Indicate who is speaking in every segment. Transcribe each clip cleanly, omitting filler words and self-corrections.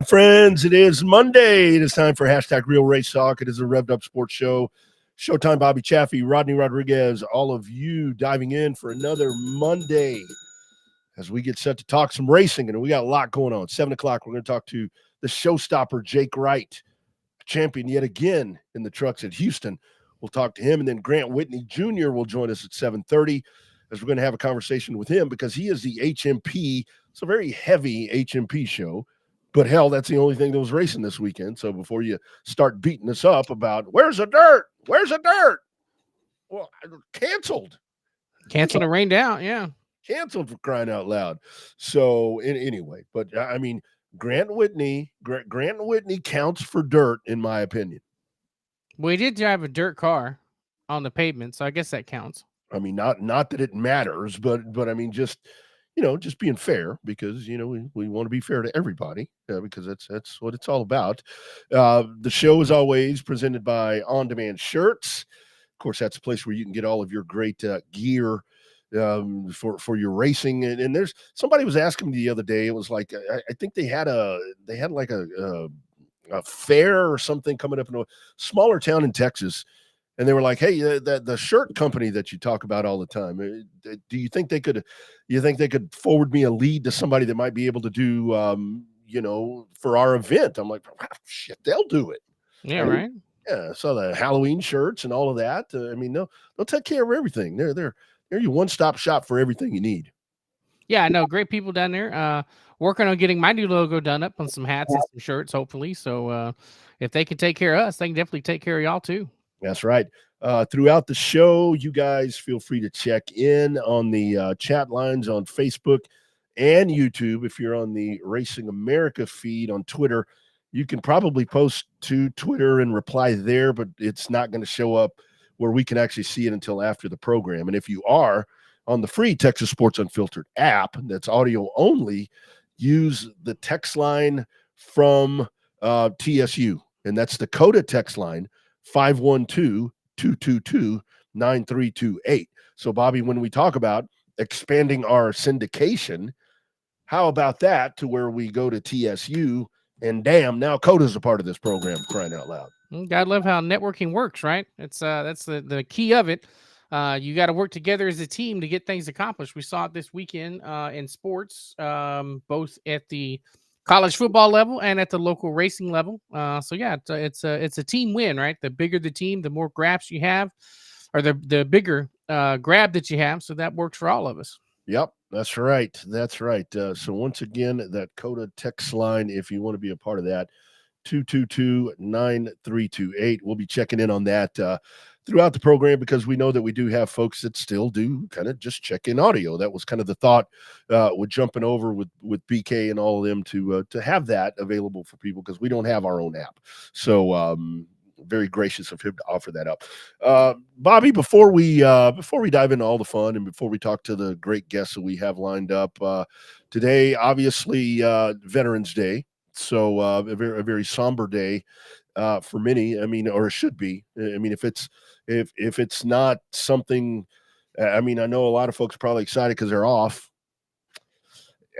Speaker 1: Friends, it is Monday. It is time for hashtag Real Race Talk. It is a Revved Up Sports Show. Showtime, Bobby Chaffee, Rodney Rodriguez, all of you diving in for another Monday as we get set to talk some racing. And we got a lot going on. 7 o'clock, we're going to talk to the showstopper, Jake Wright, champion yet again in the trucks at Houston. We'll talk to him. And then Grant Whitney Jr. will join us at 7:30 as we're going to have a conversation with him because he is the HMP. It's a very heavy HMP show. But hell, that's the only thing that was racing this weekend. So before you start beating us up about where's the dirt? Where's the dirt? Well, canceled.
Speaker 2: Canceled and rained out, yeah.
Speaker 1: Canceled for crying out loud. So anyway, but I mean, Grant Whitney counts for dirt in my opinion.
Speaker 2: Well, he did drive a dirt car on the pavement, so I guess that counts.
Speaker 1: I mean, not that it matters, but I mean, just being fair because, we want to be fair to everybody because that's what it's all about. The show is always presented by On Demand Shirts. Of course, that's a place where you can get all of your great gear for your racing. And there's somebody was asking me the other day. It was like, I think they had like a fair or something coming up in a smaller town in Texas. And they were like, "Hey, the shirt company that you talk about all the time, do you think they could forward me a lead to somebody that might be able to do, for our event?" I'm like, "Shit, they'll do it."
Speaker 2: Yeah, right.
Speaker 1: Yeah, so the Halloween shirts and all of that. I mean, they'll take care of everything. They're your one-stop shop for everything you need.
Speaker 2: Yeah, I know. Great people down there. Working on getting my new logo done up on some hats and some shirts, hopefully. So if they can take care of us, they can definitely take care of y'all too.
Speaker 1: That's right. Throughout the show, you guys feel free to check in on the chat lines on Facebook and YouTube. If you're on the Racing America feed on Twitter, you can probably post to Twitter and reply there, but it's not going to show up where we can actually see it until after the program. And if you are on the free Texas Sports Unfiltered app, that's audio only, use the text line from TSU, and that's the Coda text line, 512-222-9328. So, Bobby, when we talk about expanding our syndication, how about that to where we go to TSU and damn, now Coda's a part of this program, crying out loud.
Speaker 2: Gotta love how networking works, right? It's that's the key of it. You got to work together as a team to get things accomplished. We saw it this weekend in sports, both at the college football level and at the local racing level. So yeah, it's a team win, right? The bigger the team, the more grabs you have, or the bigger grab that you have. So that works for all of us.
Speaker 1: Yep, that's right. That's right. So once again, that Coda text line, if you want to be a part of that, 222-9328. We'll be checking in on that throughout the program because we know that we do have folks that still do kind of just check in audio. That was kind of the thought with jumping over with BK and all of them to have that available for people because we don't have our own app. So very gracious of him to offer that up. Bobby, before we dive into all the fun and before we talk to the great guests that we have lined up today, obviously Veterans Day. So a very somber day for many. I mean, or it should be. I mean, if it's not something, I mean, I know a lot of folks are probably excited because they're off.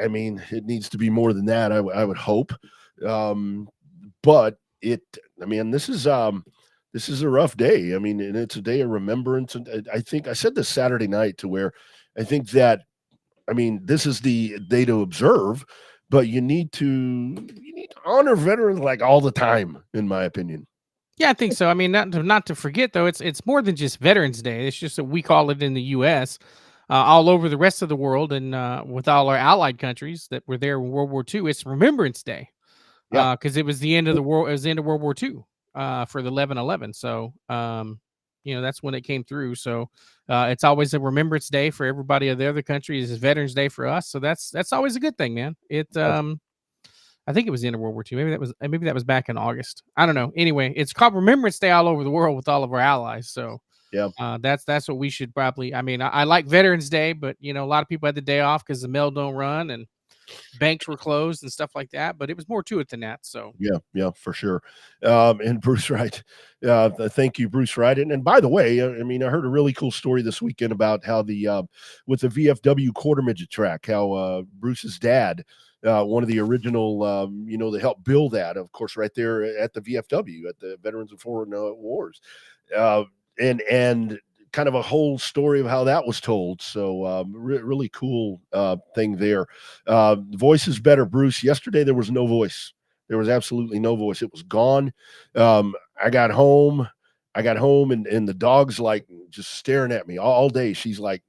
Speaker 1: I mean, it needs to be more than that. I would hope. But I mean, this is a rough day. I mean, and it's a day of remembrance. And I think I said this Saturday night to where I think that, I mean, this is the day to observe. But you need to honor veterans like all the time, in my opinion.
Speaker 2: Yeah, I think so. I mean, not to forget though, it's more than just Veterans Day. It's just that we call it in the U.S. All over the rest of the world, and with all our allied countries that were there in World War II, it's Remembrance Day. Because it was the end of the world. It was the end of World War II for the 11/11. So that's when it came through. So it's always a Remembrance Day for everybody of the other countries. It's Veterans Day for us. So that's always a good thing, man. I think it was the end of World War II. Maybe that was back in August. I don't know. Anyway, it's called Remembrance Day all over the world with all of our allies. So
Speaker 1: yeah,
Speaker 2: that's what we should probably. I mean, I like Veterans Day, but a lot of people had the day off because the mail don't run, and banks were closed and stuff like that, but it was more to it than that. So
Speaker 1: Yeah, for sure. And Bruce Wright, thank you, Bruce Wright. And by the way, I mean, I heard a really cool story this weekend about how with the VFW quarter midget track, how Bruce's dad, one of the original, that helped build that, of course, right there at the VFW, at the Veterans of Foreign Wars, uh, and kind of a whole story of how that was told. So really cool thing there. Voice is better, Bruce. Yesterday there was no voice. There was absolutely no voice. It was gone. I got home. And the dog's like just staring at me all day. She's like,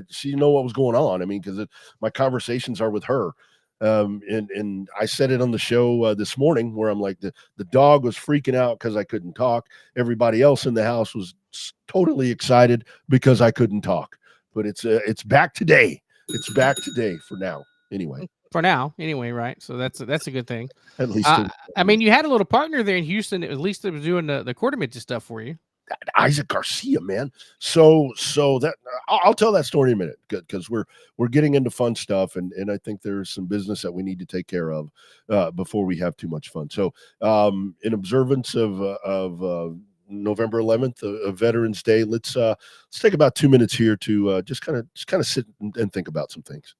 Speaker 1: she didn't know what was going on. I mean, because my conversations are with her. And I said it on the show this morning where I'm like, the dog was freaking out because I couldn't talk. Everybody else in the house was totally excited because I couldn't talk. But it's back today. It's back today for now. Anyway.
Speaker 2: For now, anyway, right? So that's a good thing.
Speaker 1: At least,
Speaker 2: I mean, you had a little partner there in Houston. At least that was doing the quarter midget stuff for you.
Speaker 1: Isaac Garcia, man. So that I'll tell that story in a minute because we're getting into fun stuff, and I think there's some business that we need to take care of before we have too much fun. So, in observance of November 11th, of Veterans Day, let's take about 2 minutes here to just kind of sit and think about some things.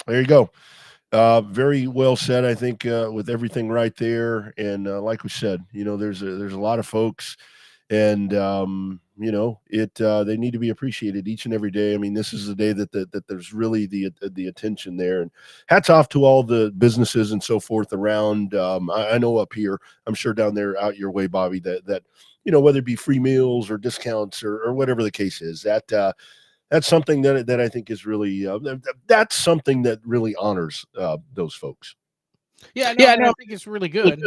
Speaker 1: There you go. Very well said. I think with everything right there, and like we said, there's a lot of folks, and they need to be appreciated each and every day. I mean, this is the day that there's really the attention there, and hats off to all the businesses and so forth around. I know up here, I'm sure down there out your way, Bobby, that whether it be free meals or discounts or whatever the case is, that's something that I think is really that's something that really honors those folks.
Speaker 2: Yeah, no, I think it's really good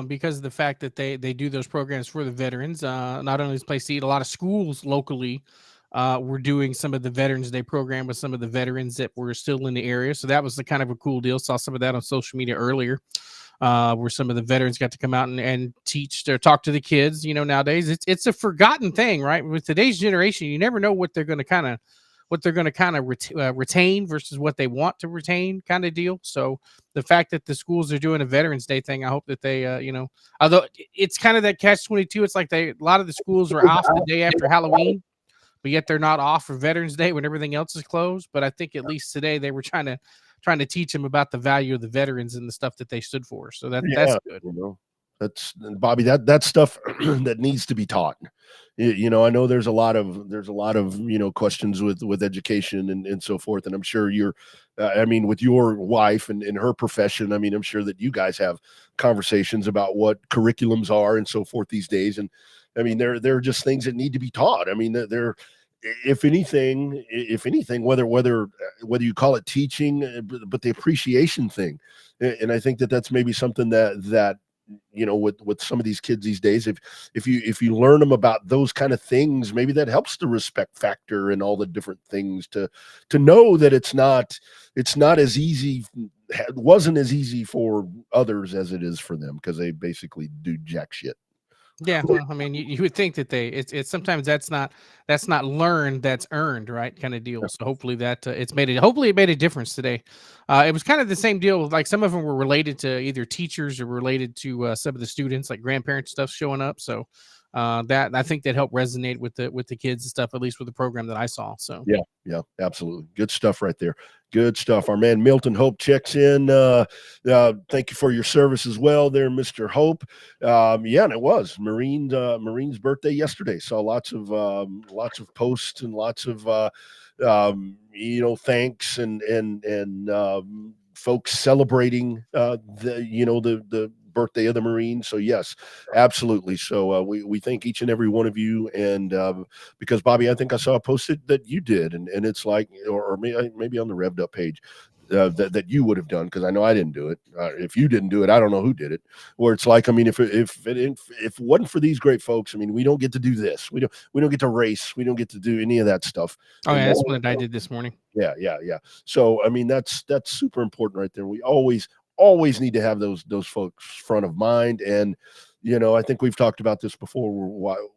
Speaker 2: because of the fact that they do those programs for the veterans. Not only this place to eat, a lot of schools locally were doing some of the Veterans Day program with some of the veterans that were still in the area. So that was the kind of a cool deal. Saw some of that on social media earlier. Where some of the veterans got to come out and teach or talk to the kids. Nowadays it's a forgotten thing, right? With today's generation, you never know what they're going to kind of retain versus what they want to retain, kind of deal. So the fact that the schools are doing a Veterans Day thing, I hope that they, although it's kind of that catch-22, it's like a lot of the schools are off the day after Halloween, but yet they're not off for Veterans Day when everything else is closed. But I think at least today they were trying to teach them about the value of the veterans and the stuff that they stood for. So that's good.
Speaker 1: That's Bobby, that stuff that needs to be taught. I know there's a lot of questions with education and so forth, and I'm sure you're I mean, with your wife and her profession, I mean, I'm sure that you guys have conversations about what curriculums are and so forth these days. And I mean, they're just things that need to be taught. I mean, they're if anything, whether you call it teaching, but the appreciation thing. And I think that that's maybe something that with some of these kids these days, if you learn them about those kind of things, maybe that helps the respect factor and all the different things to know that it's not as easy, it wasn't as easy for others as it is for them, because they basically do jack shit.
Speaker 2: Yeah, well, I mean, you would think that it's sometimes that's not learned, that's earned, right? Kind of deal. So hopefully that hopefully it made a difference today. It was kind of the same deal. Like some of them were related to either teachers or related to some of the students, like grandparent stuff showing up. So that I think that helped resonate with the kids and stuff, at least with the program that I saw. So
Speaker 1: Yeah, yeah, absolutely. Good stuff right there. Good stuff. Our man Milton Hope checks in. Thank you for your service as well there, Mr. Hope. Yeah, and it was Marine's birthday yesterday. Saw lots of posts and lots of thanks and folks celebrating the birthday of the Marine. So yes, absolutely. So we thank each and every one of you. And because Bobby, I think I saw a post that you did, and it's like, or maybe on the Revved Up page. That you would have done, because I know I didn't do it. If you didn't do it, I don't know who did it. Where it's like, I mean, if it wasn't for these great folks, I mean, we don't get to do this. We don't get to race. We don't get to do any of that stuff.
Speaker 2: oh yeah, that's what I did this morning.
Speaker 1: Yeah, yeah, yeah. So I mean, that's super important right there. We always need to have those folks front of mind. And I think we've talked about this before,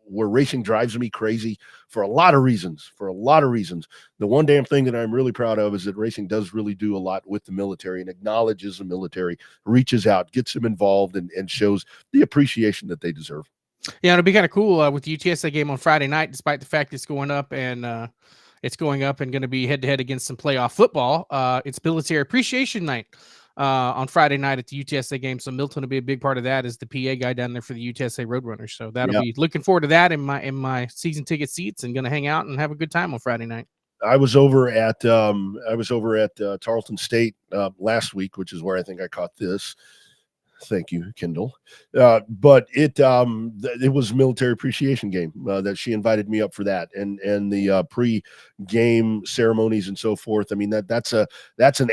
Speaker 1: where racing drives me crazy for a lot of reasons. The one damn thing that I'm really proud of is that racing does really do a lot with the military and acknowledges the military, reaches out, gets them involved, and shows the appreciation that they deserve.
Speaker 2: Yeah, it'll be kind of cool with the UTSA game on Friday night, despite the fact it's going up and going to be head to head against some playoff football. It's military appreciation night on Friday night at the UTSA game. So Milton will be a big part of that as the PA guy down there for the UTSA Roadrunners. So that'll be looking forward to that in my season ticket seats, and going to hang out and have a good time on Friday night.
Speaker 1: I was over at Tarleton State last week, which is where I think I caught this. Thank you, Kendall. But it was a military appreciation game that she invited me up for that, and the pre-game ceremonies and so forth. I mean, that's an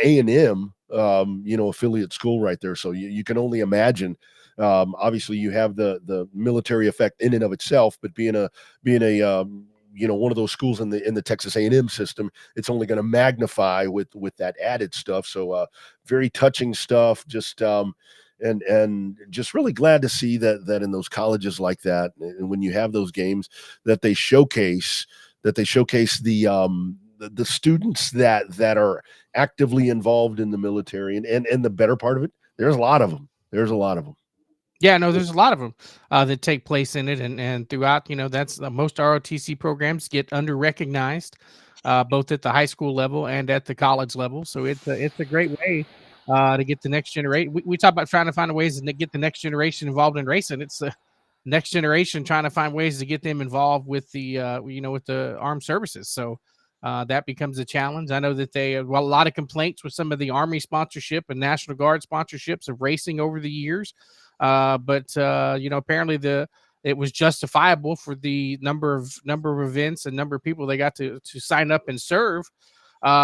Speaker 1: A&M affiliate school right there. So you can only imagine. Obviously, you have the military effect in and of itself, but being a one of those schools in the Texas A&M system, it's only going to magnify with that added stuff. So very touching stuff. Just and just really glad to see that in those colleges like that, and when you have those games, that they showcase the students that are actively involved in the military, and the better part of it, there's a lot of them.
Speaker 2: Yeah, no, there's a lot of them that take place in it, and throughout. That's most ROTC programs get under recognized, both at the high school level and at the college level. So it's a great way to get the next generation. We talk about trying to find ways to get the next generation involved in racing. It's the next generation trying to find ways to get them involved with the with the armed services. So that becomes a challenge. I know that they have a lot of complaints with some of the Army sponsorship and National Guard sponsorships of racing over the years. But apparently it was justifiable for the number of events and number of people they got to sign up and serve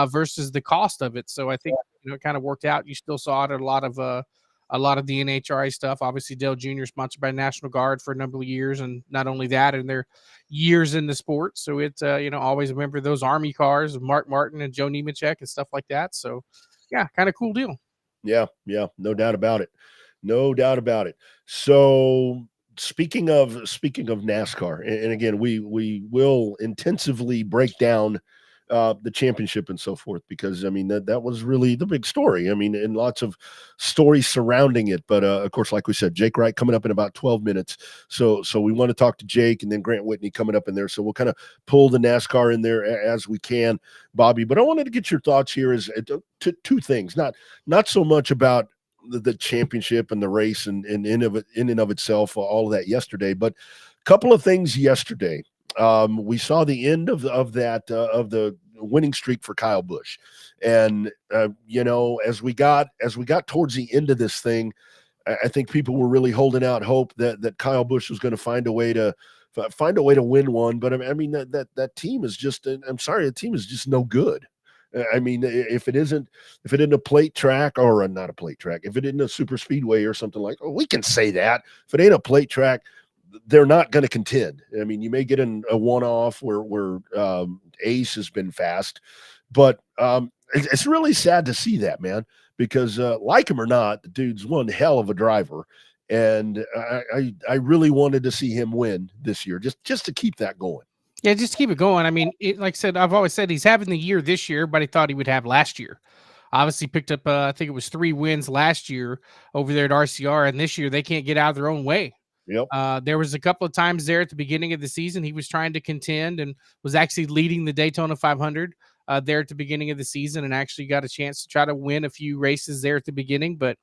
Speaker 2: versus the cost of it. So I think it kind of worked out. You still saw it at a lot of the NHRA stuff. Obviously, Dale Jr. sponsored by National Guard for a number of years, and not only that, in their years in the sport. So it's always remember those Army cars of Mark Martin and Joe Nemechek and stuff like that. So yeah, kind of cool deal.
Speaker 1: Yeah, no doubt about it. So speaking of NASCAR, and again, we will intensively break down the championship and so forth, because I mean that was really the big story. I mean, and lots of stories surrounding it. But of course, like we said, Jake Wright coming up in about 12 minutes. So we want to talk to Jake, and then Grant Whitney coming up in there. So we'll kind of pull the NASCAR in there as we can, Bobby. But I wanted to get your thoughts here is two things, not so much about the championship and the race and in and of itself, all of that yesterday, but couple of things yesterday. We saw the end of that of the winning streak for Kyle Busch, and as we got towards the end of this thing, I think people were really holding out hope that Kyle Busch was going to find a way to win one. But I mean that team is just, I'm sorry, the team is just no good. I mean, if it isn't a plate track, or not a plate track, if it isn't a super speedway or something like, we can say that. If it ain't a plate track, they're not going to contend. I mean, you may get in a one-off where Ace has been fast, but it's really sad to see that, man, because like him or not, the dude's one hell of a driver. And I really wanted to see him win this year, just to keep that going.
Speaker 2: Yeah, just keep it going. I mean, like I said, I've always said he's having the year this year, but he thought he would have last year. Obviously picked up, I think it was 3 wins last year over there at RCR, and this year they can't get out of their own way.
Speaker 1: Yep.
Speaker 2: There was a couple of times there at the beginning of the season he was trying to contend and was actually leading the Daytona 500 there at the beginning of the season, and actually got a chance to try to win a few races there at the beginning. But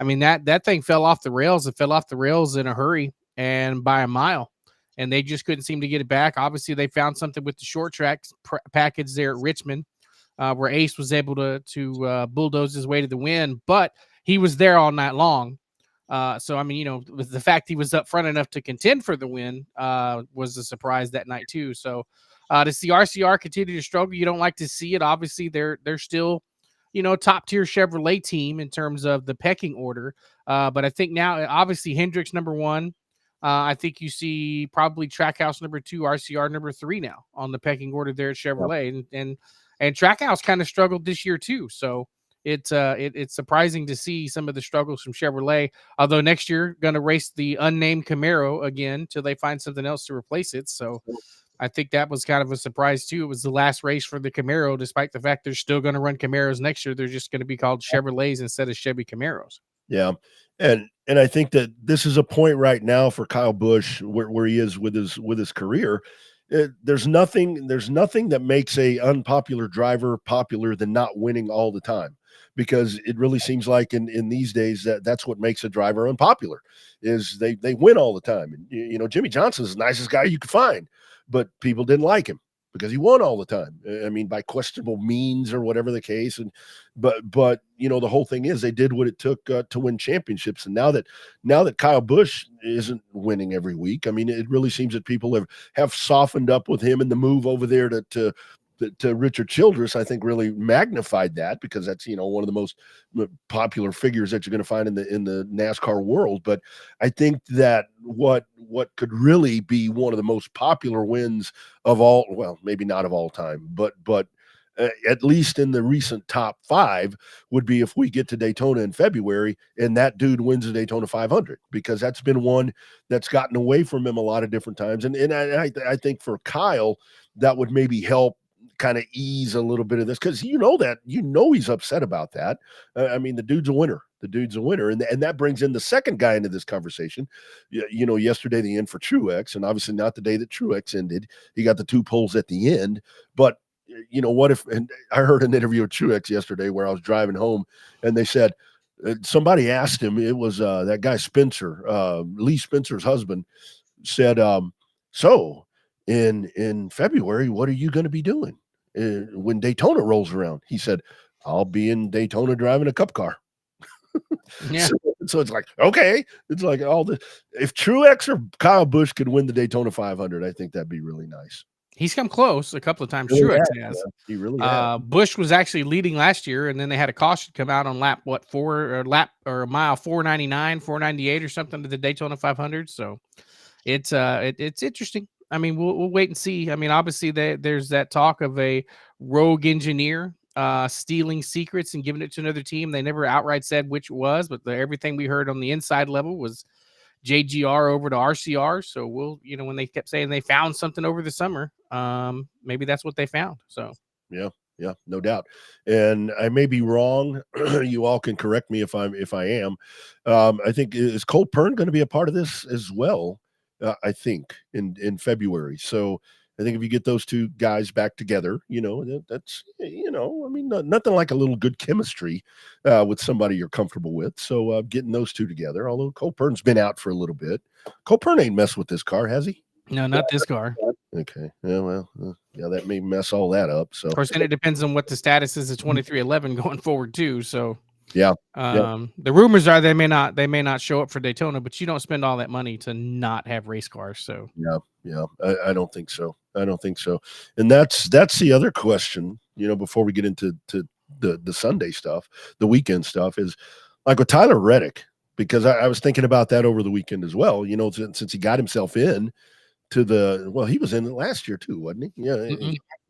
Speaker 2: I mean, that thing fell off the rails. It fell off the rails in a hurry and by a mile, and they just couldn't seem to get it back. Obviously, they found something with the short track package there at Richmond, where Ace was able to bulldoze his way to the win, but he was there all night long. So, I mean, with the fact he was up front enough to contend for the win was a surprise that night too. So to see RCR continue to struggle, you don't like to see it. Obviously, they're still, top tier Chevrolet team in terms of the pecking order. But I think now, obviously, Hendricks #1. I think you see probably Trackhouse #2, RCR #3 now on the pecking order there at Chevrolet, and Trackhouse kind of struggled this year too. So it's surprising to see some of the struggles from Chevrolet. Although next year going to race the unnamed Camaro again till they find something else to replace it. So I think that was kind of a surprise too. It was the last race for the Camaro, despite the fact they're still going to run Camaros next year. They're just going to be called Chevrolets instead of Chevy Camaros.
Speaker 1: Yeah. And I think that this is a point right now for Kyle Busch where he is with his career. There's nothing that makes a unpopular driver popular than not winning all the time, because it really seems like in these days that's what makes a driver unpopular, is they win all the time. And Jimmy Johnson's the nicest guy you could find, but people didn't like him because he won all the time. I mean, by questionable means or whatever the case. And but the whole thing is they did what it took to win championships. And now that Kyle Busch isn't winning every week, I mean, it really seems that people have softened up with him, and the move over there to Richard Childress, I think, really magnified that, because that's one of the most popular figures that you're going to find in the NASCAR world. But I think that what could really be one of the most popular wins of all, well, maybe not of all time, but at least in the recent top 5, would be if we get to Daytona in February and that dude wins the Daytona 500, because that's been one that's gotten away from him a lot of different times. And I think for Kyle, that would maybe help kind of ease a little bit of this, because he's upset about that. I mean, the dude's a winner. And that brings in the second guy into this conversation. Yesterday the end for Truex, and obviously not the day that Truex ended. He got the 2 poles at the end, but what if? And I heard an interview with Truex yesterday where I was driving home, and they said somebody asked him. It was that guy Spencer, Lee Spencer's husband, said, "So in February, what are you going to be doing when Daytona rolls around?" He said, "I'll be in Daytona driving a cup car."
Speaker 2: Yeah.
Speaker 1: So it's like, okay, it's like all the, if Truex or Kyle Busch could win the Daytona 500, I think that'd be really nice.
Speaker 2: He's come close a couple of times.
Speaker 1: Really
Speaker 2: Truex
Speaker 1: has.
Speaker 2: has.
Speaker 1: Yeah, he really has.
Speaker 2: Bush was actually leading last year, and then they had a caution come out on lap mile 499, 498 or something to the Daytona 500. So it's interesting. I mean, we'll wait and see. I mean, obviously there's that talk of a rogue engineer stealing secrets and giving it to another team. They never outright said which it was, but everything we heard on the inside level was JGR over to RCR. So when they kept saying they found something over the summer, maybe that's what they found. So
Speaker 1: yeah, no doubt. And I may be wrong. You all can correct me if I am. I think, is Cole Pern going to be a part of this as well? I think in February. So I think if you get those two guys back together, that's, I mean, nothing like a little good chemistry with somebody you're comfortable with. So getting those two together, although Colpern's been out for a little bit. Colpern ain't messed with this car, has he?
Speaker 2: No, not this car.
Speaker 1: Okay. Yeah, well, yeah, that may mess all that up. So,
Speaker 2: Of course, and it depends on what the status is of 2311 going forward too. So,
Speaker 1: yeah.
Speaker 2: The rumors are they may not show up for Daytona, but you don't spend all that money to not have race cars. So,
Speaker 1: yeah, I don't think so. I don't think so. And that's the other question. Before we get into the Sunday stuff, the weekend stuff, is like with Tyler Reddick, because I was thinking about that over the weekend as well. Since he got himself in. He was in it last year too, wasn't he? Yeah.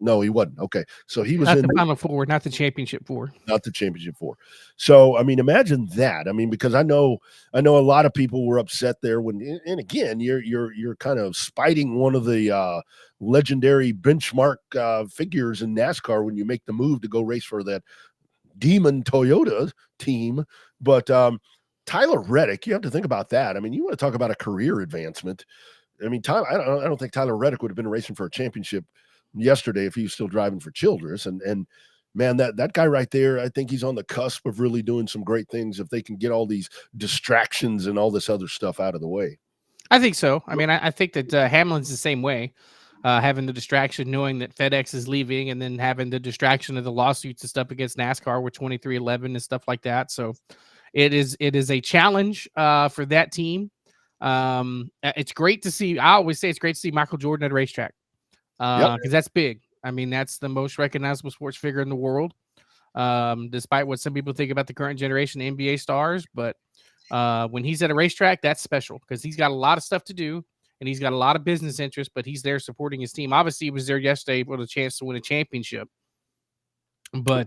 Speaker 1: No, he wasn't. Okay. So he was
Speaker 2: not
Speaker 1: in
Speaker 2: the Final Four, not the Championship Four.
Speaker 1: Not the Championship Four. So, I mean, imagine that. I mean, because I know a lot of people were upset there and again, you're kind of spiting one of the legendary benchmark figures in NASCAR when you make the move to go race for that demon Toyota team. But Tyler Reddick, you have to think about that. I mean, you want to talk about a career advancement. I mean, I don't think Tyler Reddick would have been racing for a championship yesterday if he was still driving for Childress. And man, that guy right there, I think he's on the cusp of really doing some great things if they can get all these distractions and all this other stuff out of the way.
Speaker 2: I think so. I mean, I think that Hamlin's the same way, having the distraction, knowing that FedEx is leaving, and then having the distraction of the lawsuits and stuff against NASCAR with 2311 and stuff like that. So it is a challenge for that team. It's great to see. I always say it's great to see Michael Jordan at a racetrack because that's big. I mean, that's the most recognizable sports figure in the world, despite what some people think about the current generation NBA stars. But when he's at a racetrack, that's special because he's got a lot of stuff to do and he's got a lot of business interests, but he's there supporting his team. Obviously, he was there yesterday with a chance to win a championship. But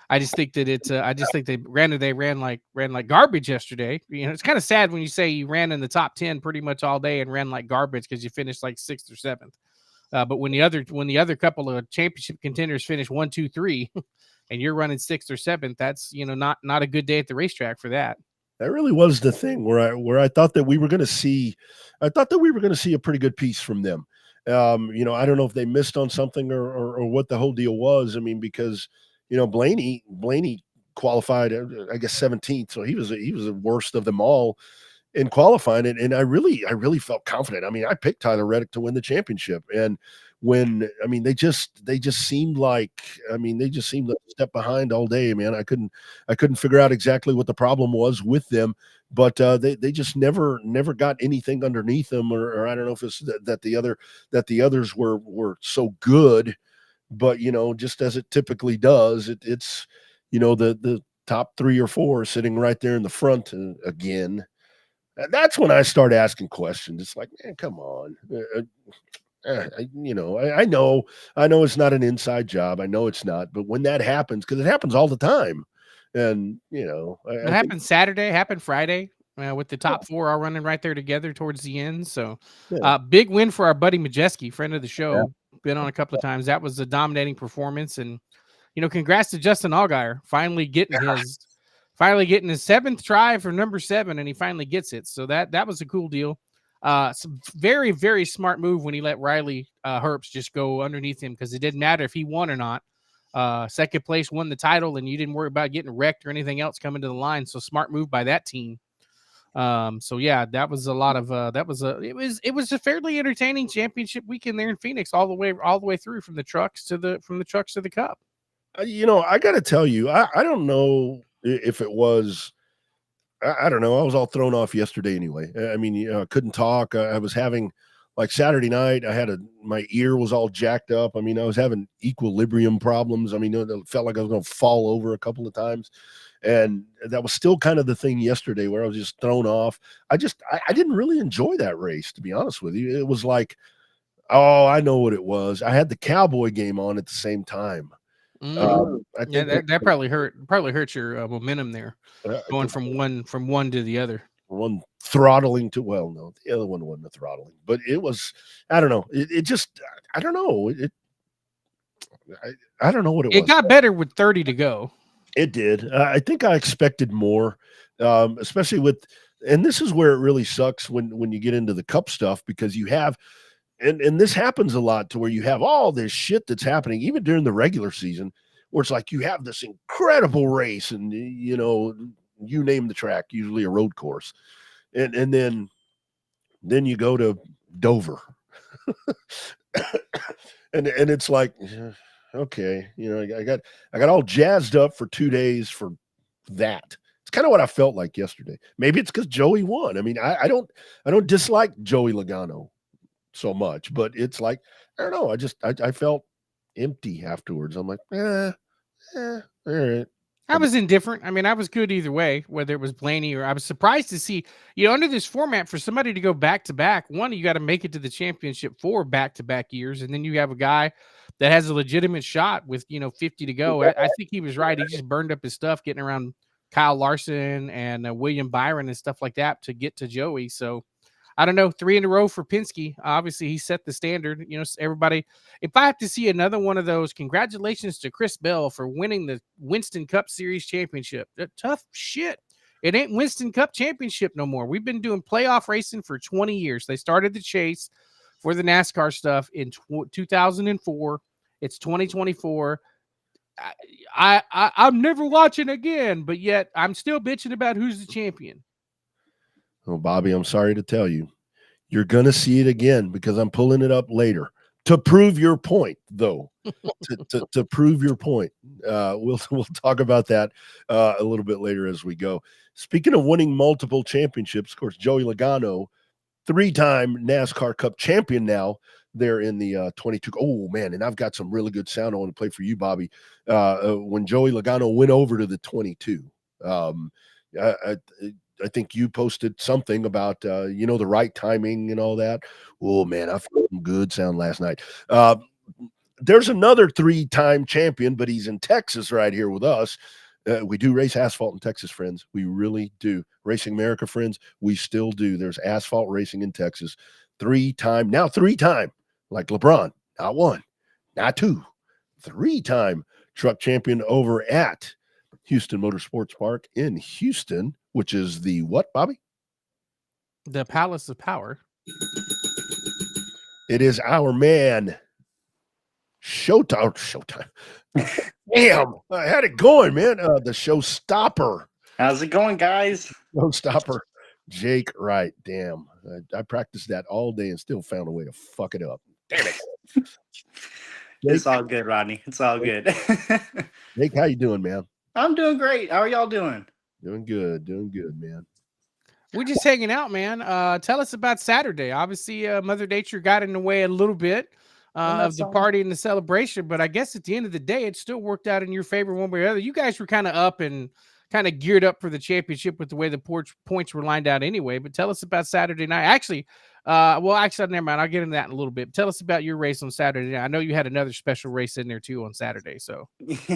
Speaker 2: I just think that granted they ran like garbage yesterday. It's kind of sad when you say you ran in the top 10 pretty much all day and ran like garbage because you finished like 6th or 7th. But when the other couple of championship contenders finish 1, 2, 3, and you're running 6th or 7th, that's not a good day at the racetrack for that.
Speaker 1: That really was the thing where I thought that we were going to see. I thought that we were going to see a pretty good piece from them. I don't know if they missed on something or what the whole deal was. I mean, because Blaney qualified, I guess 17th, so he was the worst of them all in qualifying it. And I really felt confident. I mean, I picked Tyler Reddick to win the championship, and they just seemed like a step behind all day, man. I couldn't figure out exactly what the problem was with them. But they just never got anything underneath them, or I don't know if it's that the others were so good, but just as it typically does, it's the top 3 or 4 sitting right there in the front again. And that's when I start asking questions. It's like, man, come on. I know it's not an inside job. I know it's not, but when that happens, because it happens all the time, and
Speaker 2: it happened Saturday, happened Friday, with the top 4 all running right there together towards the end. So, big win for our buddy Majeski, friend of the show, been on a couple of times. That was a dominating performance, and congrats to Justin Allgaier finally getting his 7th try for number 7, and he finally gets it. So that was a cool deal. Some very, very smart move when he let Riley Herbst just go underneath him, because it didn't matter if he won or not. Second place won the title, and you didn't worry about getting wrecked or anything else coming to the line. So smart move by that team. So yeah, that was a lot of it was a fairly entertaining championship weekend there in Phoenix, all the way through from the trucks to the Cup.
Speaker 1: I got to tell you, I don't know if it was. I don't know. I was all thrown off yesterday anyway. I mean, I couldn't talk. I was having, like, Saturday night, my ear was all jacked up. I mean, I was having equilibrium problems. I mean, it felt like I was going to fall over a couple of times. And that was still kind of the thing yesterday, where I was just thrown off. I didn't really enjoy that race, to be honest with you. It was like, oh, I know what it was. I had the Cowboy game on at the same time.
Speaker 2: I think that probably hurt your momentum there, going from one to the other.
Speaker 1: One throttling to, well, no, the other one wasn't a throttling, but it was, I don't know. It just, I don't know. I don't know what it was.
Speaker 2: It got better with 30 to go.
Speaker 1: It did. I think I expected more, especially and this is where it really sucks when you get into the Cup stuff, because you have, and this happens a lot to where you have all this shit that's happening even during the regular season, where it's like you have this incredible race, and you name the track, usually a road course, and then you go to Dover, and it's like, okay, I got all jazzed up for 2 days for that. It's kind of what I felt like yesterday. Maybe it's because Joey won. I mean, I don't dislike Joey Logano so much, but it's like, I don't know. I felt empty afterwards. I'm like, all right.
Speaker 2: I was indifferent. I mean, I was good either way, whether it was Blaney or I was surprised to see, under this format for somebody to go back to back. One, you got to make it to the championship for back to back years. And then you have a guy that has a legitimate shot with, 50 to go. I think he was right. He just burned up his stuff getting around Kyle Larson and William Byron and stuff like that to get to Joey. So I don't know, 3 in a row for Penske. Obviously, he set the standard. Everybody, if I have to see another one of those, congratulations to Chris Bell for winning the Winston Cup Series championship. Tough shit. It ain't Winston Cup championship no more. We've been doing playoff racing for 20 years. They started the chase for the NASCAR stuff in 2004. It's 2024. I'm never watching again, but yet I'm still bitching about who's the champion.
Speaker 1: Oh, Bobby, I'm sorry to tell you, you're going to see it again because I'm pulling it up later to prove your point, though. to prove your point, we'll talk about that a little bit later as we go. Speaking of winning multiple championships, of course, Joey Logano, 3-time NASCAR Cup champion now. They're in the 22. Oh man, and I've got some really good sound I want to play for you, Bobby. When Joey Logano went over to the 22, I think you posted something about the right timing and all that. Oh man, I felt some good sound last night. There's another 3-time champion, but he's in Texas right here with us. We do race asphalt in Texas, friends. We really do. Racing America, friends, we still do. There's asphalt racing in Texas. 3-time, like LeBron, not 1, not 2, 3-time truck champion over at Houston Motorsports Park in Houston, which is the what, Bobby?
Speaker 2: The Palace of Power.
Speaker 1: It is our man, Showtime. Damn, I had it going, man. The showstopper.
Speaker 3: How's it going, guys?
Speaker 1: Showstopper. Jake Wright. Damn. I practiced that all day and still found a way to fuck it up. Damn it.
Speaker 3: It's all good, Rodney. It's all good.
Speaker 1: Jake, how you doing, man?
Speaker 3: I'm doing great. How are y'all doing?
Speaker 1: Doing good, man.
Speaker 2: We're just hanging out, man. Tell us about Saturday. Obviously, Mother Nature got in the way a little bit of the party and the celebration, but I guess at the end of the day, it still worked out in your favor one way or the other. You guys were kind of up and kind of geared up for the championship with the way the points were lined out anyway. But tell us about Saturday night. Actually, never mind. I'll get into that in a little bit. Tell us about your race on Saturday night. I know you had another special race in there too on Saturday. So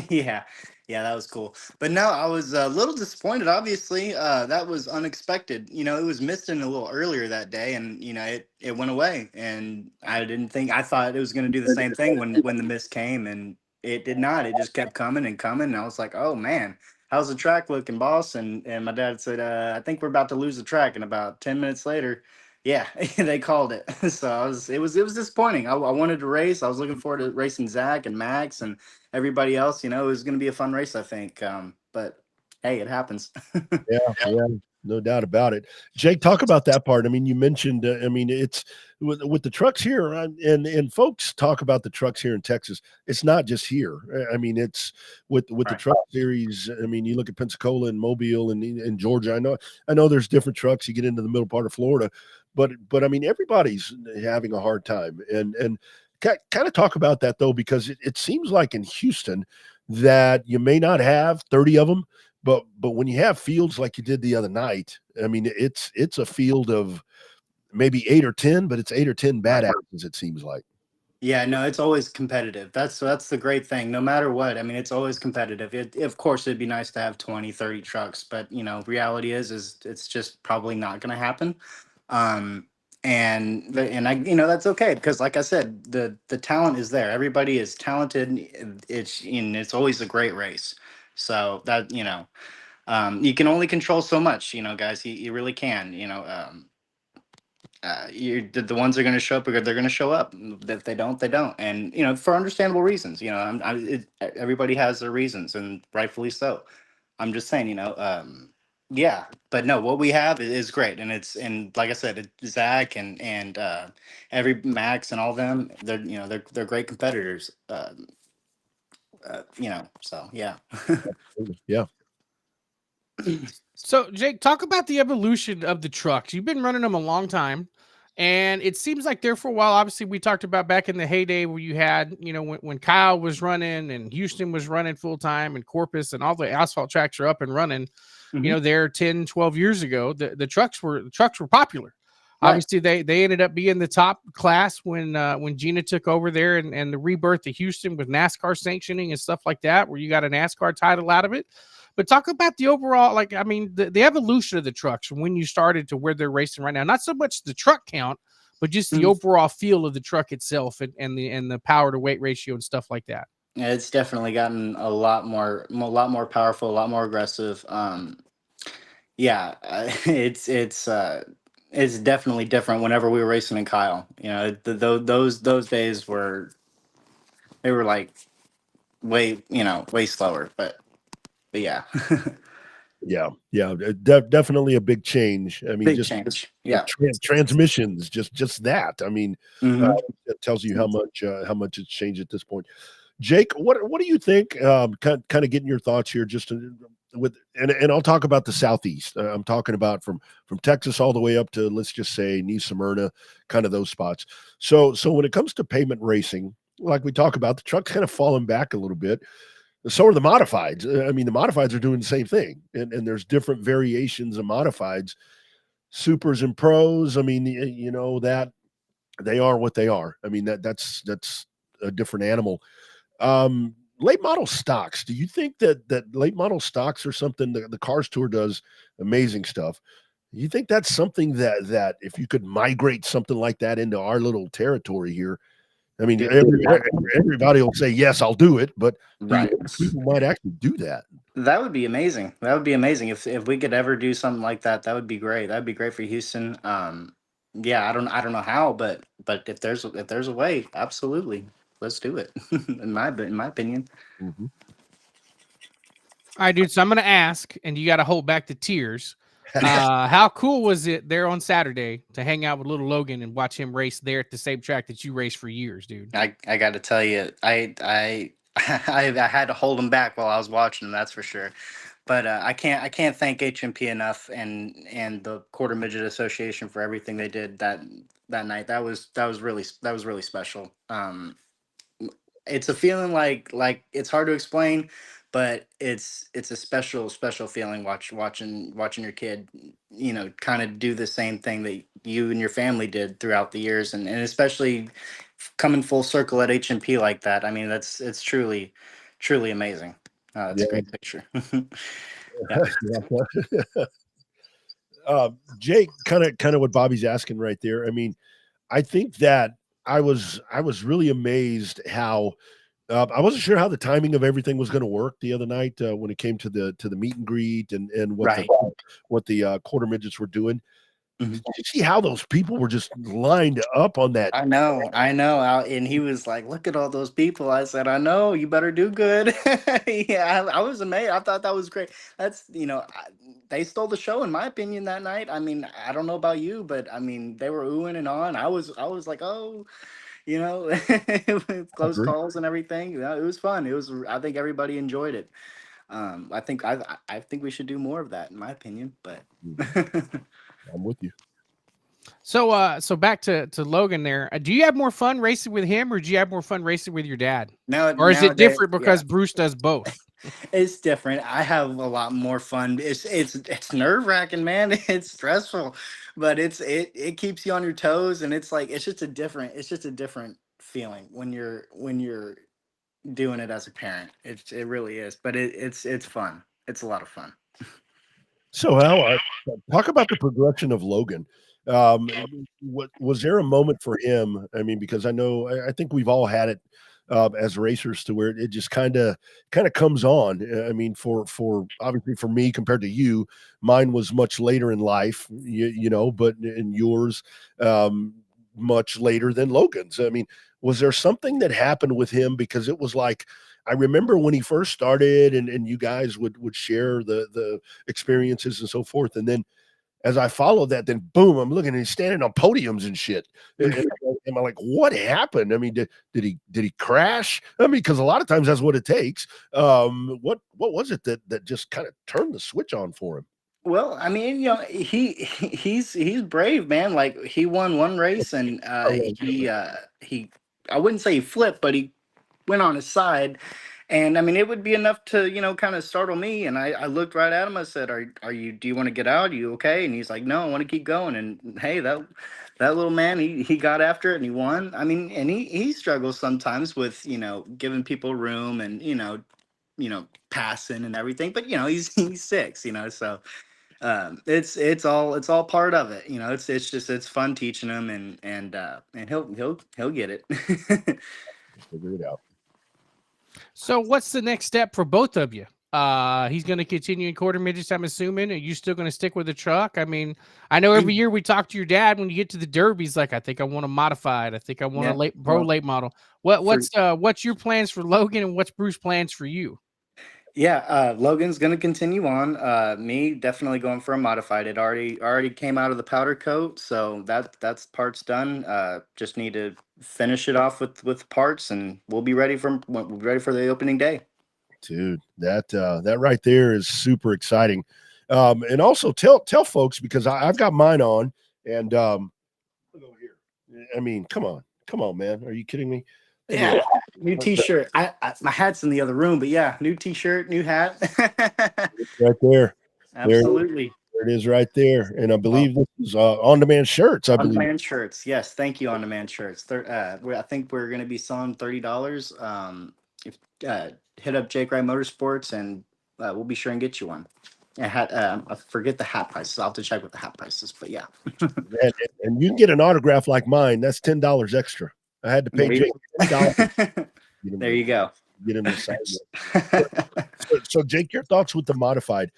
Speaker 3: yeah, that was cool. But no, I was a little disappointed. Obviously, that was unexpected. It was misting a little earlier that day, and it went away. And I thought it was going to do the same thing when the mist came, and it did not. It just kept coming and coming. And I was like, oh man, how's the track looking, boss? And my dad said, I think we're about to lose the track. And about 10 minutes later, yeah, they called it. So it was disappointing. I wanted to race. I was looking forward to racing Zach and Max and everybody else. It was going to be a fun race, I think. But hey, it happens.
Speaker 1: Yeah, no doubt about it. Jake, talk about that part. I mean, you mentioned, it's with the trucks here, and folks talk about the trucks here in Texas. It's not just here. I mean, it's with the truck series. I mean, you look at Pensacola and Mobile and Georgia. I know there's different trucks. You get into the middle part of Florida, but I mean, everybody's having a hard time. And kind of talk about that though, because it seems like in Houston that you may not have 30 of them. But when you have fields like you did the other night, I mean, it's a field of maybe 8 or 10, but it's 8 or 10 badasses, it seems like.
Speaker 3: Yeah, no, it's always competitive. That's the great thing. No matter what, I mean, it's always competitive. Of course, it'd be nice to have 20, 30 trucks, but reality is it's just probably not going to happen. And I, that's okay because, like I said, the talent is there. Everybody is talented. It's always a great race. So that you can only control so much, guys. You really can. the ones that are going to show up, they're going to show up. If they don't, they don't. And, for understandable reasons, everybody has their reasons, and rightfully so. I'm just saying, yeah, but no, what we have is great. And like I said, Zach and every Max and all them, they're great competitors. So yeah.
Speaker 1: Yeah.
Speaker 2: So, Jake, talk about the evolution of the trucks. You've been running them a long time, and it seems like there for a while. Obviously, we talked about back in the heyday where you had, when Kyle was running and Houston was running full time and Corpus and all the asphalt tracks are up and running.
Speaker 3: Mhm.
Speaker 2: There 10, 12 years ago, the trucks were popular.
Speaker 3: Right.
Speaker 2: Obviously, they ended up being the top class when Gina took over there, and the rebirth of Houston with NASCAR sanctioning and stuff like that, where you got a NASCAR title out of it. But talk about the overall, the evolution of the trucks from when you started to where they're racing right now. Not so much the truck count, but just the overall feel of the truck itself and the power to weight ratio and stuff like that.
Speaker 3: Yeah, it's definitely gotten a lot more powerful, a lot more aggressive. Yeah, it's definitely different. Whenever we were racing in Kyle, those days were like way slower, but yeah.
Speaker 1: Yeah, definitely a big change. I mean,
Speaker 3: Big
Speaker 1: just
Speaker 3: change. Yeah.
Speaker 1: transmissions, just that. I mean,
Speaker 3: Mhm.
Speaker 1: it tells you how much it's changed at this point. Jake, what do you think? Kind of getting your thoughts here, just and I'll talk about the Southeast. I'm talking about from Texas all the way up to, let's just say, New Smyrna, kind of those spots. So when it comes to pavement racing, like we talk about, the truck's kind of falling back a little bit. So are the modifieds. I mean, the modifieds are doing the same thing, and there's different variations of modifieds, supers and pros. I mean, that they are what they are. I mean, that's a different animal. Late model stocks. Do you think that late model stocks are something that the Cars Tour does amazing stuff? You think that's something that if you could migrate something like that into our little territory here? I mean, everybody will say, yes, I'll do it. But do you
Speaker 3: Right.
Speaker 1: think people might actually do that?
Speaker 3: That would be amazing. That would be amazing if we could ever do something like that. That would be great. That'd be great for Houston. Yeah, I don't know how, but if there's a way, absolutely, let's do it. in my opinion.
Speaker 1: Mhm.
Speaker 2: All right, dude. So I'm going to ask, and you got to hold back the tears. How cool was it there on Saturday to hang out with little Logan and watch him race there at the same track that you raced for years, dude?
Speaker 3: I got to tell you, I had to hold him back while I was watching him. That's for sure. But I can't thank HMP enough and the Quarter Midget Association for everything they did that night. That was really special. It's a feeling like it's hard to explain, but it's a special feeling watching your kid, kind of do the same thing that you and your family did throughout the years, and especially coming full circle at HMP like that. I mean, it's truly amazing. It's a
Speaker 1: Yeah.
Speaker 3: great picture. Yeah.
Speaker 1: Jake, kind of what Bobby's asking right there. I mean, I think that I was really amazed how I wasn't sure how the timing of everything was going to work the other night when it came to the meet and greet and
Speaker 3: Right.
Speaker 1: what the quarter midgets were doing.
Speaker 3: Mhm.
Speaker 1: Did you see how those people were just lined up on that?
Speaker 3: I know, and he was like, "Look at all those people." I said, "I know, you better do good." Yeah, I was amazed. I thought that was great. That's they stole the show in my opinion that night. I mean, I don't know about you, but I mean, they were oohing and on. I was like, oh, with
Speaker 1: I
Speaker 3: close
Speaker 1: agree.
Speaker 3: calls and everything. It was fun. It was. I think everybody enjoyed it. I think we should do more of that, in my opinion. But
Speaker 1: I'm with you.
Speaker 2: So back to Logan there. Do you have more fun racing with him, or do you have more fun racing with your dad? Or is it
Speaker 3: nowadays,
Speaker 2: different
Speaker 3: yeah.
Speaker 2: because Bruce does both?
Speaker 3: It's different. I have a lot more fun. It's nerve wracking, man. It's stressful, but it keeps you on your toes, and it's just a different feeling when you're doing it as a parent. It really is, but it's fun. It's a lot of fun.
Speaker 1: So, how talk about the progression of Logan? What was there a moment for him? I mean, because I know I think we've all had it as racers to where it just kind of comes on. I mean, for obviously for me compared to you, mine was much later in life, you know, but in yours, much later than Logan's. I mean, was there something that happened with him? Because it was like, I remember when he first started and you guys would share the experiences and so forth. And then as I followed that, then boom, I'm looking and he's standing on podiums and shit. And I'm like, what happened? I mean, did he crash? I mean, because a lot of times that's what it takes. What was it that just kind of turned the switch on for him?
Speaker 3: Well, I mean, you know, he's brave, man. Like he won one race, and he I wouldn't say he flipped, but he went on his side. And I mean, it would be enough to, you know, kind of startle me. And I looked right at him. I said, are you, do you want to get out? Are you okay? And he's like, no, I want to keep going. And hey, that little man, he got after it and he won. I mean, and he struggles sometimes with, you know, giving people room and, passing and everything. But, you know, he's six, you know, so it's all part of it. You know, it's just, it's fun teaching him, and he'll get it.
Speaker 1: Figure it out.
Speaker 2: So what's the next step for both of you? He's going to continue in quarter midgets, I'm assuming. Are you still going to stick with the truck? I mean, I know every year we talk to your dad when you get to the Derby. He's like, I think I want a modified. I think I want a late model. What's your plans for Logan, and what's Bruce's plans for you?
Speaker 3: Yeah, Logan's gonna continue on. Me definitely going for a modified. It already came out of the powder coat, so that's parts done. Just need to finish it off with parts, and we'll be ready for the opening day.
Speaker 1: Dude, that right there is super exciting. And also tell folks, because I've got mine on, and look over here. I mean, come on, man. Are you kidding me?
Speaker 3: Yeah, new T-shirt. My hat's in the other room, but yeah, new T-shirt, new hat.
Speaker 1: Right there.
Speaker 3: Absolutely.
Speaker 1: There it is right there. And I believe this is on-demand shirts, I believe.
Speaker 3: On-demand shirts. Yes, thank you, on-demand shirts. I think we're going to be selling $30. If hit up Jake Ride Motorsports, and we'll be sure and get you one. And I forget the hat prices. I'll have to check with the hat prices, but yeah.
Speaker 1: and you can get an autograph like mine. That's $10 extra. I had to pay Jake $10.
Speaker 3: There you go.
Speaker 1: Get him to sign it. So Jake, your thoughts with the modified?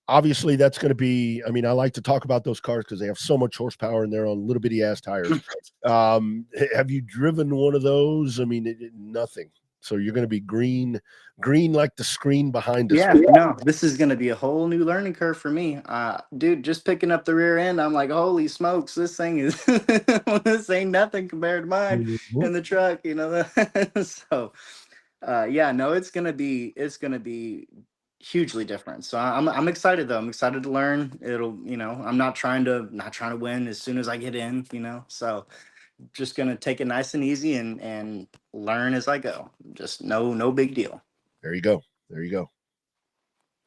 Speaker 1: Obviously that's going to be, I mean, I like to talk about those cars because they have so much horsepower and they're on little bitty ass tires. Have you driven one of those? I mean, nothing. So you're going to be green like the screen behind us.
Speaker 3: Yeah, no, this is going to be a whole new learning curve for me. Dude, just picking up the rear end, I'm like, holy smokes, this thing is, this ain't nothing compared to mine in the truck, you know? So, yeah, no, it's going to be hugely different. So I'm excited though. I'm excited to learn. It'll, you know, I'm not trying to win as soon as I get in, you know, so just going to take it nice and easy and learn as I go. Just no big deal.
Speaker 1: There you go.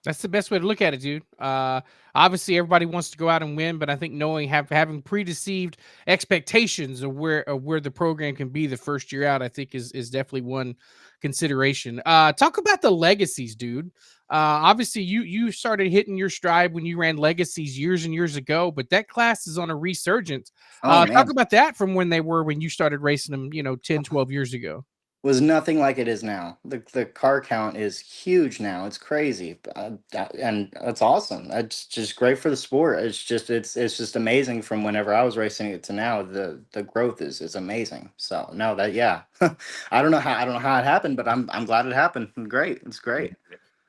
Speaker 2: That's the best way to look at it, dude. Obviously, everybody wants to go out and win, but I think having predeceived expectations of where the program can be the first year out, I think is definitely one consideration. Talk about the legacies, dude. Obviously, you started hitting your stride when you ran legacies years and years ago, but that class is on a resurgence. Talk about that from when you started racing them, you know, 10, 12 years ago.
Speaker 3: Was nothing like it is now. The car count is huge now. It's crazy, and that's awesome. It's just great for the sport. It's just amazing from whenever I was racing it to now. The growth is amazing. So no, that yeah, I don't know how it happened, but I'm glad it happened. Great, it's great.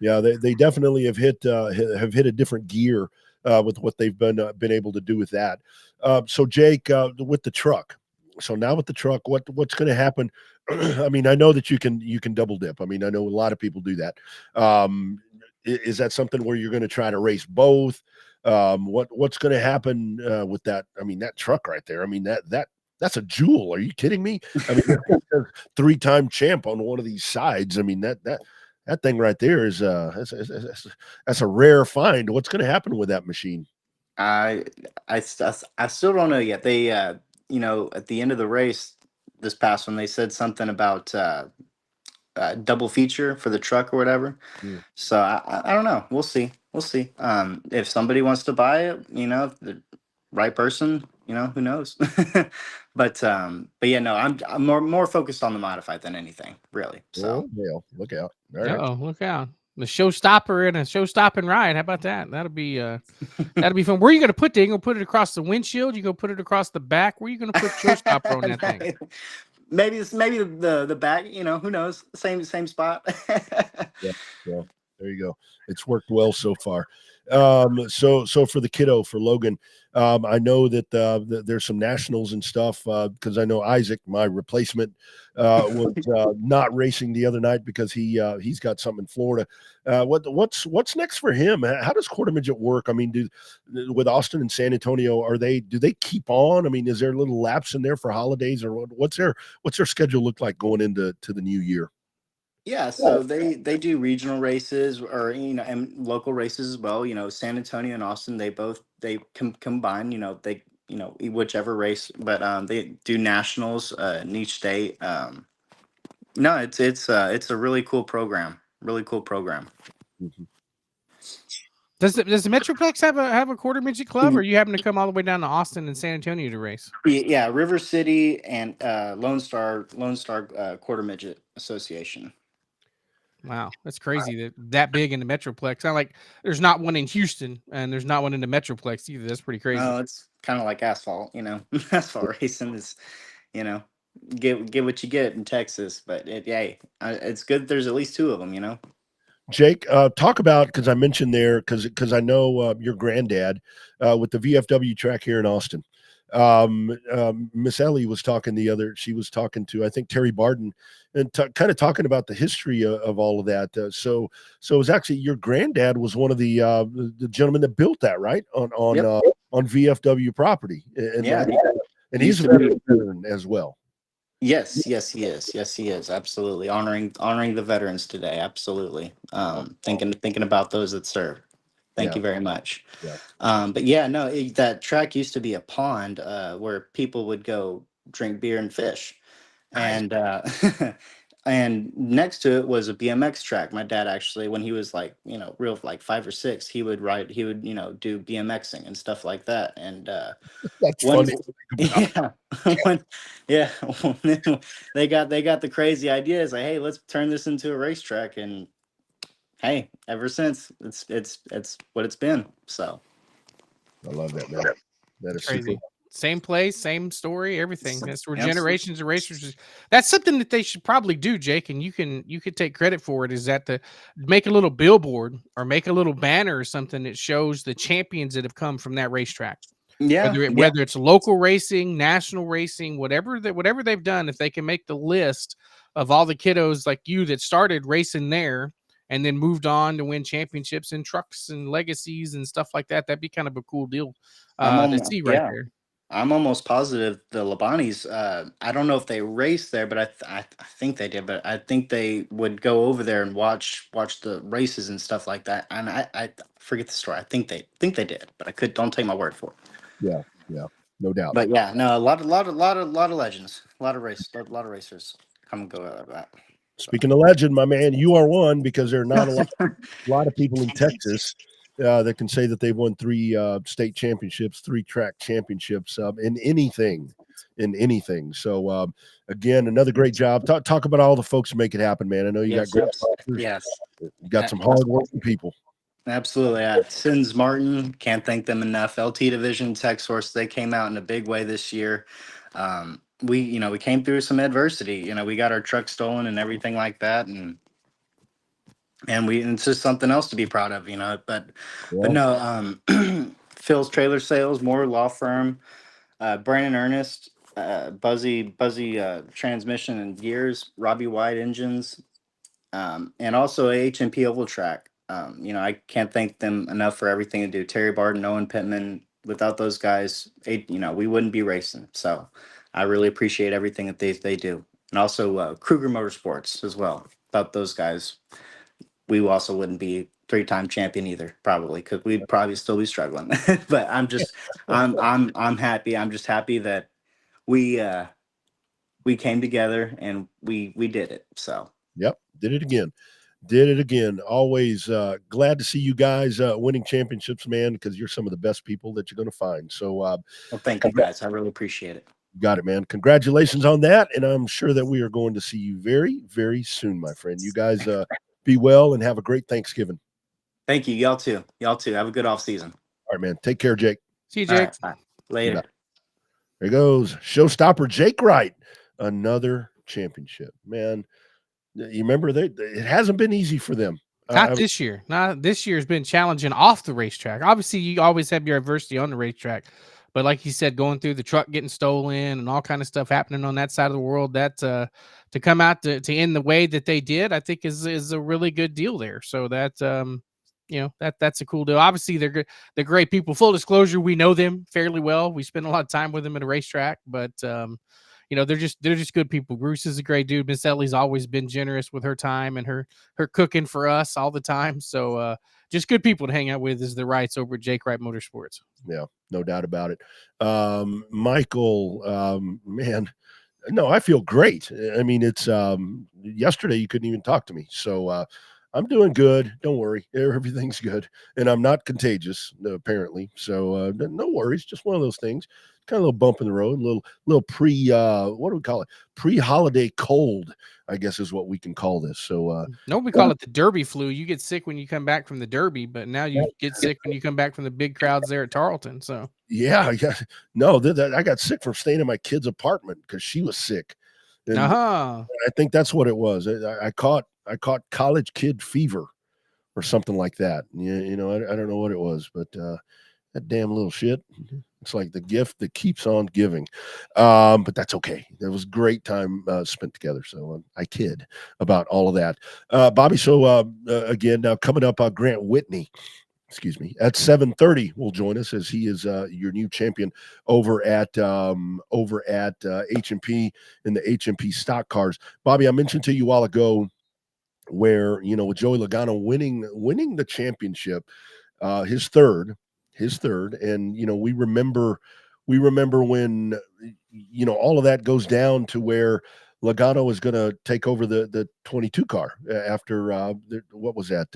Speaker 1: Yeah, they definitely have hit a different gear with what they've been able to do with that. So Jake, with the truck. So now with the truck, what's going to happen? I mean, I know that you can double dip. I mean, I know a lot of people do that. Is that something where you're going to try to race both? What's going to happen with that? I mean, that truck right there. I mean, that's a jewel. Are you kidding me? I mean, 3-time champ on one of these sides. I mean, that thing right there is that's a rare find. What's going to happen with that machine?
Speaker 3: I still don't know yet. They you know, at the end of the race this past one, they said something about double feature for the truck or whatever. So I don't know. We'll see. If somebody wants to buy it, you know, if the right person, you know, who knows? but yeah, no, I'm more focused on the modified than anything, really. So
Speaker 1: Oh, hell, look out. All right.
Speaker 2: Uh-oh, look out. The showstopper and a show-stopping ride. How about that? That'll be fun. Where are you gonna put it? You gonna put it across the windshield? You gonna put it across the back? Where are you gonna put showstopper on that thing?
Speaker 3: maybe the back, who knows? Same spot.
Speaker 1: Yeah, yeah. There you go. It's worked well so far. So for the kiddo, for Logan, I know that there's some nationals and stuff because I know Isaac, my replacement, was not racing the other night because he's got something in Florida. What's next for him? How does quarter midget work? I mean, with Austin and San Antonio, do they keep on? I mean, is there a little lapse in there for holidays, or what's their schedule look like going into the new year?
Speaker 3: Yeah, so they do regional races or and local races as well. San Antonio and Austin, they combine. They whichever race, but they do nationals in each state. No, it's a really cool program. Really cool program.
Speaker 1: Mhm.
Speaker 2: Does the Metroplex have a quarter midget club, or you happen to come all the way down to Austin and San Antonio to race?
Speaker 3: Yeah, River City and Lone Star Quarter Midget Association.
Speaker 2: Wow, that's crazy that big in the Metroplex. Not like there's not one in Houston and there's not one in the Metroplex either. That's pretty crazy.
Speaker 3: Oh, it's kind of like asphalt. Asphalt racing is, you know, get what you get in Texas, but it's good. There's at least two of them.
Speaker 1: Jake, talk about, because I mentioned there, because I know your granddad with the VFW track here in Austin. Miss Ellie was talking she was talking to, I think, Terry Barden, and kind of talking about the history of all of that. So it was actually your granddad was one of the gentlemen that built that, right?
Speaker 3: Yep.
Speaker 1: On VFW property.
Speaker 3: Yeah.
Speaker 1: And he's a veteran as well.
Speaker 3: Yes, he is. Yes, he is. Absolutely honoring the veterans today. Absolutely. Thinking about those that serve. Thank you very much.
Speaker 1: Yeah.
Speaker 3: But yeah, no, that track used to be a pond where people would go drink beer and fish, and and next to it was a BMX track. My dad actually, when he was real like 5 or 6, he would do BMXing and stuff like that, and
Speaker 1: That's
Speaker 3: when
Speaker 1: funny.
Speaker 3: yeah when yeah when they got the crazy idea, it's like, hey, let's turn this into a racetrack, and hey, ever since it's what it's been. So
Speaker 1: I love that, man. That is
Speaker 2: Crazy.
Speaker 1: super.
Speaker 2: Same place, same story, everything. That's where
Speaker 3: Yep.
Speaker 2: generations of racers. That's something that they should probably do, Jake, and you could take credit for it. Is that to make a little billboard or make a little banner or something that shows the champions that have come from that racetrack.
Speaker 3: Yeah,
Speaker 2: Whether it's local racing, national racing, whatever they've done, if they can make the list of all the kiddos like you that started racing there and then moved on to win championships in trucks and legacies and stuff like that, that'd be kind of a cool deal to see right there.
Speaker 3: I'm almost positive the Labanis. I don't know if they raced there, but I think they did. But I think they would go over there and watch the races and stuff like that. And I forget the story. I think they did, but don't take my word for it.
Speaker 1: Yeah, no doubt.
Speaker 3: But yeah, no, a lot of legends, a lot of racers come and go out of that.
Speaker 1: Speaking of legend, my man, you are one, because there are not a lot of people in Texas that can say that they've won 3 state championships, 3 track championships in anything. So again, another great job. Talk about all the folks who make it happen, man. I know you got great sponsors.
Speaker 3: Yes,
Speaker 1: You got some hardworking people.
Speaker 3: absolutely. Sins Martin, can't thank them enough. LT Division, Tech Source, they came out in a big way this year. We came through some adversity. We got our truck stolen and everything like that, and it's just something else to be proud of. But no, Phil's Trailer Sales, Moore Law Firm, Brandon Ernest, Buzzy Transmission and Gears, Robbie White Engines, and also HMP Oval Track. I can't thank them enough for everything they do. Terry Barden, Owen Pittman. Without those guys, we wouldn't be racing. So I really appreciate everything that they do. And also Kruger Motorsports as well. Without those guys, we also wouldn't be 3-time champion either, probably, because we'd probably still be struggling. But I'm happy. I'm just happy that we came together and we did it. So
Speaker 1: yep, did it again. Always glad to see you guys winning championships, man, because you're some of the best people that you're going to find. So
Speaker 3: well, thank you guys. I really appreciate it.
Speaker 1: Got it, man. Congratulations on that. And I'm sure that we are going to see you very, very soon, my friend. You guys be well and have a great Thanksgiving.
Speaker 3: Thank you. Y'all too. Y'all too. Have a good off season.
Speaker 1: All right, man. Take care, Jake.
Speaker 2: See you, Jake.
Speaker 3: All right, bye. Later.
Speaker 1: There goes showstopper Jake Wright. Another championship, man. You remember it hasn't been easy for them.
Speaker 2: Not this year. Not this year has been challenging off the racetrack. Obviously, you always have your adversity on the racetrack, but like you said, going through the truck getting stolen and all kind of stuff happening on that side of the world, that to come out to end the way that they did, I think is a really good deal there. So that that's a cool deal. Obviously, they're good. They're great people. Full disclosure, we know them fairly well. We spend a lot of time with them at a racetrack, but they're just good people. Bruce is a great dude. Miss Ellie's always been generous with her time and her cooking for us all the time. So just good people to hang out with is the Wrights over at Jake Wright Motorsports.
Speaker 1: Yeah, no doubt about it. Michael, man, no, I feel great. I mean, it's yesterday you couldn't even talk to me. So I'm doing good. Don't worry. Everything's good. And I'm not contagious, apparently. So no worries. Just one of those things. Kind of a little bump in the road, little pre what do we call it? Pre-holiday cold, I guess is what we can call this. So
Speaker 2: no, we call it the Derby flu. You get sick when you come back from the Derby, but now you get sick when you come back from the big crowds there at Tarleton. So
Speaker 1: yeah. No, I got sick from staying in my kid's apartment because she was sick. And I think that's what it was. I caught college kid fever or something like that. I don't know what it was, but that damn little shit. It's like the gift that keeps on giving. But that's okay. That was great time spent together. So I kid about all of that. Bobby, so again, now coming up, Grant Whitney, at 7:30 will join us as he is your new champion over at H&P in the H&P stock cars. Bobby, I mentioned to you a while ago where, with Joey Logano winning the championship, his third. And, we remember when, all of that goes down to where Logano is going to take over the 22 car after, what was that?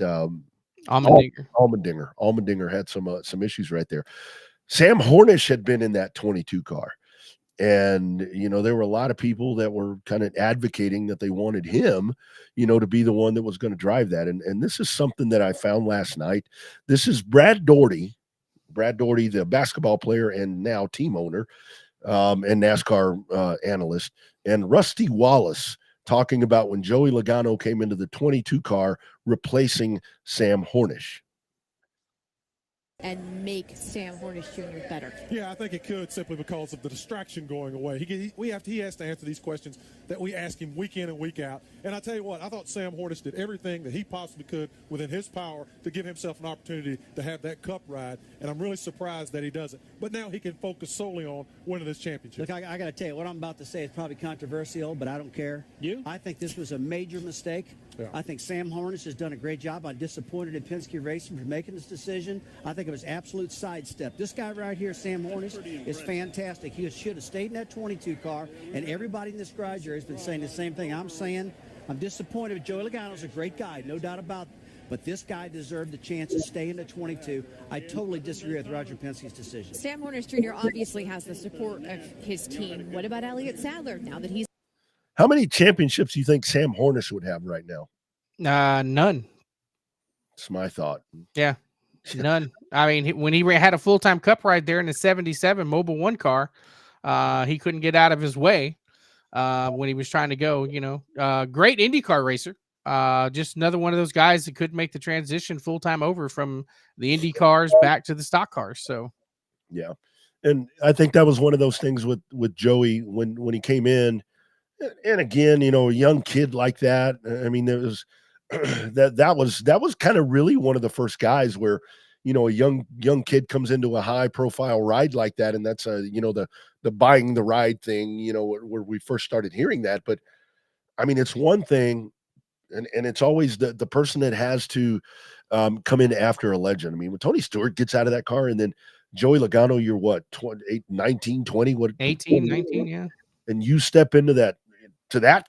Speaker 1: Allmendinger had some issues right there. Sam Hornish had been in that 22 car. And, there were a lot of people that were kind of advocating that they wanted him, to be the one that was going to drive that. And this is something that I found last night. This is Brad Daugherty, the basketball player and now team owner and NASCAR analyst, and Rusty Wallace talking about when Joey Logano came into the 22 car replacing Sam Hornish.
Speaker 4: And make Sam Hornish Jr. better?
Speaker 5: Yeah, I think it could, simply because of the distraction going away. He has to answer these questions that we ask him week in and week out. And I tell you what, I thought Sam Hornish did everything that he possibly could within his power to give himself an opportunity to have that cup ride. And I'm really surprised that he doesn't. But now he can focus solely on winning this championship.
Speaker 6: Look, I got to tell you, what I'm about to say is probably controversial, but I don't care. I think this was a major mistake. Yeah. I think Sam Hornish has done a great job. I'm disappointed in Penske Racing for making this decision. I think it was absolute sidestep. This guy right here, Sam Hornish, is fantastic. He should have stayed in that 22 car, and everybody in this garage area has been saying the same thing I'm saying. I'm disappointed. Joey Logano's a great guy, no doubt about it. But this guy deserved the chance to stay in the 22. I totally disagree with Roger Penske's decision.
Speaker 4: Sam Hornish Jr. obviously has the support of his team. What about Elliott Sadler now that he's...
Speaker 1: How many championships do you think Sam Hornish would have right now?
Speaker 2: None.
Speaker 1: That's my thought.
Speaker 2: Yeah, none. I mean, when he had a full-time cup ride there in the 77 Mobil 1 car, he couldn't get out of his way when he was trying to go, great IndyCar racer. Just another one of those guys that could make the transition full-time over from the Indy cars back to the stock cars. So,
Speaker 1: yeah. And I think that was one of those things with Joey when he came in. And again, a young kid like that. I mean, there was that was kind of really one of the first guys where, a young kid comes into a high profile ride like that. And that's the buying the ride thing, where we first started hearing that. But I mean, it's one thing. And it's always the person that has to come in after a legend. I mean, when Tony Stewart gets out of that car and then Joey Logano, you're what, 19, 20, what?
Speaker 2: 18, 19, yeah.
Speaker 1: And you step into that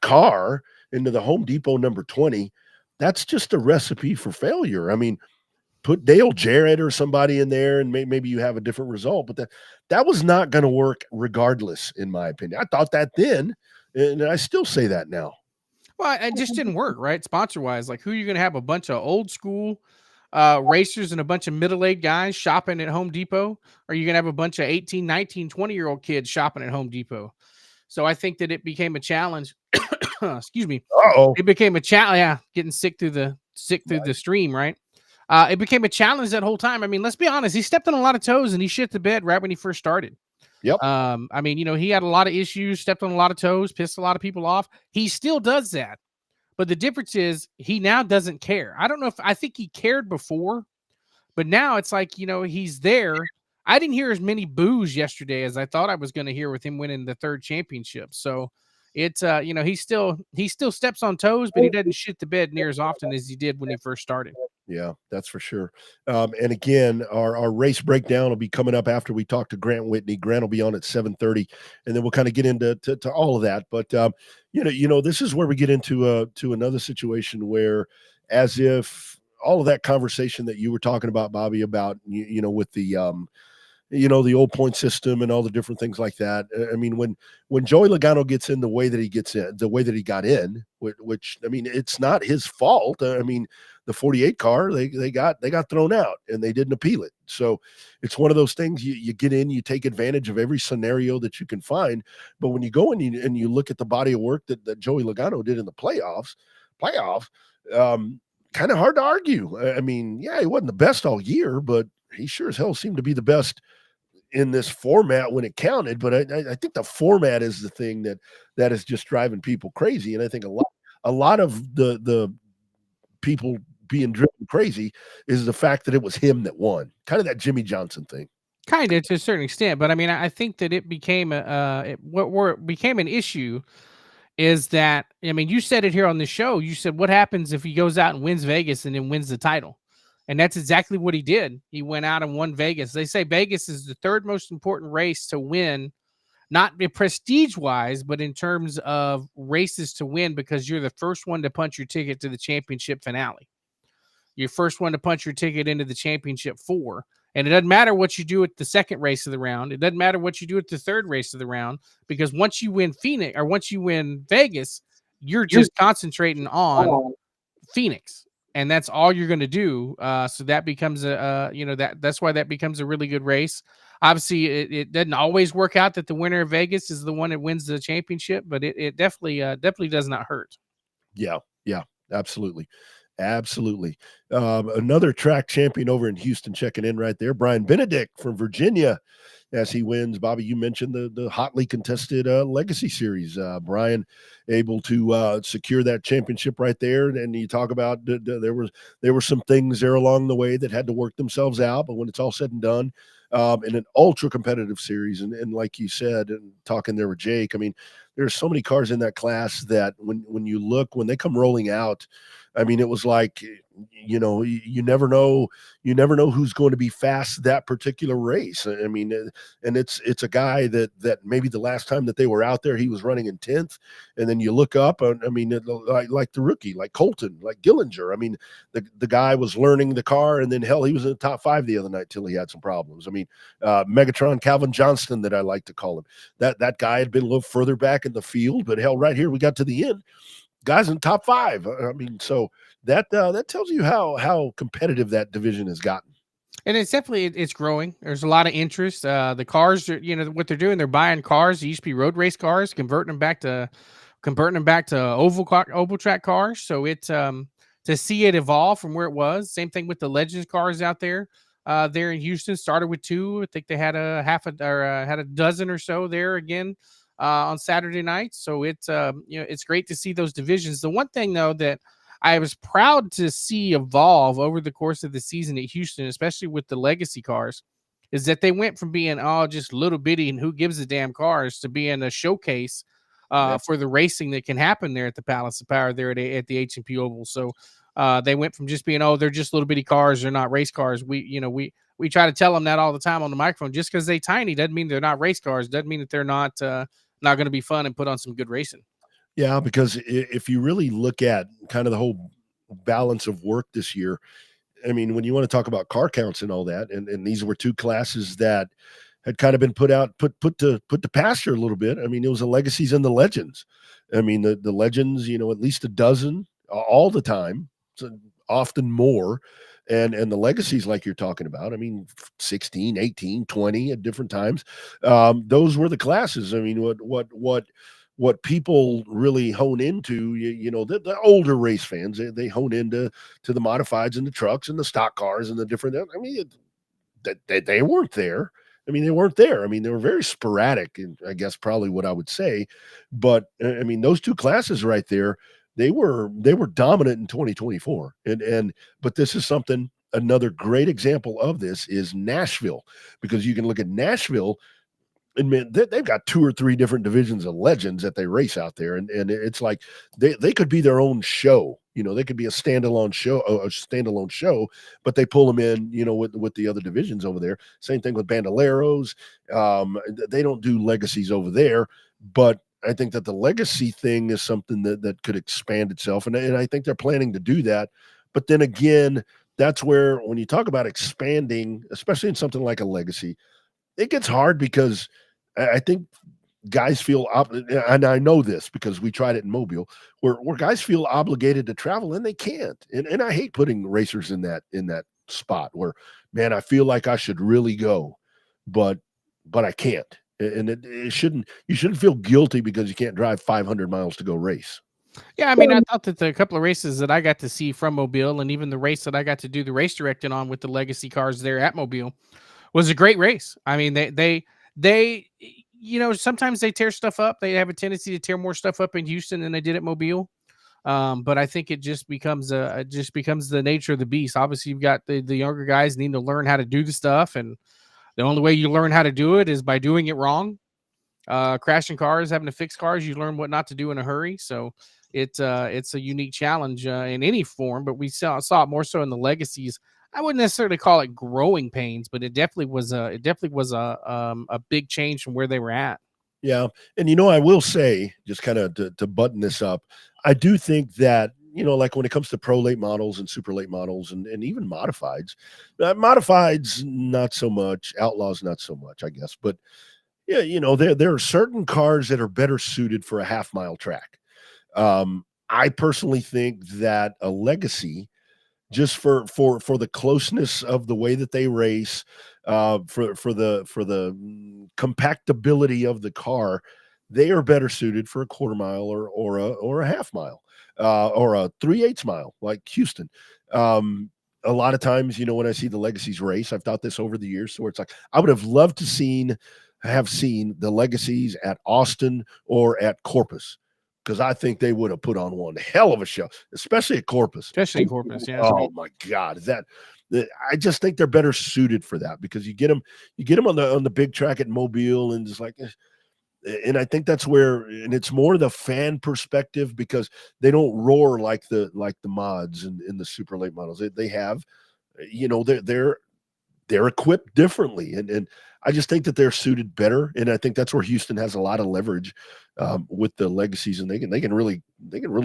Speaker 1: car, into the Home Depot number 20, that's just a recipe for failure. I mean, put Dale Jarrett or somebody in there, and maybe you have a different result. But that was not going to work regardless, in my opinion. I thought that then, and I still say that now.
Speaker 2: Well, it just didn't work, right? Sponsor wise, like who are you going to have? A bunch of old school racers and a bunch of middle-aged guys shopping at Home Depot? Or are you going to have a bunch of 18, 19, 20-year-old kids shopping at Home Depot? So I think that it became a challenge. Excuse me.
Speaker 1: Uh-oh.
Speaker 2: It became a challenge. Yeah, getting sick through the stream, right? It became a challenge that whole time. I mean, let's be honest. He stepped on a lot of toes and he shit the bed right when he first started.
Speaker 1: Yep.
Speaker 2: I mean, he had a lot of issues, stepped on a lot of toes, pissed a lot of people off. He still does that. But the difference is he now doesn't care. I think he cared before, but now it's like, he's there. I didn't hear as many boos yesterday as I thought I was going to hear with him winning the third championship. So it's, he still steps on toes, but he doesn't shit the bed near as often as he did when he first started.
Speaker 1: Yeah, that's for sure. And again, our race breakdown will be coming up after we talk to Grant Whitney. Grant will be on at 7:30, and then we'll kind of get into to all of that. But this is where we get into to another situation where, as if all of that conversation that you were talking about, Bobby, about with the the old point system and all the different things like that. I mean, when Joey Logano gets in the way that he gets in, the way that he got in, which I mean, it's not his fault. I mean, the 48 car, they got thrown out and they didn't appeal it. So it's one of those things you get in, you take advantage of every scenario that you can find. But when you go in and you look at the body of work that Joey Logano did in the playoffs, kind of hard to argue. I mean, yeah, he wasn't the best all year, but he sure as hell seemed to be the best in this format when it counted. But I think the format is the thing that is just driving people crazy. And I think a lot of the people being driven crazy is the fact that it was him that won, kind of that Jimmy Johnson thing.
Speaker 2: Kind of to a certain extent, but I mean, I think that it became where it became an issue is that, I mean, you said it here on the show. You said, what happens if he goes out and wins Vegas and then wins the title? And that's exactly what he did. He went out and won Vegas. They say Vegas is the third most important race to win, not prestige-wise, but in terms of races to win, because you're the first one to punch your ticket to the championship finale. You're first one to punch your ticket into the championship 4. And it doesn't matter what you do at the second race of the round. It doesn't matter what you do at the third race of the round, because once you win Phoenix, or once you win Vegas, you're just concentrating on Phoenix. And that's all you're going to do. So that becomes that's why that becomes a really good race. Obviously, it doesn't always work out that the winner of Vegas is the one that wins the championship, but it definitely does not hurt.
Speaker 1: Yeah, absolutely. Absolutely. Another track champion over in Houston checking in right there, Brian Benedict from Virginia, as he wins. Bobby, you mentioned the hotly contested Legacy Series. Brian able to secure that championship right there. And you talk about there were some things there along the way that had to work themselves out, but when it's all said and done, in an ultra competitive series, and like you said, and talking there with Jake, I mean, there's so many cars in that class that when they come rolling out, I mean, it was like, you never know who's going to be fast that particular race. I mean, and it's a guy that maybe the last time that they were out there, he was running in 10th, and then you look up, I mean, like the rookie, like Colton, like Gillinger. I mean, the guy was learning the car, and then hell, he was in the top 5 the other night till he had some problems. I mean, Megatron Calvin Johnston, that I like to call him, that guy had been a little further back in the field, but hell, right here we got to the end. Guys in top 5. I mean, so that tells you how competitive that division has gotten.
Speaker 2: And it's definitely it's growing. There's a lot of interest. The cars are, what they're doing. They're buying cars. They used to be road race cars, converting them back to oval track cars. So it's to see it evolve from where it was. Same thing with the Legends cars out there. There in Houston, started with 2. I think they had had a dozen or so there again. On Saturday night. So it's it's great to see those divisions. The one thing though that I was proud to see evolve over the course of the season at Houston, especially with the legacy cars, is that they went from being just little bitty and who gives a damn cars to being a showcase for the racing that can happen there at the Palace of Power there at the H&P Oval. So they went from just being, they're just little bitty cars, they're not race cars. We try to tell them that all the time on the microphone. Just because they tiny doesn't mean they're not race cars. Doesn't mean that they're not going to be fun and put on some good racing.
Speaker 1: Yeah, because if you really look at kind of the whole balance of work this year, I mean, when you want to talk about car counts and all that, and these were two classes that had kind of been put to pasture a little bit. I mean, it was the legacies and the legends. I mean, the legends, you know, at least a dozen all the time, so often more. And the legacies, like you're talking about, I mean, 16, 18, 20 at different times. Those were the classes. I mean, what people really hone into, you know, the older race fans, they hone into the modifieds and the trucks and the stock cars and the different. I mean, they weren't there. I mean, they weren't there. I mean, they were very sporadic, and I guess probably what I would say. But I mean, those two classes right there, they were dominant in 2024. But this is something. Another great example of this is Nashville, because you can look at Nashville. And man, they've got 2 or 3 different divisions of legends that they race out there, and it's like they could be their own show. You know, they could be a standalone show, but they pull them in, you know, with the other divisions over there. Same thing with Bandoleros. They don't do legacies over there, but I think that the legacy thing is something that could expand itself, and I think they're planning to do that. But then again, that's where when you talk about expanding, especially in something like a legacy, it gets hard because I think guys feel, and I know this because we tried it in Mobile, where guys feel obligated to travel and they can't. And I hate putting racers in that spot where, man, I feel like I should really go, but I can't. And you shouldn't feel guilty because you can't drive 500 miles to go race.
Speaker 2: Yeah, I mean, I thought that the couple of races that I got to see from Mobile, and even the race that I got to do the race directing on with the legacy cars there at Mobile, was a great race. I mean, they you know, sometimes they tear stuff up. They have a tendency to tear more stuff up in Houston than they did at Mobile. But I think it just becomes the nature of the beast. Obviously, you've got the younger guys need to learn how to do the stuff, and the only way you learn how to do it is by doing it wrong. Crashing cars, having to fix cars, you learn what not to do in a hurry. So it's a unique challenge in any form, but we saw it more so in the legacies. I wouldn't necessarily call it growing pains, but it definitely was a big change from where they were at.
Speaker 1: Yeah. And, you know, I will say, just kind of to button this up, I do think that, you know, like when it comes to pro late models and super late models and even modifieds, not so much, outlaws, not so much, I guess. But yeah, you know, there are certain cars that are better suited for a half-mile track. I personally think that a legacy, just for the closeness of the way that they race, for the compactability of the car, they are better suited for a quarter mile or a half mile, or a 3/8 mile like Houston. A lot of times, you know, when I see the legacies race, I've thought this over the years, so it's like I would have loved to have seen the legacies at Austin or at Corpus, because I think they would have put on one hell of a show, especially at Corpus.
Speaker 2: Especially Corpus, yeah.
Speaker 1: Oh my God, I just think they're better suited for that, because you get them on the big track at Mobile, and just like, and I think that's where, and it's more the fan perspective, because they don't roar like the mods in the super late models. They have, you know, they're equipped differently, and I just think that they're suited better, and I think that's where Houston has a lot of leverage with the legacies, and they can really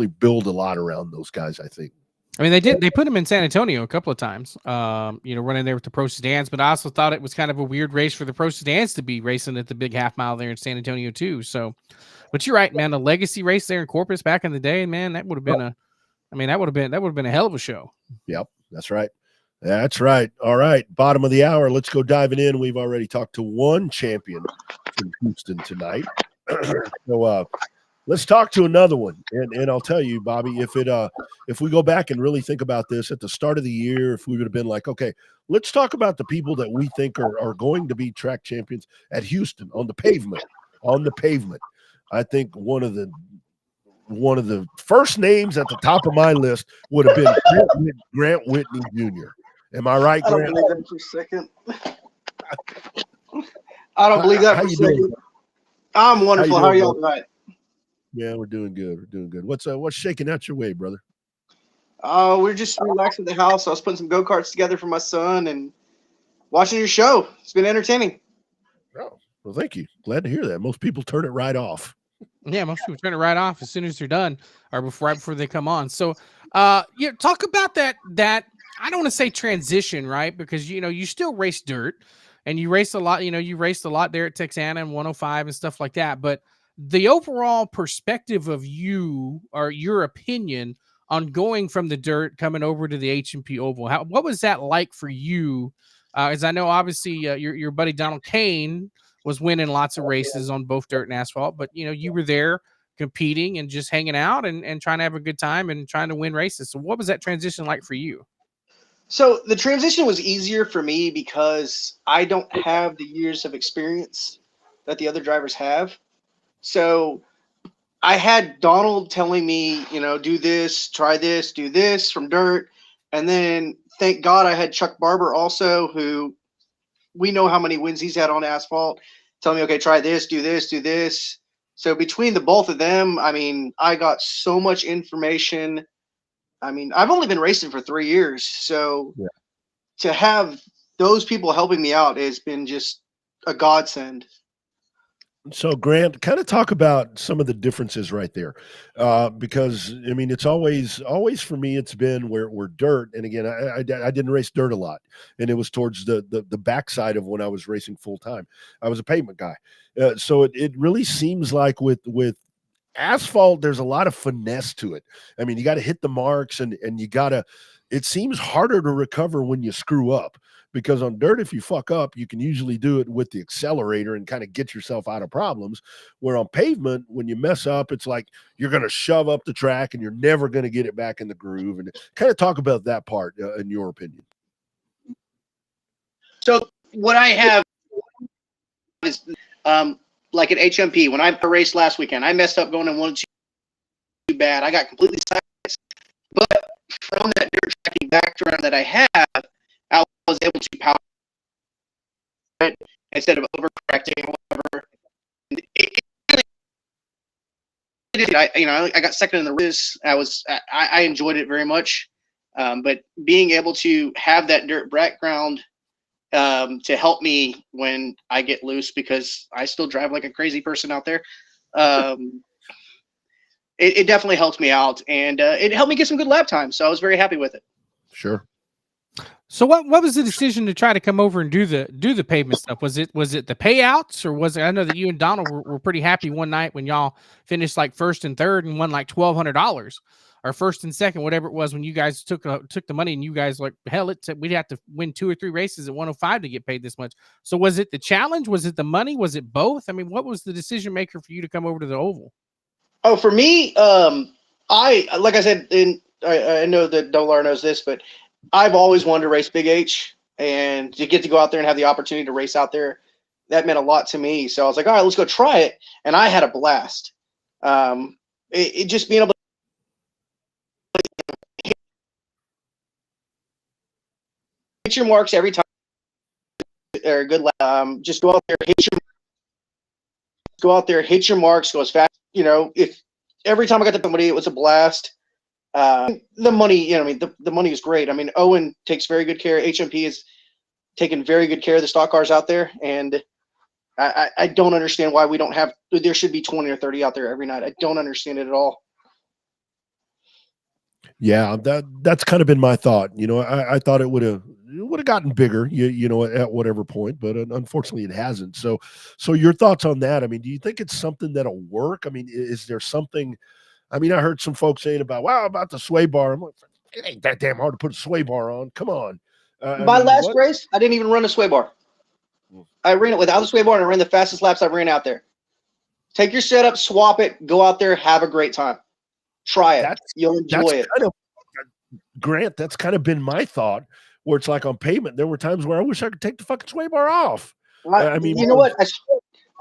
Speaker 1: build a lot around those guys, I think.
Speaker 2: I mean, they put him in San Antonio a couple of times, you know, running there with the Pro Sedans, but I also thought it was kind of a weird race for the Pro Sedans to be racing at the big half mile there in San Antonio too. So, but you're right, man, a legacy race there in Corpus back in the day, man, that would have been that would have been a hell of a show.
Speaker 1: Yep. That's right. That's right. All right. Bottom of the hour. Let's go diving in. We've already talked to one champion from Houston tonight. So let's talk to another one. And I'll tell you, Bobby, if we go back and really think about this at the start of the year, if we would have been like, okay, let's talk about the people that we think are going to be track champions at Houston on the pavement. I think one of the first names at the top of my list would have been Grant Whitney Jr. Am I right,
Speaker 7: I don't
Speaker 1: Grant?
Speaker 7: believe that for a second. I don't believe that for a second.
Speaker 1: Doing?
Speaker 7: I'm wonderful. How are y'all
Speaker 1: brother?
Speaker 7: tonight?
Speaker 1: Yeah, we're doing good. We're doing good. What's shaking out your way, brother?
Speaker 7: We're just relaxing at the house. I was putting some go-karts together for my son and watching your show. It's been entertaining.
Speaker 1: Oh, well, thank you. Glad to hear that. Most people turn it right off.
Speaker 2: Yeah, most people turn it right off as soon as they're done, or right before they come on. So, yeah, talk about that I don't want to say transition, right? Because, you still race dirt and you race a lot, you raced a lot there at Texana and 105 and stuff like that. But the overall perspective of you or your opinion on going from the dirt, coming over to the H&P Oval, what was that like for you? As I know, obviously, your buddy Donald Kane was winning lots of races on both dirt and asphalt, but, you were there competing and just hanging out and trying to have a good time and trying to win races. So what was that transition like for you?
Speaker 7: So the transition was easier for me because I don't have the years of experience that the other drivers have. So I had Donald telling me, do this, try this, do this from dirt. And then thank God I had Chuck Barber also, who we know how many wins he's had on asphalt, telling me, okay, try this, do this, do this. So between the both of them, I mean, I got so much information. I mean, I've only been racing for 3 years. So to have those people helping me out has been just a godsend.
Speaker 1: So Grant, kind of talk about some of the differences right there, because I mean, it's always for me, it's been where dirt. And again, I didn't race dirt a lot, and it was towards the backside of when I was racing full time. I was a pavement guy, so it really seems like with asphalt, there's a lot of finesse to it. I mean, you got to hit the marks, and you got to. It seems harder to recover when you screw up. Because on dirt, if you fuck up, you can usually do it with the accelerator and kind of get yourself out of problems. Where on pavement, when you mess up, it's like you're going to shove up the track and you're never going to get it back in the groove. And kind of talk about that part in your opinion.
Speaker 7: So what I have is like at HMP, when I raced last weekend, I messed up going in 1 2 bad. I got completely sideways. But from that dirt tracking background that I have, I was able to power it instead of overcorrecting or whatever. I got second in the race. I enjoyed it very much. But being able to have that dirt background to help me when I get loose, because I still drive like a crazy person out there. It definitely helped me out, and it helped me get some good lap time. So I was very happy with it.
Speaker 1: Sure.
Speaker 2: So what was the decision to try to come over and do the pavement stuff? Was it the payouts, or was it? I know that you and Donald were pretty happy one night when y'all finished like first and third and won like $1,200, or first and second, whatever it was, when you guys took the money and you guys like, hell, we'd have to win 2 or 3 races at 105 to get paid this much. So was it the challenge? Was it the money? Was it both? I mean, what was the decision maker for you to come over to the Oval?
Speaker 7: Oh, for me, like I said, I know that Dolar knows this, but I've always wanted to race Big H, and to get to go out there and have the opportunity to race out there, that meant a lot to me. So I was like, all right, let's go try it. And I had a blast. It just being able to hit your marks every time, or good, just go out there, hit your marks, go as fast. If every time I got to somebody, it was a blast. The money, the money is great. I mean, Owen takes very good care. HMP is taking very good care of the stock cars out there, and I don't understand why we don't have. There should be 20 or 30 out there every night. I don't understand it at all.
Speaker 1: Yeah, that's kind of been my thought. I thought it would have gotten bigger, at whatever point, but unfortunately it hasn't. So your thoughts on that? I mean, do you think it's something that'll work? I mean, is there something? I mean, I heard some folks saying about the sway bar. I'm like, it ain't that damn hard to put a sway bar on. Come on.
Speaker 7: My last race, I didn't even run a sway bar. I ran it without a sway bar, and I ran the fastest laps I ran out there. Take your setup, swap it, go out there, have a great time. Try it. You'll enjoy it.
Speaker 1: Grant, that's kind of been my thought, where it's like on pavement, there were times where I wish I could take the fucking sway bar off. I mean,
Speaker 7: you know what?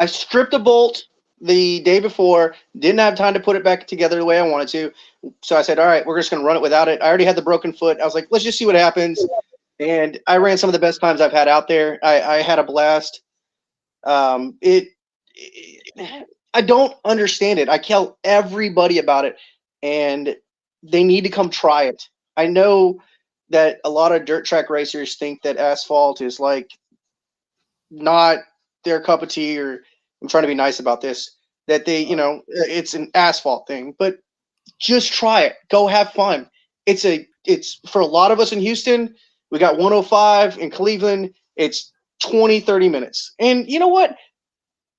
Speaker 7: I stripped a bolt the day before, didn't have time to put it back together the way I wanted to. So I said, all right, we're just going to run it without it. I already had the broken foot. I was like, let's just see what happens. And I ran some of the best times I've had out there. I had a blast. I don't understand it. I tell everybody about it, and they need to come try it. I know that a lot of dirt track racers think that asphalt is like not their cup of tea, or I'm trying to be nice about this, that they, it's an asphalt thing, but just try it. Go have fun. It's a it's for a lot of us in Houston, we got 105 in Cleveland. It's 20, 30 minutes. And you know what?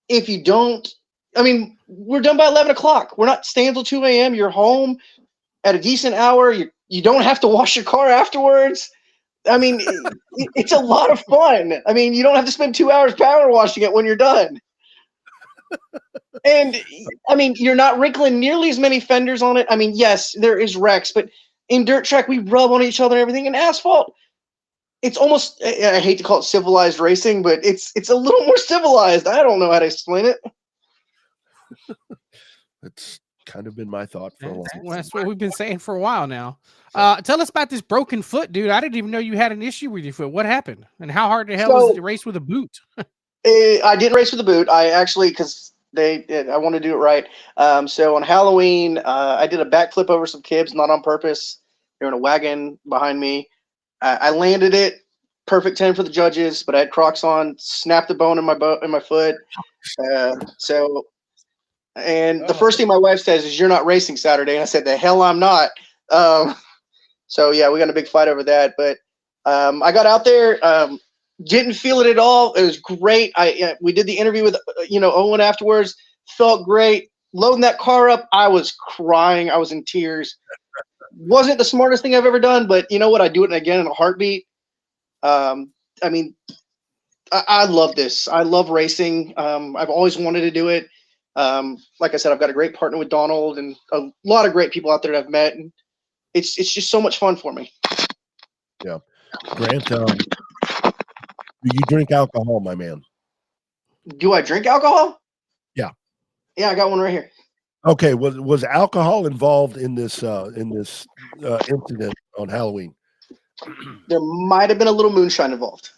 Speaker 7: If you don't, I mean, we're done by 11 o'clock. We're not staying until 2 a.m. You're home at a decent hour. You don't have to wash your car afterwards. I mean, it's a lot of fun. I mean, you don't have to spend 2 hours power washing it when you're done. And I mean, you're not wrinkling nearly as many fenders on it. I mean, yes, there is wrecks, but in dirt track, we rub on each other and everything. In asphalt, it's almost, I hate to call it civilized racing, but it's a little more civilized. I don't know how to explain it.
Speaker 1: It's kind of been my thought for a while.
Speaker 2: Well, that's what we've been saying for a while now. Tell us about this broken foot, dude. I didn't even know you had an issue with your foot. What happened? And how hard the hell was it to race with a boot?
Speaker 7: I didn't race with a boot. I actually, because I want to do it right. So on Halloween, I did a backflip over some kids, not on purpose. They were in a wagon behind me. I landed it, perfect 10 for the judges, but I had Crocs on, snapped the bone in my foot. And the first thing my wife says is, "You're not racing Saturday." And I said, "The hell I'm not." So yeah, we got in a big fight over that. But I got out there, didn't feel it at all. It was great. We did the interview with Owen afterwards. Felt great. Loading that car up, I was crying. I was in tears. Wasn't the smartest thing I've ever done, but you know what? I'd do it again in a heartbeat. I mean, I love this. I love racing. I've always wanted to do it. Like I said, I've got a great partner with Donald and a lot of great people out there that I've met, and it's just so much fun for me.
Speaker 1: Yeah. Grant, do you drink alcohol, my man?
Speaker 7: Do I drink alcohol?
Speaker 1: Yeah.
Speaker 7: Yeah, I got one right here.
Speaker 1: Okay. Was alcohol involved in this incident on Halloween?
Speaker 7: There might have been a little moonshine involved.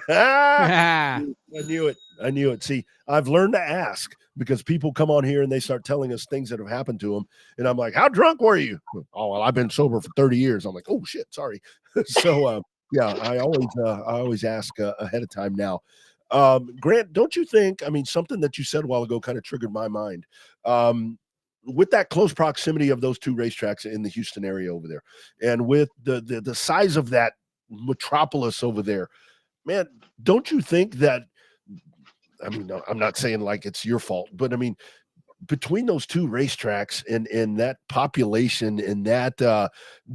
Speaker 1: I knew it. See, I've learned to ask, because people come on here and they start telling us things that have happened to them. And I'm like, "How drunk were you?" "Oh, well, I've been sober for 30 years. I'm like, "Oh shit, sorry." So, yeah, I always ask ahead of time now. Grant, don't you think, I mean, something that you said a while ago kind of triggered my mind. With that close proximity of those two racetracks in the Houston area over there, and with the size of that metropolis over there, man, don't you think that, I mean, I'm not saying like it's your fault, but I mean, between those two racetracks and that population and that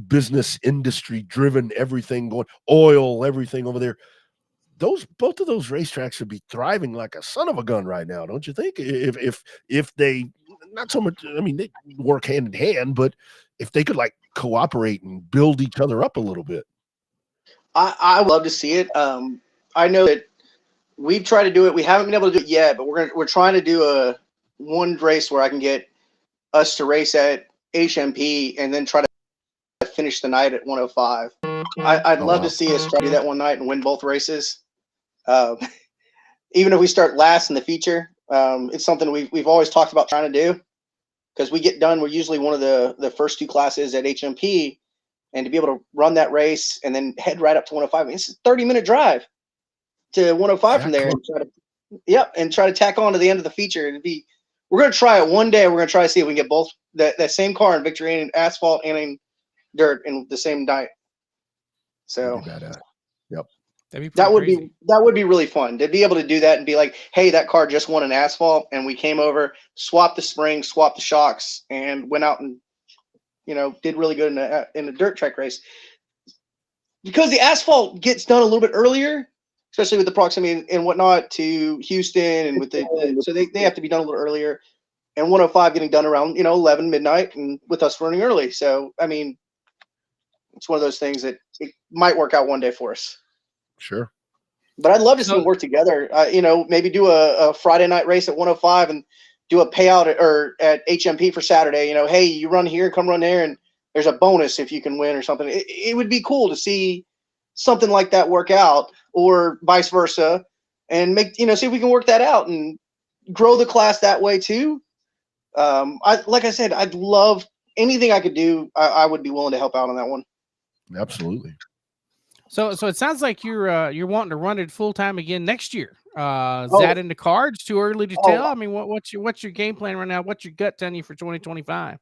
Speaker 1: business industry driven everything going, oil, everything over there, both of those racetracks would be thriving like a son of a gun right now, don't you think? If they, not so much, I mean, they work hand in hand, but if they could like cooperate and build each other up a little bit.
Speaker 7: I would love to see it. I know that we've tried to do it. We haven't been able to do it yet, but we're trying to do one race where I can get us to race at HMP and then try to finish the night at 105. I'd love to see us try to do that one night and win both races. Even if we start last in the feature, it's something we've always talked about trying to do, because we get done. We're usually one of the first two classes at HMP, and to be able to run that race and then head right up to 105, it's a 30-minute drive to 105 from there, and try to tack on to the end of the feature. We're going to try it one day. We're going to try to see if we can get both that same car in victory in asphalt and in dirt in the same night. So
Speaker 1: yep,
Speaker 7: that would be really fun to be able to do that and be like, "Hey, that car just won an asphalt, and we came over, swapped the springs, swapped the shocks, and went out and did really good in a dirt track race." Because the asphalt gets done a little bit earlier, especially with the proximity and whatnot to Houston, and with so they have to be done a little earlier. And 105 getting done around 11 midnight, and with us running early. So I mean, it's one of those things that it might work out one day for us.
Speaker 1: Sure.
Speaker 7: But I'd love to see them work together. Maybe do a Friday night race at 105 and do a payout at HMP for Saturday. Hey, you run here, come run there, and there's a bonus if you can win or something. It would be cool to see something like that work out, or vice versa, and see if we can work that out and grow the class that way too. Like I said, I'd love anything I could do. I would be willing to help out on that one.
Speaker 1: Absolutely.
Speaker 2: So it sounds like you're wanting to run it full time again next year. Is that in the cards? Too early to tell? I mean, what's your game plan right now? What's your gut telling you for 2025?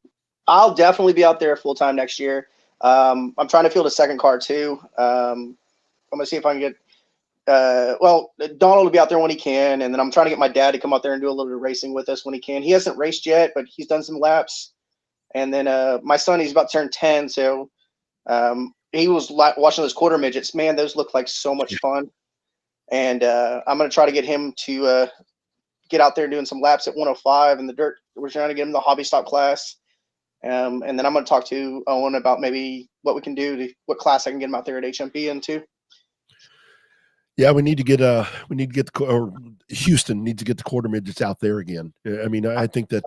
Speaker 7: I'll definitely be out there full time next year. I'm trying to field a second car too. I'm gonna see if I can get. Well, Donald will be out there when he can, and then I'm trying to get my dad to come out there and do a little bit of racing with us when he can. He hasn't raced yet, but he's done some laps. And then my son, he's about to turn 10, so he was watching those quarter midgets. Man, those look like so much fun. And I'm going to try to get him to get out there doing some laps at 105 in the dirt. We're trying to get him the hobby stock class. And then I'm going to talk to Owen about maybe what we can do, what class I can get him out there at HMP into.
Speaker 1: Yeah, we need to get or Houston needs to get the quarter midgets out there again. I mean, I think that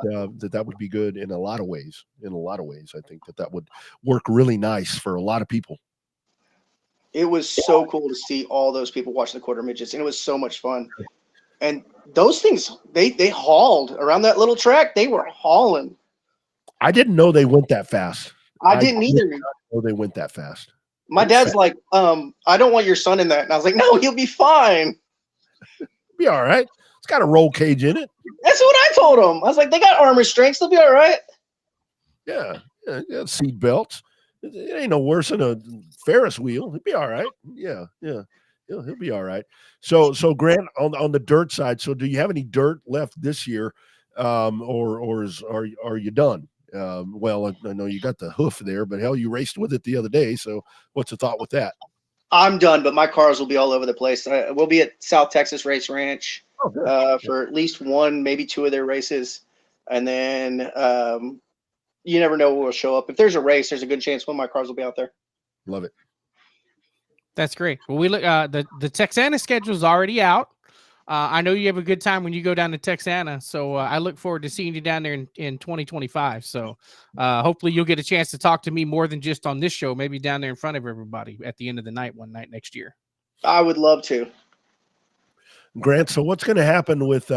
Speaker 1: that would be good in a lot of ways. In a lot of ways, I think that would work really nice for a lot of people.
Speaker 7: It was so cool to see all those people watching the quarter midgets, and it was so much fun. And those things, they hauled around that little track. They were hauling.
Speaker 1: I didn't know they went that fast.
Speaker 7: I didn't either.
Speaker 1: Know they went that fast.
Speaker 7: My dad's like, I don't want your son in that. And I was like, no, he'll be fine.
Speaker 1: Be all right. It's got a roll cage in it.
Speaker 7: That's what I told him. I was like, they got arm restraints. They'll be all right.
Speaker 1: Yeah, seat belts. It ain't no worse than a Ferris wheel. He'll be all right. Yeah. He'll be all right. So Grant, on the dirt side, so do you have any dirt left this year, or are you done? Well, I know you got the hoof there, but hell, you raced with it the other day. So what's the thought with that?
Speaker 7: I'm done, but my cars will be all over the place. We'll be at South Texas Race Ranch for at least one, maybe two of their races. And then you never know who will show up. If there's a race, there's a good chance one of my cars will be out there.
Speaker 1: Love it.
Speaker 2: That's great. Well, we look the Texana schedule is already out. I know you have a good time when you go down to Texana, so I look forward to seeing you down there in 2025. So hopefully you'll get a chance to talk to me more than just on this show, maybe down there in front of everybody at the end of the night one night next year.
Speaker 7: I would love to.
Speaker 1: Grant, so what's going to happen with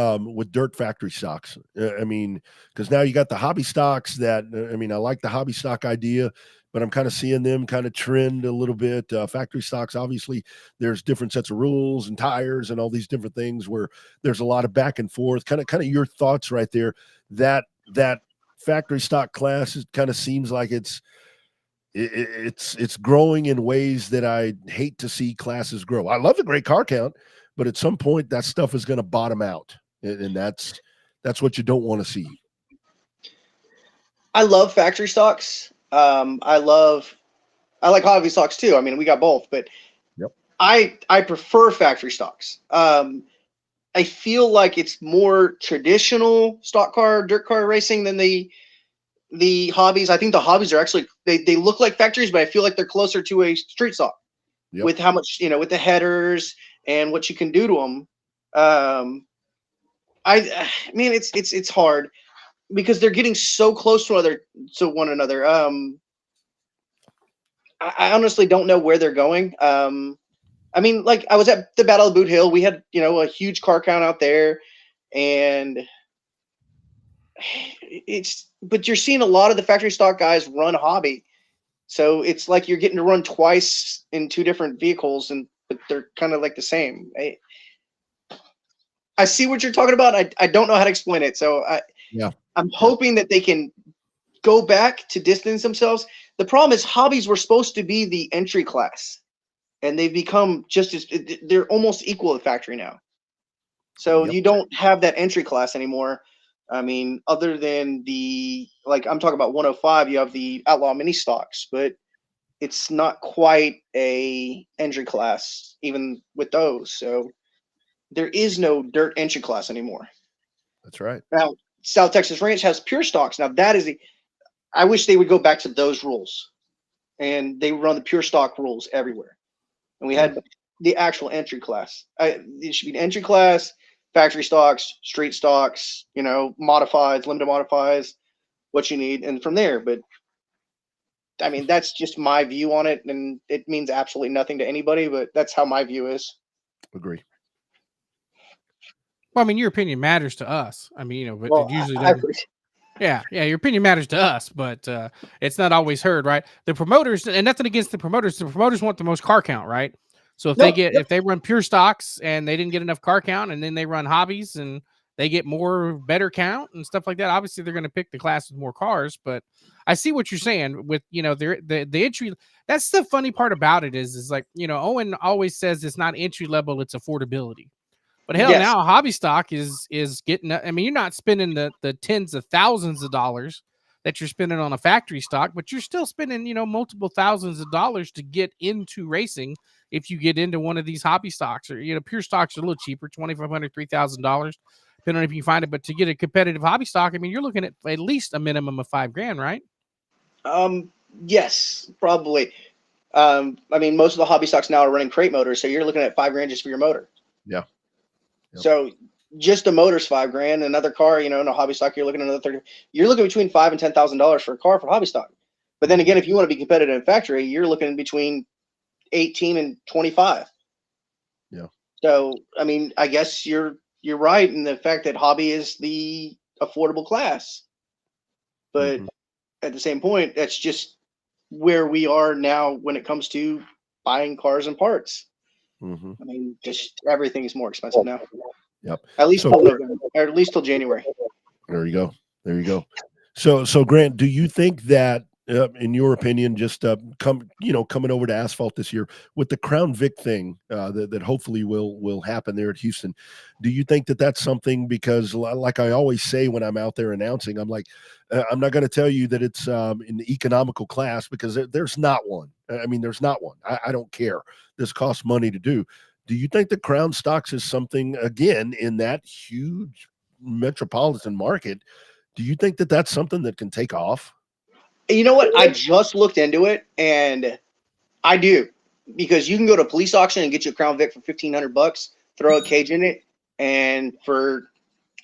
Speaker 1: dirt factory stocks? I mean, because now you got the hobby stocks that, I mean, I like the hobby stock idea, but I'm kind of seeing them kind of trend a little bit. Factory stocks, obviously, there's different sets of rules and tires and all these different things where there's a lot of back and forth. Kind of your thoughts right there. That factory stock class kind of seems like it's growing in ways that I hate to see classes grow. I love the great car count, but at some point that stuff is going to bottom out, and that's what you don't want to see.
Speaker 7: I love factory stocks. I like hobby stocks too. I mean, we got both, but I prefer factory stocks. I feel like it's more traditional stock car, dirt car racing than the hobbies. I think the hobbies are actually, they look like factories, but I feel like they're closer to a street stock with how much, with the headers and what you can do to them. I mean, it's hard because they're getting so close to one another. I honestly don't know where they're going. I mean, like I was at the Battle of Boot Hill. We had, a huge car count out there, and but you're seeing a lot of the factory stock guys run hobby. So it's like you're getting to run twice in two different vehicles, but they're kind of like the same. I see what you're talking about. I don't know how to explain it. So I'm hoping that they can go back to distance themselves. The problem is hobbies were supposed to be the entry class, and they've become they're almost equal to factory now. So you don't have that entry class anymore. I mean, other than I'm talking about 105, you have the Outlaw mini stocks, but it's not quite a entry class even with those. So there is no dirt entry class anymore.
Speaker 1: That's right.
Speaker 7: Now, South Texas Ranch has pure stocks. Now that is I wish they would go back to those rules, and they run the pure stock rules everywhere. And we had the actual entry class. It should be an entry class, factory stocks, street stocks, modifieds, limited modifieds, what you need, and from there. But I mean, that's just my view on it, and it means absolutely nothing to anybody, but that's how my view is.
Speaker 1: Agree.
Speaker 2: Well, I mean, your opinion matters to us. I mean, but it usually doesn't. Yeah, your opinion matters to us, but it's not always heard, right? The promoters, and nothing against the promoters want the most car count, right? So if they run pure stocks and they didn't get enough car count, and then they run hobbies and they get more better count and stuff like that. Obviously, they're going to pick the class with more cars, but I see what you're saying with, you know, the entry. That's the funny part about it is like, you know, Owen always says it's not entry level, it's affordability. But hell,
Speaker 7: Yes.
Speaker 2: now hobby stock is getting. I mean, you're not spending the tens of thousands of dollars that you're spending on a factory stock, but you're still spending, you know, multiple thousands of dollars to get into racing. If you get into one of these hobby stocks, or, you know, pure stocks are a little cheaper, $2,500, $3,000, depending on if you can find it. But to get a competitive hobby stock, I mean, you're looking at least a minimum of $5,000, right?
Speaker 7: Yes, probably. I mean, most of the hobby stocks now are running crate motors, so you're looking at $5,000 just for your motor.
Speaker 1: Yeah. Yep.
Speaker 7: So just the motor's $5,000. Another car, you know, in a hobby stock, you're looking at another 30. You're looking between $5,000 and $10,000 for a car for hobby stock. But then again, if you want to be competitive in factory, you're looking between 18 and 25.
Speaker 1: Yeah.
Speaker 7: So I mean, I guess you're right in the fact that hobby is the affordable class. But at the same point, that's just where we are now when it comes to buying cars and parts. I mean, just everything is more expensive now.
Speaker 1: Yep.
Speaker 7: At least till November, or at least till January.
Speaker 1: There you go. There you go. So Grant, do you think that, in your opinion, just coming over to asphalt this year with the Crown Vic thing that hopefully will happen there at Houston, do you think that that's something? Because like I always say when I'm out there announcing, I'm like, I'm not going to tell you that it's in the economical class, because there's not one. I mean, there's not one. I don't care. This costs money to do. Do you think the Crown stocks is something, again, in that huge metropolitan market? Do you think that that's something that can take off?
Speaker 7: You know what? I just looked into it, and I do, because you can go to a police auction and get you a Crown Vic for $1,500, throw a cage in it, and for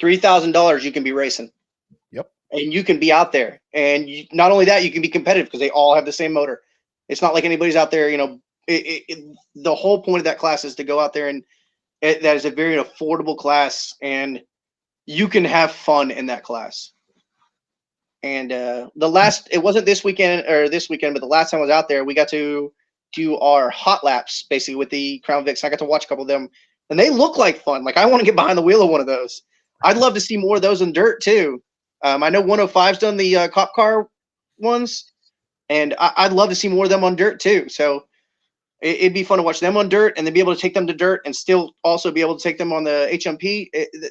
Speaker 7: $3,000 you can be racing.
Speaker 1: Yep.
Speaker 7: And you can be out there, and not only that, you can be competitive because they all have the same motor. It's not like anybody's out there, you know. The whole point of that class is to go out there, and that is a very affordable class, and you can have fun in that class. And it wasn't this weekend, but the last time I was out there, we got to do our hot laps basically with the Crown Vics. I got to watch a couple of them, and they look like fun. Like, I want to get behind the wheel of one of those. I'd love to see more of those in dirt too. I know 105's done the cop car ones, and I'd love to see more of them on dirt too. So it'd be fun to watch them on dirt, and then be able to take them to dirt and still also be able to take them on the HMP.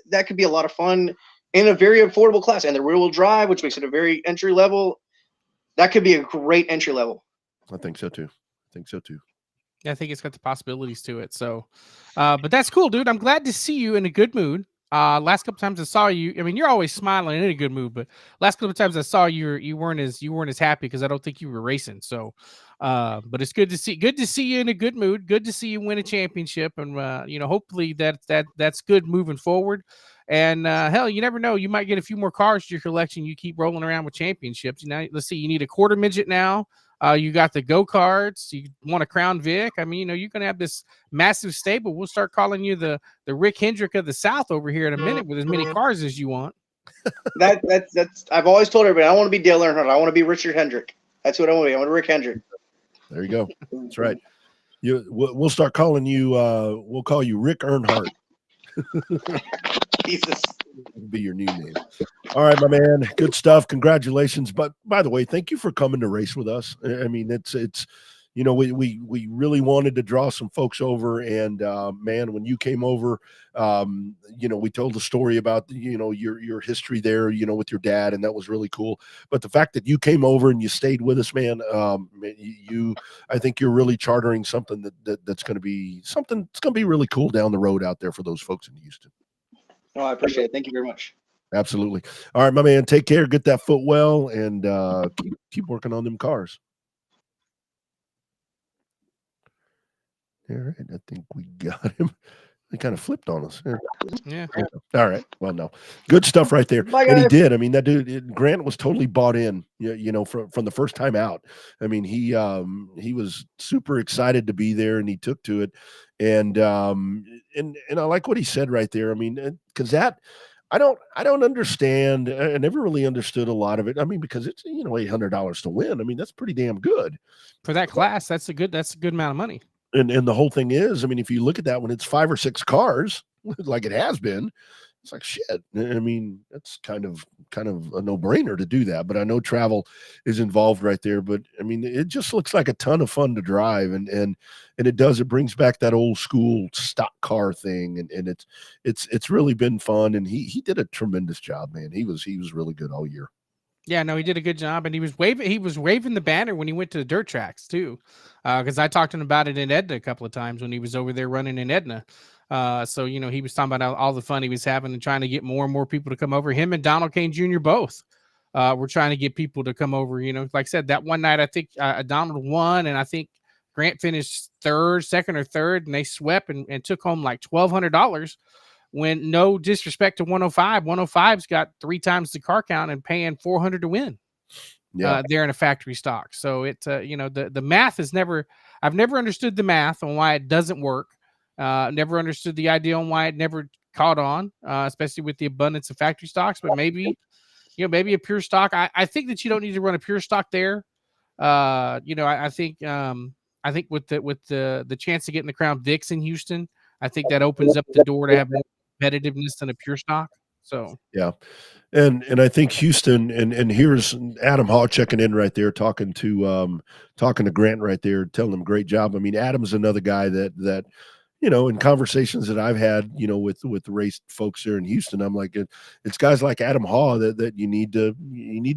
Speaker 7: That could be a lot of fun in a very affordable class. And the rear-wheel drive, which makes it a very entry level, that could be a great entry level.
Speaker 1: I think so too.
Speaker 2: Yeah, I think it's got the possibilities to it. So, but that's cool, dude. I'm glad to see you in a good mood. Last couple times I saw you, I mean, you're always smiling and in a good mood, but last couple of times I saw you, you weren't as happy because I don't think you were racing. So, but it's good to see you in a good mood. Good to see you win a championship, and you know, hopefully that's good moving forward. And hell, you never know, you might get a few more cars to your collection. You keep rolling around with championships. You know, let's see, you need a quarter midget now. You got the go-karts. You want a Crown Vic. I mean, you know, you're going to have this massive stable. We'll start calling you the Rick Hendrick of the South over here in a minute with as many cars as you want.
Speaker 7: That's I've always told everybody, I want to be Dale Earnhardt. I want to be Richard Hendrick. That's what I want to be. I want to be Rick Hendrick.
Speaker 1: There you go. That's right. We'll start calling you. We'll call you Rick Earnhardt.
Speaker 7: Jesus.
Speaker 1: It'll be your new name. All right, my man. Good stuff. Congratulations. But by the way, thank you for coming to race with us. I mean, it's you know, we really wanted to draw some folks over, and man, when you came over, you know, we told the story about, you know, your history there, you know, with your dad, and that was really cool. But the fact that you came over and you stayed with us, man, I think you're really chartering something that's going to be something. It's going to be really cool down the road out there for those folks in Houston.
Speaker 7: Oh, I appreciate it. Thank you very much.
Speaker 1: Absolutely. All right, my man. Take care. Get that foot well, and keep working on them cars. All right, I think we got him. They kind of flipped on us.
Speaker 2: Yeah.
Speaker 1: All right. Well, no, good stuff right there.
Speaker 7: Bye,
Speaker 1: and he
Speaker 7: guys.
Speaker 1: did. I mean, that dude Grant was totally bought in. You know, from the first time out. I mean, he was super excited to be there, and he took to it. And I like what he said right there. I mean, because that. I don't understand. I never really understood a lot of it. I mean, because it's, you know, $800 to win. I mean, that's pretty damn good
Speaker 2: For that class, that's a good amount of money.
Speaker 1: And the whole thing is, I mean, if you look at that, when it's 5 or 6 cars, like it has been, It's like, shit. I mean, that's kind of a no-brainer to do that. But I know travel is involved right there. But I mean, it just looks like a ton of fun to drive, and it brings back that old school stock car thing, and it's really been fun. And he did a tremendous job, man. He was really good all year.
Speaker 2: Yeah, no, he did a good job, and he was waving the banner when he went to the dirt tracks too, because I talked to him about it in Edna a couple of times when he was over there running in Edna. So he was talking about all the fun he was having and trying to get more and more people to come over. Him and Donald Kane Jr. both were trying to get people to come over. Like I said, that one night I think Donald won, and I think Grant finished second or third, and they swept and took home like $1,200. When, no disrespect to 105, 105's got 3 times the car count and paying $400 to win.
Speaker 1: Yeah,
Speaker 2: They're in a factory stock. So it's the math is I've never understood the math on why it doesn't work. Never understood the idea on why it never caught on, especially with the abundance of factory stocks. But maybe a pure stock. I think that you don't need to run a pure stock there. I think with the chance to get in the Crown Vics in Houston, I think that opens up the door to have more competitiveness than a pure stock. So
Speaker 1: yeah. And I think Houston, and here's Adam Haw checking in right there, talking to Grant right there, telling him great job. I mean, Adam's another guy that in conversations that I've had, with the race folks here in Houston, I'm like, it's guys like Adam Haw that you need to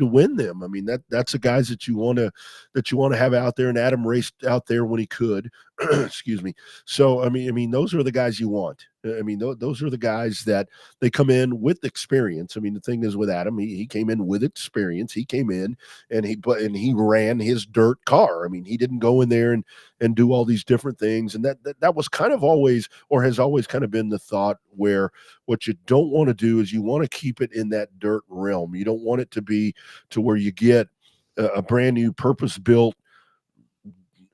Speaker 1: win them. I mean, that's the guys that you want to have out there. And Adam raced out there when he could. Excuse me. So I mean, those are the guys you want. I mean, those are the guys that they come in with experience. I mean, the thing is with Adam, he came in with experience. He came in and he ran his dirt car. I mean, he didn't go in there and do all these different things. And that was kind of always, or has always kind of been the thought, where what you don't want to do is you want to keep it in that dirt realm. You don't want it to be to where you get a brand new purpose-built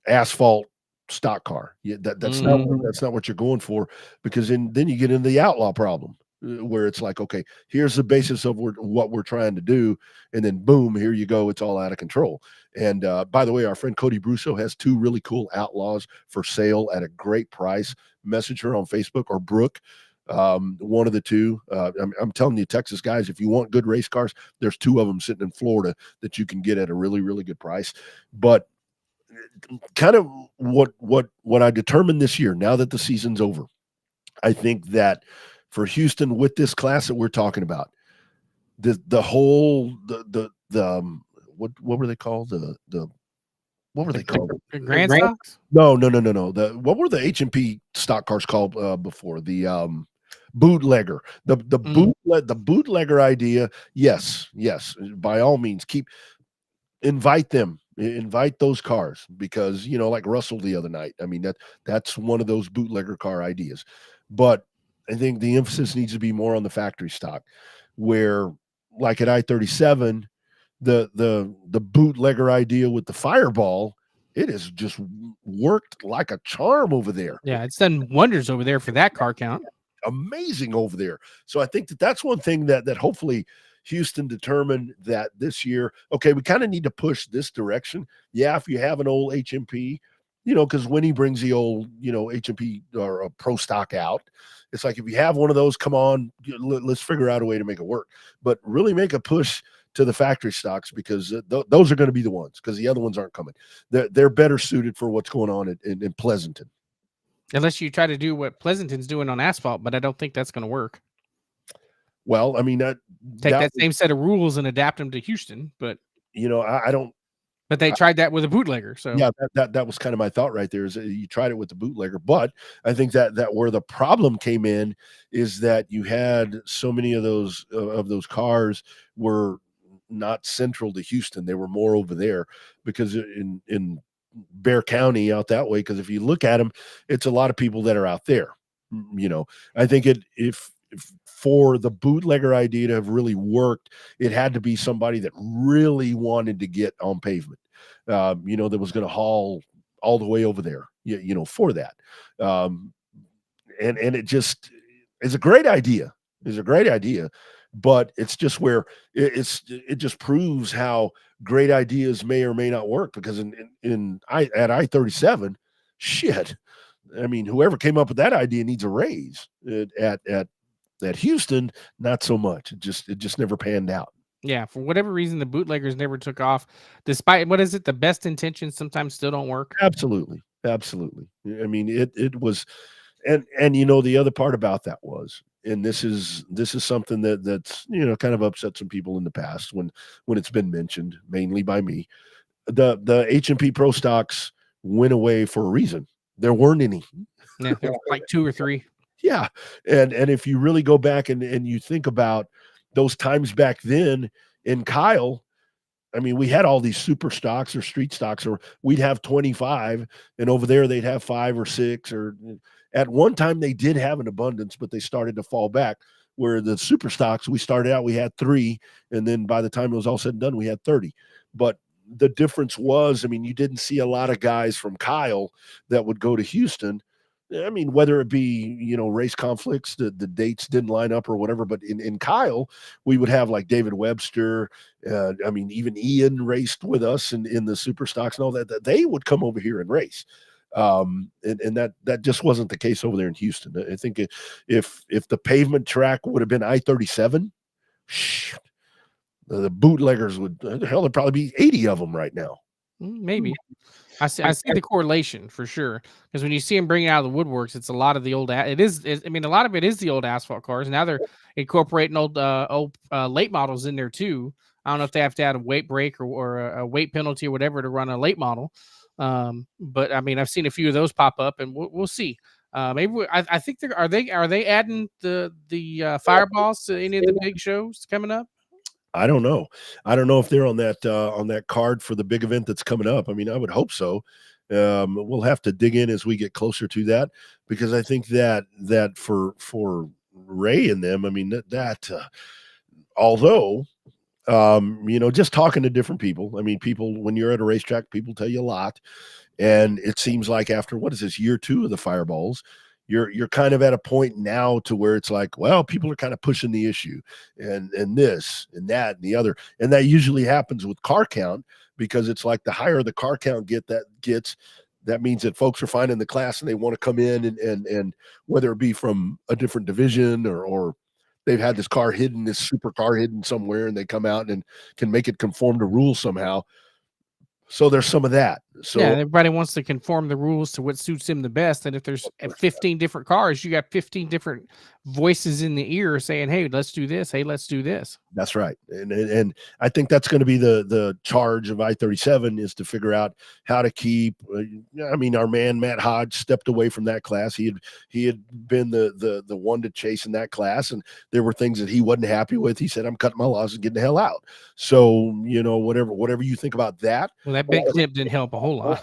Speaker 1: asphalt stock car. That's not what you're going for, because then you get into the outlaw problem, where it's like, okay, here's the basis of what we're trying to do, and then boom, here you go, it's all out of control. And by the way, our friend Cody Brusso has 2 really cool outlaws for sale at a great price. Message her on Facebook, or Brooke, one of the two. I'm telling you, Texas guys, if you want good race cars, there's 2 of them sitting in Florida that you can get at a really, really good price. But kind of what I determined this year, now that the season's over, I think that for Houston, with this class that we're talking about, the whole what were they called? What were they called?
Speaker 2: Grand stocks?
Speaker 1: No. What were the H&P stock cars called before? The bootlegger. The bootlegger idea. Yes, by all means, invite those cars, because like Russell the other night, I mean, that's one of those bootlegger car ideas. But I think the emphasis needs to be more on the factory stock, where like at I-37, the bootlegger idea with the Fireball, it has just worked like a charm over there.
Speaker 2: Yeah, it's done wonders over there for that car count.
Speaker 1: Amazing over there. So I think that's one thing that hopefully Houston determined that this year, okay, we kind of need to push this direction. Yeah, if you have an old HMP, because when he brings the old, HMP or a pro stock out, it's like, if you have one of those, come on, let's figure out a way to make it work. But really make a push to the factory stocks, because those are going to be the ones, because the other ones aren't coming. They're better suited for what's going on in Pleasanton.
Speaker 2: Unless you try to do what Pleasanton's doing on asphalt, but I don't think that's going to work.
Speaker 1: Well, I mean,
Speaker 2: take that same set of rules and adapt them to Houston, but
Speaker 1: I don't.
Speaker 2: But they tried that with a bootlegger. So
Speaker 1: yeah, that was kind of my thought right there. Is that you tried it with the bootlegger, but I think that where the problem came in is that you had so many of those cars were not central to Houston. They were more over there, because in Bexar County out that way. Because if you look at them, it's a lot of people that are out there. I think if for the bootlegger idea to have really worked, it had to be somebody that really wanted to get on pavement, that was going to haul all the way over there, for that. And it just is a great idea. But it's just where it just proves how great ideas may or may not work, because at I-37, shit, I mean, whoever came up with that idea needs a raise at At Houston, not so much. It just never panned out.
Speaker 2: Yeah, for whatever reason, the bootleggers never took off, despite what is it? The best intentions sometimes still don't work.
Speaker 1: Absolutely, absolutely. I mean, it was, and the other part about that was, and this is something that's kind of upset some people in the past when it's been mentioned, mainly by me. The H&P Pro stocks went away for a reason. There weren't any.
Speaker 2: Yeah, there was like 2 or 3.
Speaker 1: Yeah, and if you really go back and you think about those times back then in Kyle, I mean, we had all these super stocks or street stocks, or we'd have 25, and over there they'd have 5 or 6, or at one time they did have an abundance, but they started to fall back. Where the super stocks, we started out, we had 3, and then by the time it was all said and done, we had 30. But the difference was, I mean, you didn't see a lot of guys from Kyle that would go to Houston. I mean, whether it be, race conflicts, the dates didn't line up or whatever, but in Kyle, we would have like David Webster. I mean, even Ian raced with us in the super stocks and all that they would come over here and race. And that just wasn't the case over there in Houston. I think if the pavement track would have been I-37, the bootleggers would, hell, there'd probably be 80 of them right now.
Speaker 2: Maybe. I see the correlation for sure, because when you see them bringing out of the woodworks, it's a lot of the old. I mean, a lot of it is the old asphalt cars. Now they're incorporating old late models in there too. I don't know if they have to add a weight break or a weight penalty or whatever to run a late model. But I mean, I've seen a few of those pop up, and we'll see. Maybe I think are they adding the fireballs to any of the big shows coming up?
Speaker 1: I don't know. I don't know if they're on that card for the big event that's coming up. I mean, I would hope so. We'll have to dig in as we get closer to that, because I think that for Ray and them, I mean, although just talking to different people, I mean, people, when you're at a racetrack, people tell you a lot, and it seems like after, what is this, year 2 of the fireballs, you're kind of at a point now to where it's like, well, people are kind of pushing the issue and this and that and the other. And that usually happens with car count, because it's like the higher the car count gets, that means that folks are finding the class and they want to come in and whether it be from a different division or they've had this car hidden, this super car hidden somewhere, and they come out and can make it conform to rules somehow. So there's some of that. So
Speaker 2: yeah, everybody wants to conform the rules to what suits them the best. And if there's 15 different cars, you got 15 different voices in the ear saying, "Hey, let's do this. Hey, let's do this."
Speaker 1: That's right. And I think that's going to be the charge of I-37, is to figure out how to keep. I mean, our man Matt Hodge stepped away from that class. He had been the one to chase in that class, and there were things that he wasn't happy with. He said, "I'm cutting my losses and getting the hell out." So whatever you think about that.
Speaker 2: Well, that big clip didn't help a whole lot.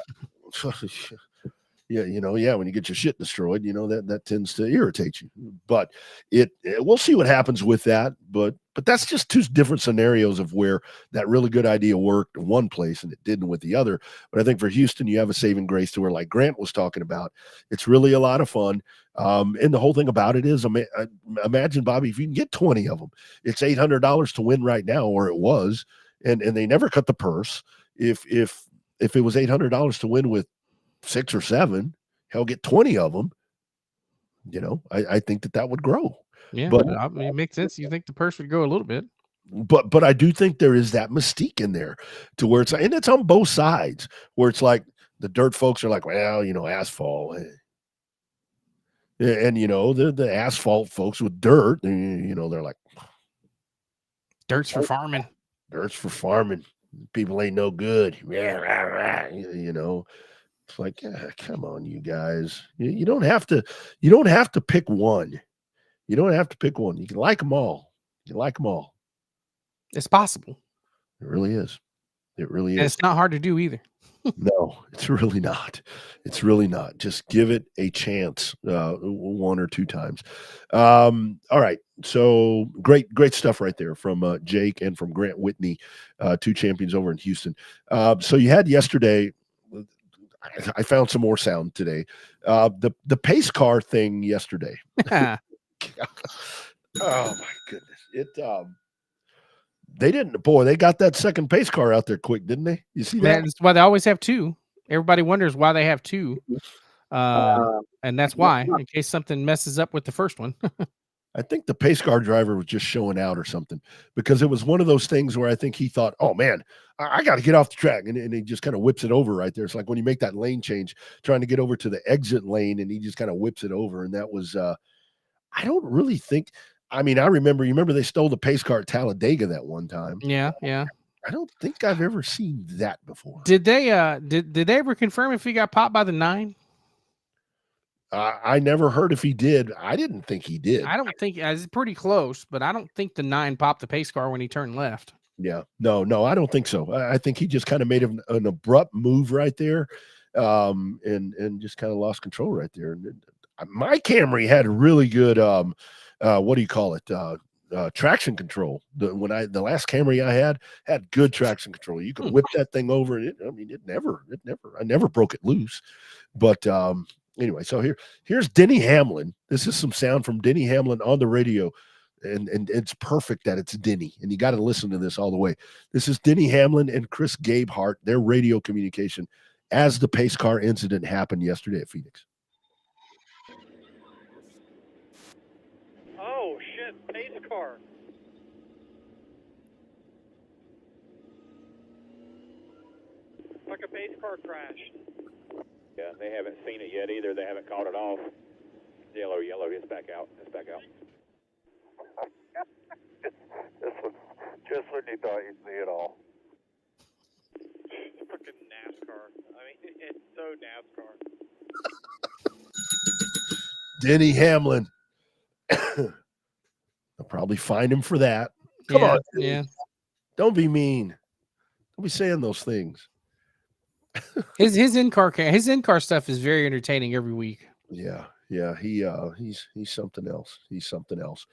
Speaker 1: Yeah, when you get your shit destroyed, that tends to irritate you. But we'll see what happens with that. But that's just 2 different scenarios of where that really good idea worked in one place and it didn't with the other. But I think for Houston, you have a saving grace to where, like Grant was talking about, it's really a lot of fun. And the whole thing about it is, imagine, Bobby, if you can get 20 of them, it's $800 to win right now, or it was, and they never cut the purse. If it was $800 to win with 6 or 7, hell, get 20 of them. I think that would grow.
Speaker 2: Yeah,
Speaker 1: but
Speaker 2: I mean, it makes sense. You think the purse would grow a little bit,
Speaker 1: but I do think there is that mystique in there to where and it's on both sides, where it's like the dirt folks are like, well, asphalt, and the asphalt folks with dirt, they're like,
Speaker 2: dirt's for farming.
Speaker 1: Dirt's for farming. People ain't no good. It's like, come on, you guys. You don't have to pick one. You don't have to pick one. You can like them all. You like them all.
Speaker 2: It's possible.
Speaker 1: It really is. It really is.
Speaker 2: And it's not hard to do either.
Speaker 1: No, it's really not. It's really not. Just give it a chance 1 or 2 times. All right. So great stuff right there from Jake and from Grant Whitney, 2 champions over in Houston. So you had yesterday, I found some more sound today. The pace car thing yesterday. Oh my goodness. They got that second pace car out there quick, didn't they? You see that?
Speaker 2: That's why they always have 2. Everybody wonders why they have 2. And that's why, in case something messes up with the first one.
Speaker 1: I think the pace car driver was just showing out or something, because it was one of those things where I think he thought, oh man, I got to get off the track. And he just kind of whips it over right there. It's like when you make that lane change, trying to get over to the exit lane, and he just kind of whips it over. And that was, I don't really think, I mean, you remember they stole the pace car at Talladega that one time.
Speaker 2: Yeah.
Speaker 1: I don't think I've ever seen that before.
Speaker 2: Did they did they ever confirm if he got popped by the 9?
Speaker 1: I never heard if he did. I didn't think he did.
Speaker 2: I don't think it's pretty close, but I don't think the 9 popped the pace car when he turned left.
Speaker 1: Yeah, no, I don't think so. I think he just kind of made an abrupt move right there, and just kind of lost control right there. And my Camry had really good, what do you call it? Traction control. The last Camry I had good traction control. You could whip that thing over, and I never broke it loose. But anyway, so here's Denny Hamlin. This is some sound from Denny Hamlin on the radio. And it's perfect that it's Denny, and you got to listen to this all the way. This is Denny Hamlin and Chris Gabehart, their radio communication as the pace car incident happened yesterday at Phoenix.
Speaker 8: Oh shit, pace car. Like a pace car crashed.
Speaker 9: Yeah, they haven't seen it yet either. They haven't caught it off. Yellow, it's back out.
Speaker 10: This was just when you thought you'd see it all.
Speaker 8: It's fucking NASCAR. I mean, it's so NASCAR.
Speaker 1: Denny Hamlin. I'll probably find him for that. Come on.
Speaker 2: Yeah.
Speaker 1: Don't be mean. Don't be saying those things.
Speaker 2: His in-car stuff is very entertaining every week.
Speaker 1: Yeah. He's something else. He's something else.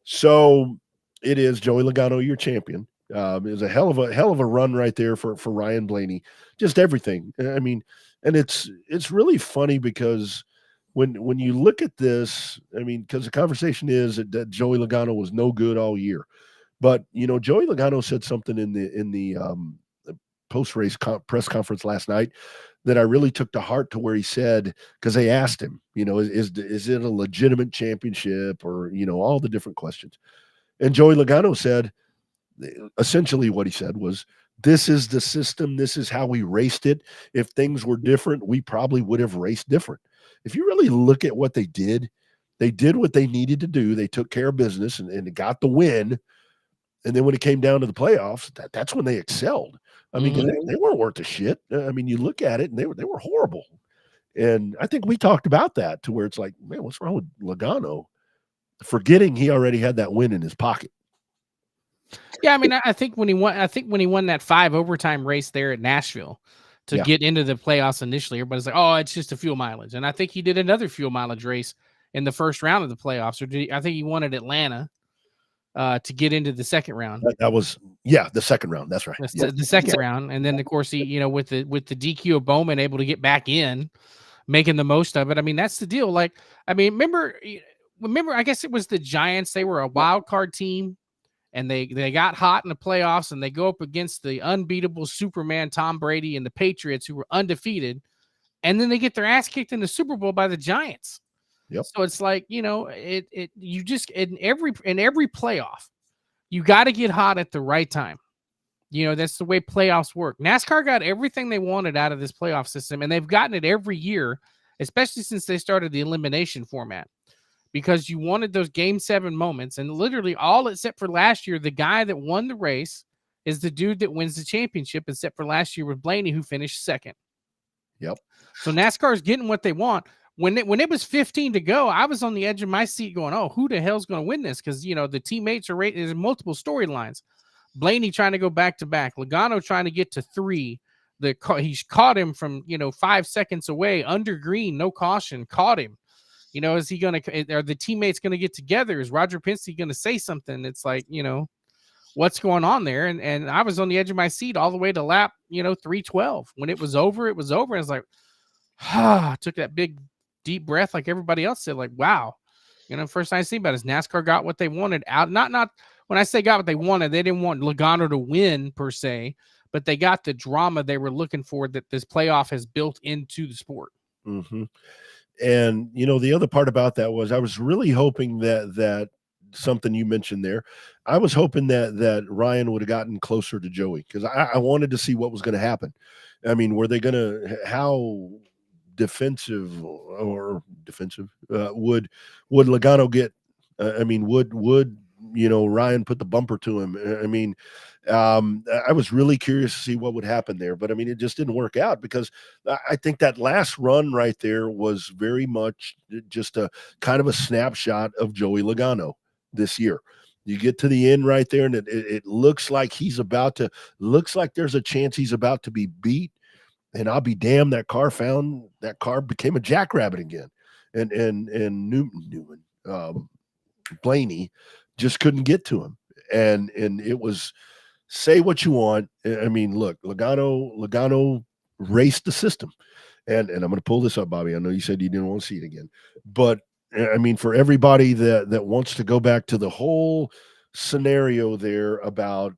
Speaker 1: So it is Joey Logano, your champion. It was a hell of a run right there for Ryan Blaney. Just everything. I mean, and it's really funny because when you look at this, I mean, because the conversation is that Joey Logano was no good all year, but Joey Logano said something in the post-race press conference last night that I really took to heart, to where he said, because they asked him, is it a legitimate championship, or all the different questions. And Joey Logano said, essentially what he said was, this is the system. This is how we raced it. If things were different, we probably would have raced different. If you really look at what they did what they needed to do. They took care of business and got the win. And then when it came down to the playoffs, that's when they excelled. I mean, they weren't worth a shit. I mean, you look at it and they were horrible. And I think we talked about that, to where it's like, man, what's wrong with Logano? Forgetting he already had that win in his pocket.
Speaker 2: Yeah, I mean, I think when he won that 5 overtime race there at Nashville to get into the playoffs initially, everybody's like, oh, it's just a fuel mileage. And I think he did another fuel mileage race in the first round of the playoffs. I think he won at Atlanta to get into the second round.
Speaker 1: That was the second round. That's right.
Speaker 2: The second round. And then of course he, with the DQ of Bowman, able to get back in, making the most of it. I mean, that's the deal. Like, I mean, remember, I guess it was the Giants. They were a wild card team, and they got hot in the playoffs, and they go up against the unbeatable Superman Tom Brady and the Patriots, who were undefeated, and then they get their ass kicked in the Super Bowl by the Giants.
Speaker 1: Yep.
Speaker 2: So it's like, you just in every playoff, you got to get hot at the right time. That's the way playoffs work. NASCAR got everything they wanted out of this playoff system, and they've gotten it every year, especially since they started the elimination format, because you wanted those Game 7 moments. And literally all except for last year, the guy that won the race is the dude that wins the championship, except for last year with Blaney, who finished second.
Speaker 1: Yep.
Speaker 2: So NASCAR is getting what they want. When it was 15 to go, I was on the edge of my seat going, oh, who the hell's going to win this? Because, the teammates are rated. There's multiple storylines. Blaney trying to go back-to-back. Logano trying to get to 3. He's caught him from, 5 seconds away, under green, no caution, caught him. Is he going to – are the teammates going to get together? Is Roger Penske going to say something? It's like, what's going on there? And I was on the edge of my seat all the way to lap, 312. When it was over, it was over. And I was like, I took that big – deep breath, like everybody else said, like, wow, first time I see about it is NASCAR got what they wanted out. Not when I say got what they wanted, they didn't want Logano to win per se, but they got the drama they were looking for that this playoff has built into the sport.
Speaker 1: Mm-hmm. And the other part about that was I was really hoping that something you mentioned there. I was hoping that Ryan would have gotten closer to Joey because I wanted to see what was going to happen. I mean, were they going to how defensive would Logano get? I mean, would Ryan put the bumper to him? I mean, I was really curious to see what would happen there, but I mean, it just didn't work out because I think that last run right there was very much just a kind of a snapshot of Joey Logano this year. You get to the end right there, and it looks like looks like there's a chance he's about to be beat. And I'll be damned, that car became a jackrabbit again. And Newman, Blaney just couldn't get to him. And it was, say what you want. I mean, look, Logano raced the system. And I'm going to pull this up, Bobby. I know you said you didn't want to see it again. But, I mean, for everybody that wants to go back to the whole scenario there about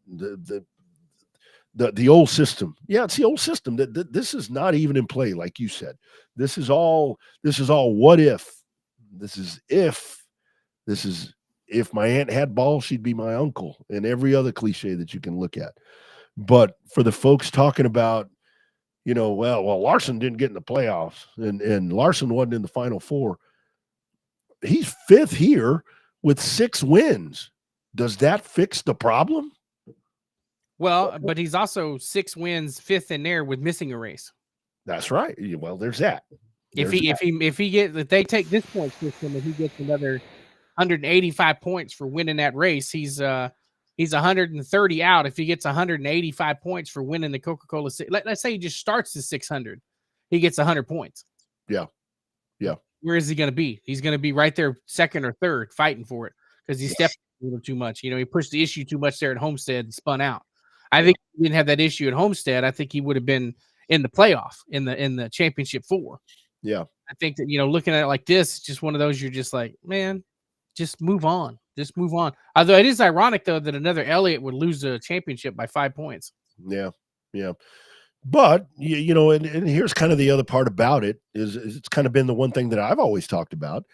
Speaker 1: the old system. Yeah, it's the old system. This is not even in play, like you said. This is all what if. This is if my aunt had balls, she'd be my uncle, and every other cliche that you can look at. But for the folks talking about, well, Larson didn't get in the playoffs, and Larson wasn't in the Final Four. He's fifth here with 6 wins. Does that fix the problem?
Speaker 2: Well, but he's also 6 wins, 5th in there with missing a race.
Speaker 1: That's right. Well, there's that.
Speaker 2: If they take this point system and he gets another 185 points for winning that race, he's 130 out. If he gets 185 points for winning the Coca-Cola, let's say he just starts the 600, he gets 100 points.
Speaker 1: Yeah.
Speaker 2: Where is he going to be? He's going to be right there, second or third, fighting for it because he stepped a little too much. He pushed the issue too much there at Homestead and spun out. I think if he didn't have that issue at Homestead, I think he would have been in the playoff in the championship 4.
Speaker 1: Yeah.
Speaker 2: I think that, looking at it like this, it's just one of those you're just like, man, just move on. Just move on. Although it is ironic, though, that another Elliott would lose the championship by 5 points.
Speaker 1: Yeah. But, and here's kind of the other part about it is it's kind of been the one thing that I've always talked about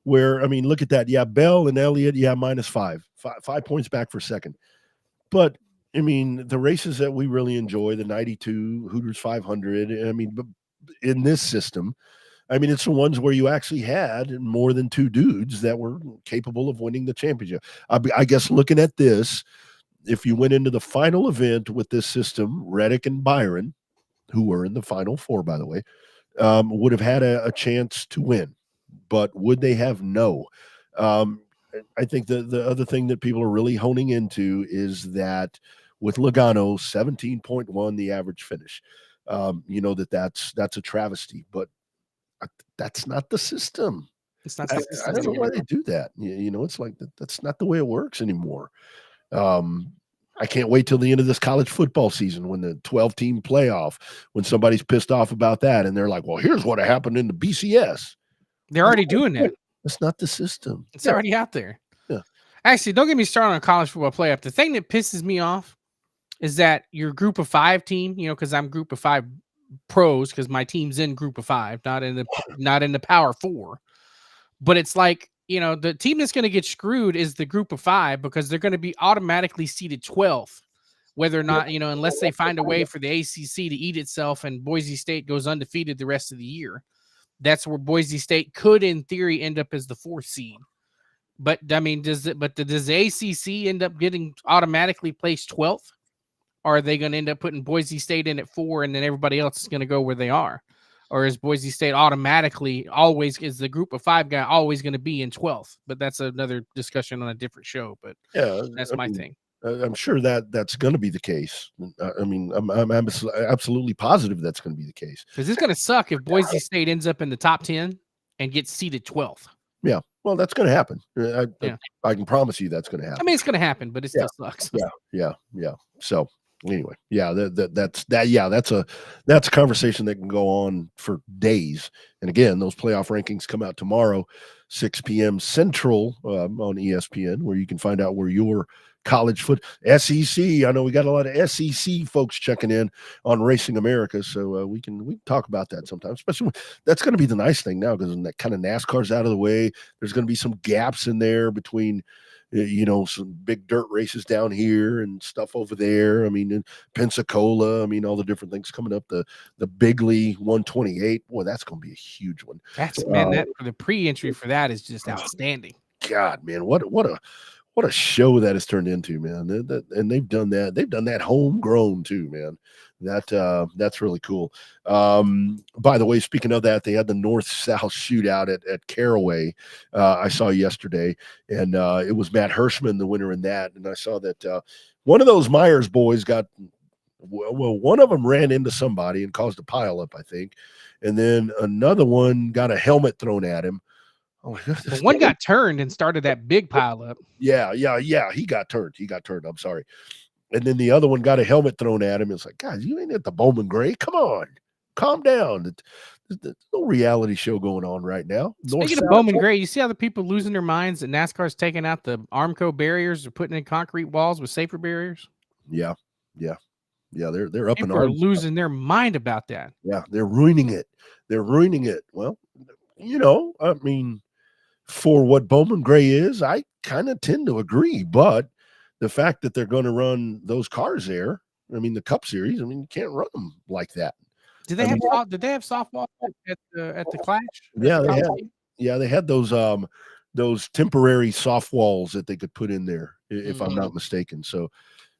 Speaker 1: where, I mean, look at that. Yeah, Bell and Elliott, -5. 5 points back for second. But, I mean, the races that we really enjoy, the 92, Hooters 500, I mean, but in this system, I mean, it's the ones where you actually had more than 2 dudes that were capable of winning the championship. I guess looking at this, if you went into the final event with this system, Reddick and Byron, who were in the Final Four, by the way, would have had a chance to win. But would they have? No. I think the other thing that people are really honing into is that with Logano, 17.1, the average finish, that's a travesty, but that's not the system.
Speaker 2: It's not.
Speaker 1: I don't know why they do that. It's like that's not the way it works anymore. I can't wait till the end of this college football season when the 12-team playoff, when somebody's pissed off about that, and they're like, well, here's what happened in the BCS.
Speaker 2: They're already doing that.
Speaker 1: That's not the system.
Speaker 2: It's already out there.
Speaker 1: Yeah.
Speaker 2: Actually, don't get me started on college football playoff. The thing that pisses me off is that your group of 5 team, because I'm group of 5 pros, because my team's in group of 5, not in the power 4. But it's like, the team that's going to get screwed is the group of 5 because they're going to be automatically seeded 12th, whether or not, unless they find a way for the ACC to eat itself and Boise State goes undefeated the rest of the year. That's where Boise State could, in theory, end up as the 4th seed. But I mean, does the ACC end up getting automatically placed 12th? Or are they going to end up putting Boise State in at 4 and then everybody else is going to go where they are? Or is Boise State automatically is the group of 5 guy always going to be in 12th? But that's another discussion on a different show. But
Speaker 1: yeah,
Speaker 2: that's my thing.
Speaker 1: I'm sure that's going to be the case. I mean, I'm absolutely positive that's going to be the case.
Speaker 2: Because it's going to suck if Boise State ends up in the top 10 and gets seeded 12th.
Speaker 1: Yeah, well, that's going to happen. I can promise you that's going to happen.
Speaker 2: I mean, it's going to happen, but it still sucks.
Speaker 1: Yeah. So anyway, that's a conversation that can go on for days. And again, those playoff rankings come out tomorrow, 6 p.m. Central on ESPN, where you can find out where your college SEC. I know we got a lot of SEC folks checking in on Racing America, so we can talk about that sometime. Especially that's going to be the nice thing now because that kind of NASCAR's out of the way. There's going to be some gaps in there between you know, some big dirt races down here and stuff over there. I mean, in Pensacola, I mean, all the different things coming up. The Bigley 128, boy, that's going to be a huge one.
Speaker 2: That's man, that for the pre-entry for that is just outstanding.
Speaker 1: God, man, what a show that has turned into, man. And they've done that. They've done that homegrown too, man. That's really cool. By the way, speaking of that, they had the North-South shootout at Caraway. I saw yesterday, and it was Matt Hirschman, the winner in that. And I saw that one of those Myers boys got one of them ran into somebody and caused a pileup, I think, and then another one got a helmet thrown at him. Oh my goodness.
Speaker 2: But one got turned and started that big pile up.
Speaker 1: Yeah. He got turned. I'm sorry. And then the other one got a helmet thrown at him. It's like, guys, you ain't at the Bowman Gray. Come on, calm down. There's no reality show going on right now.
Speaker 2: Speaking of Bowman Gray, you see how the people losing their minds that NASCAR's taking out the Armco barriers or putting in concrete walls with safer barriers?
Speaker 1: Yeah. They're up
Speaker 2: people
Speaker 1: in
Speaker 2: are
Speaker 1: arms.
Speaker 2: losing their mind about that.
Speaker 1: Yeah, they're ruining it. Well, you know, I mean, for what Bowman Gray is, I kind of tend to agree. But the fact that they're going to run those cars there, I mean, the Cup Series, I mean, you can't run them like that.
Speaker 2: Did they have softball at the Clash?
Speaker 1: Yeah, they had those temporary soft walls that they could put in there, if I'm not mistaken. So,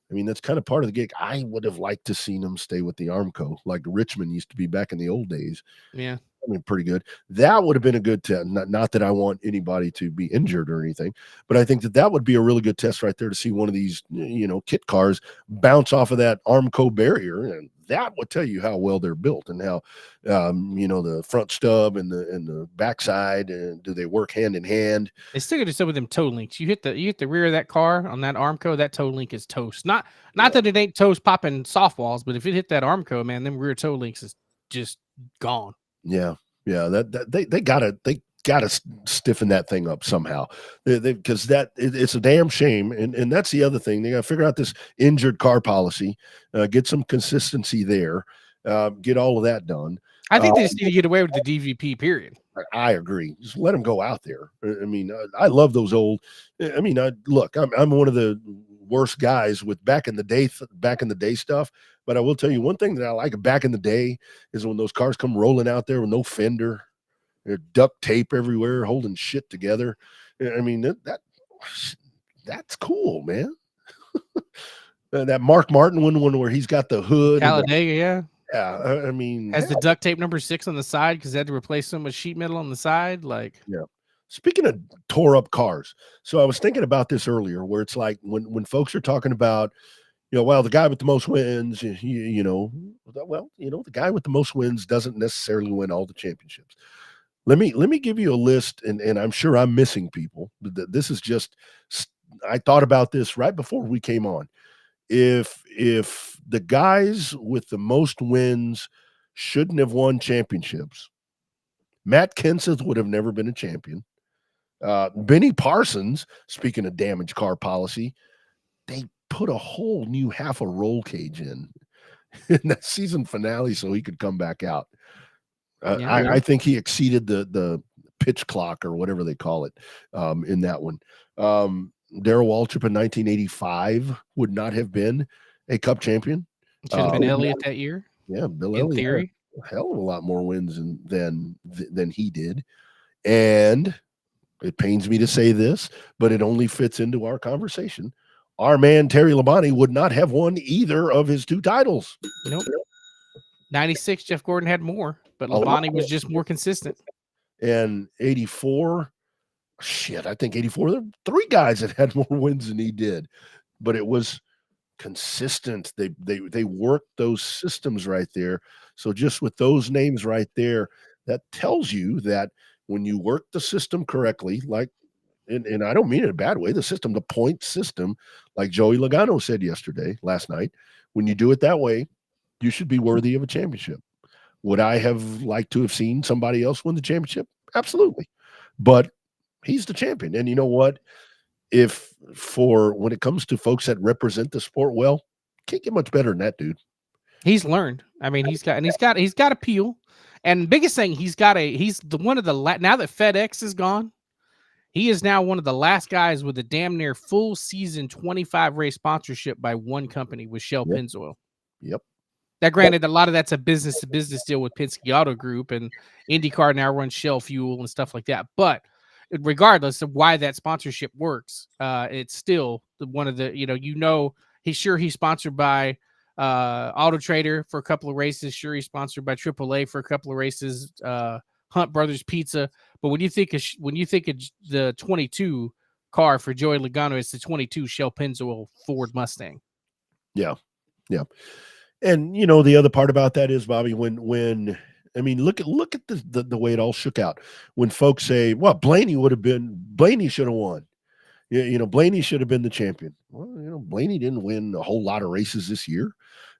Speaker 1: I mean, that's kind of part of the gig. I would have liked to seen them stay with the Armco, like Richmond used to be back in the old days.
Speaker 2: Yeah.
Speaker 1: I mean, pretty good. That would have been a good test. Not that I want anybody to be injured or anything, but I think that would be a really good test right there to see one of these, you know, kit cars bounce off of that Armco barrier, and that would tell you how well they're built and how, you know, the front stub and the backside, and do they work hand in hand?
Speaker 2: They still got to some of them toe links. You hit the rear of that car on that Armco, that toe link is toast. Not that it ain't toast popping softballs, but if it hit that Armco, man, them rear toe links is just gone.
Speaker 1: Yeah. They gotta stiffen that thing up somehow, because it's a damn shame, and that's the other thing. They gotta figure out this injured car policy, get some consistency there, get all of that done.
Speaker 2: I think they just need to get away with the DVP. Period.
Speaker 1: I agree. Just let them go out there. I mean, I love those old. I mean, look, I'm one of the worst guys with back in the day stuff. But I will tell you one thing that I like back in the day is when those cars come rolling out there with no fender, they're duct tape everywhere, holding shit together. I mean, that's cool, man. That Mark Martin one where he's got the hood.
Speaker 2: Talladega,
Speaker 1: yeah. I mean,
Speaker 2: has the duct tape number 6 on the side because they had to replace so much sheet metal on the side. Like,
Speaker 1: yeah. Speaking of tore up cars, so I was thinking about this earlier, where it's like when folks are talking about, you know, well, the guy with the most wins, you know, well, you know, the guy with the most wins doesn't necessarily win all the championships. Let me give you a list, and I'm sure I'm missing people. This is just, I thought about this right before we came on. If the guys with the most wins shouldn't have won championships, Matt Kenseth would have never been a champion. Benny Parsons, speaking of damaged car policy, they put a whole new half a roll cage in that season finale so he could come back out. I think he exceeded the pitch clock or whatever they call it in that one. Darrell Waltrip in 1985 would not have been a Cup champion.
Speaker 2: Should have been Elliott that year.
Speaker 1: Yeah, Bill
Speaker 2: in
Speaker 1: Elliott
Speaker 2: theory.
Speaker 1: had a hell of a lot more wins than he did. And it pains me to say this, but it only fits into our conversation. Our man Terry Labonte would not have won either of his 2 titles.
Speaker 2: Nope. 96, Jeff Gordon had more, but Labonte was just more consistent.
Speaker 1: And 84, I think 84, there were 3 guys that had more wins than he did, but it was consistent. They worked those systems right there. So just with those names right there, that tells you that when you work the system correctly, like, and I don't mean it in a bad way, the point system, like Joey Logano said last night, when you do it that way, you should be worthy of a championship. Would I have liked to have seen somebody else win the championship? Absolutely. But he's the champion. And you know what? When it comes to folks that represent the sport well, can't get much better than that, dude.
Speaker 2: He's learned. I mean, he's got appeal. And biggest thing, now that FedEx is gone, He is now one of the last guys with a damn near full season 25 race sponsorship by one company with Shell Pennzoil.
Speaker 1: Yep.
Speaker 2: Now, granted, a lot of that's a business to business deal with Penske Auto Group, and IndyCar now runs Shell Fuel and stuff like that. But regardless of why that sponsorship works, it's still one of the, he's sponsored by Auto Trader for a couple of races. Sure, he's sponsored by AAA for a couple of races. Hunt Brothers Pizza. But when you think of the 22 car for Joey Logano, it's the 22 Shell Pennzoil Ford Mustang.
Speaker 1: Yeah. And the other part about that is, Bobby, when I mean, look at the way it all shook out. When folks say, well, Blaney should have won. Blaney should have been the champion. Well, Blaney didn't win a whole lot of races this year.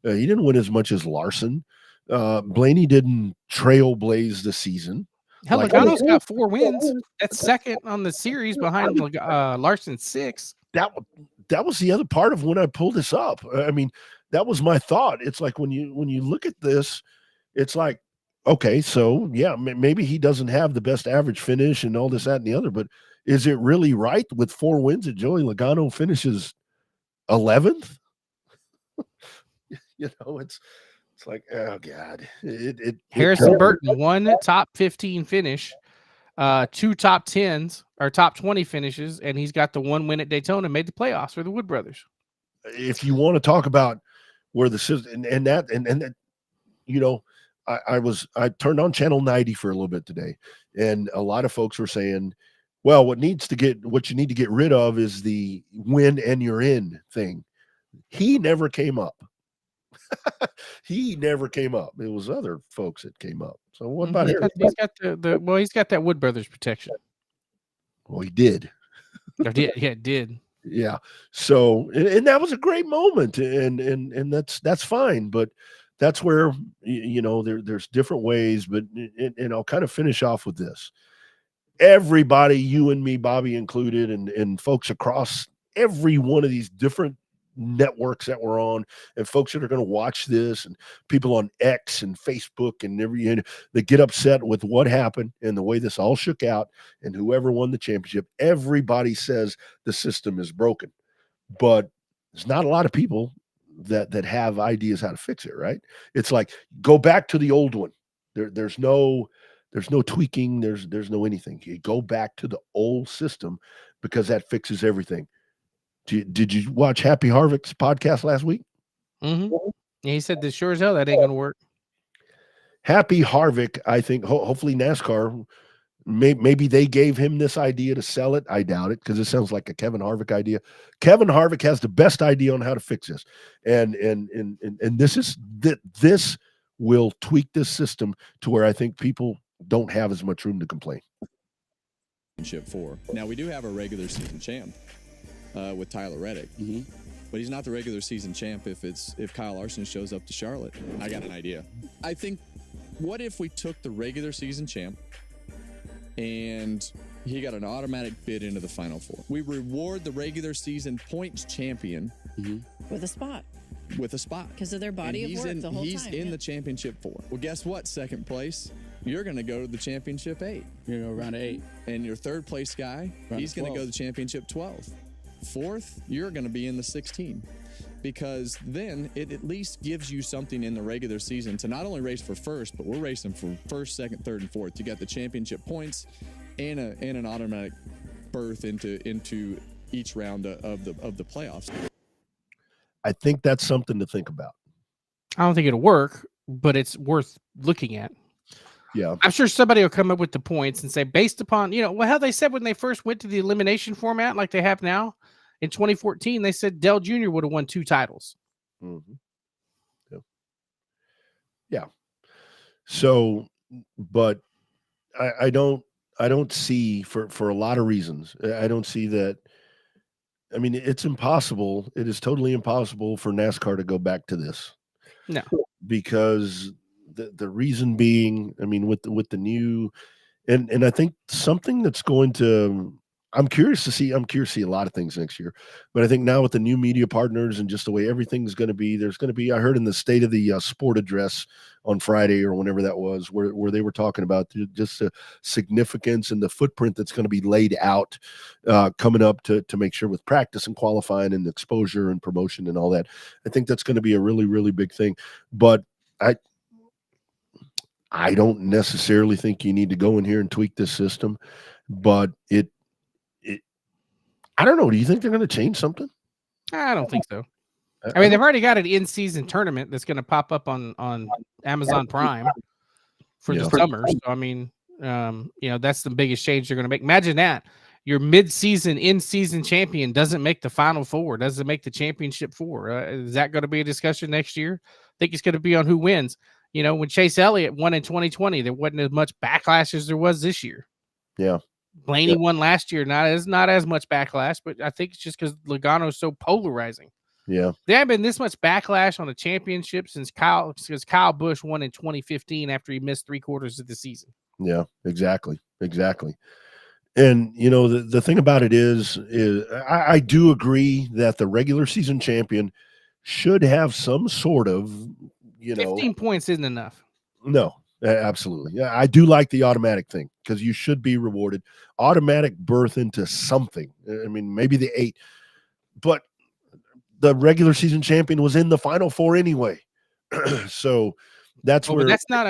Speaker 1: He didn't win as much as Larson. Blaney didn't trailblaze the season.
Speaker 2: Hell, Logano's got 4 wins. That's second on the series behind Larson's 6.
Speaker 1: That was the other part of when I pulled this up. I mean, that was my thought. It's like when you look at this, it's like, okay, so yeah, maybe he doesn't have the best average finish and all this, that, and the other, but is it really right with 4 wins that Joey Logano finishes 11th? It's like, oh God.
Speaker 2: Harrison Burton, 1 top 15 finish, 2 top 10s or top 20 finishes, and he's got the 1 win at Daytona, made the playoffs for the Wood brothers.
Speaker 1: If you want to talk about where the system and that, I turned on channel 90 for a little bit today, and a lot of folks were saying, well, what you need to get rid of is the win and you're in thing. He never came up. He never came up. It was other folks that came up. So what about him?
Speaker 2: He's got that Wood brothers protection.
Speaker 1: Well, he did.
Speaker 2: It did.
Speaker 1: Yeah. So, and that was a great moment, and that's fine. But that's where there's different ways. But and I'll kind of finish off with this. Everybody, you and me, Bobby included, and folks across every one of these different networks that we're on, and folks that are going to watch this, and people on X and Facebook and they get upset with what happened and the way this all shook out and whoever won the championship. Everybody says the system is broken, but there's not a lot of people that have ideas how to fix it, right? It's like, go back to the old one. There's no tweaking, there's no anything. You go back to the old system because that fixes everything. Did you watch Happy Harvick's podcast last week?
Speaker 2: Mm-hmm. Yeah, he said that sure as hell that ain't gonna work.
Speaker 1: Happy Harvick, I think, hopefully NASCAR, maybe they gave him this idea to sell it. I doubt it, because it sounds like a Kevin Harvick idea. Kevin Harvick has the best idea on how to fix this, and this will tweak this system to where I think people don't have as much room to complain.
Speaker 11: Now we do have a regular season champ. With Tyler Reddick, but he's not the regular season champ if Kyle Larson shows up to Charlotte. I got an idea. I think, what if we took the regular season champ and he got an automatic bid into the Final Four? We reward the regular season points champion
Speaker 12: with a spot. Because of their body of work the whole time.
Speaker 11: He's in the championship 4. Well, guess what? Second place, you're going to go to the championship 8.
Speaker 13: You're going to go round 8.
Speaker 11: And your third place guy, he's going to go to the championship 12. 4th, you're going to be in the 16, because then it at least gives you something in the regular season to not only race for first, but we're racing for first, second, third, and fourth. You got the championship points and an automatic berth into each round of the playoffs.
Speaker 1: I think that's something to think about.
Speaker 2: I don't think it'll work, but it's worth looking at.
Speaker 1: Yeah,
Speaker 2: I'm sure somebody will come up with the points and say, based upon, how they said when they first went to the elimination format like they have now in 2014, they said Dell Jr. would have won 2 titles.
Speaker 1: Mm-hmm. Yeah. So, but I don't see, for a lot of reasons, I don't see that. I mean, it's impossible. It is totally impossible for NASCAR to go back to this.
Speaker 2: No,
Speaker 1: because the reason being, I mean, with the new, and I think something that's going to I'm curious to see a lot of things next year, but I think now with the new media partners and just the way everything's going to be, there's going to be, I heard in the state of the sport address on Friday or whenever that was, where they were talking about just the significance and the footprint that's going to be laid out coming up to make sure with practice and qualifying and exposure and promotion and all that. I think that's going to be a really, really big thing. But I don't necessarily think you need to go in here and tweak this system, but I don't know. Do you think they're going to change something?
Speaker 2: I don't think so. I mean, they've already got an in-season tournament that's going to pop up on Amazon Prime for the summer. So, I mean, that's the biggest change they're going to make. Imagine that. Your mid-season, in-season champion doesn't make the Final Four, doesn't make the championship four. Is that going to be a discussion next year? I think it's going to be on who wins. When Chase Elliott won in 2020, there wasn't as much backlash as there was this year.
Speaker 1: Yeah.
Speaker 2: Blaney won last year, not as much backlash, but I think it's just because Logano is so polarizing.
Speaker 1: Yeah,
Speaker 2: there haven't been this much backlash on a championship since Kyle Busch won in 2015 after he missed 3/4 of the season.
Speaker 1: Yeah, exactly. And the thing about it is I do agree that the regular season champion should have some sort of
Speaker 2: 15 points isn't enough.
Speaker 1: No. Absolutely. Yeah, I do like the automatic thing because you should be rewarded. Automatic birth into something. I mean, maybe the 8, but the regular season champion was in the Final Four anyway. So that's where
Speaker 2: that's not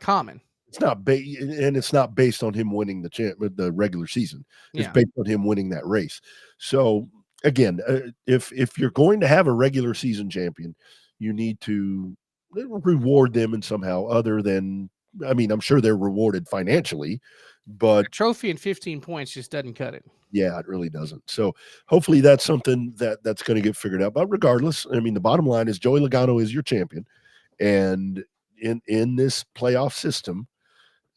Speaker 2: common.
Speaker 1: It's not and it's not based on him winning the regular season. It's based on him winning that race. So again, if you're going to have a regular season champion, you need to reward them in somehow other than, I mean, I'm sure they're rewarded financially, but
Speaker 2: a trophy and 15 points just doesn't cut it.
Speaker 1: Yeah, it really doesn't. So hopefully that's something that's going to get figured out. But regardless, I mean, the bottom line is Joey Logano is your champion, and in this playoff system,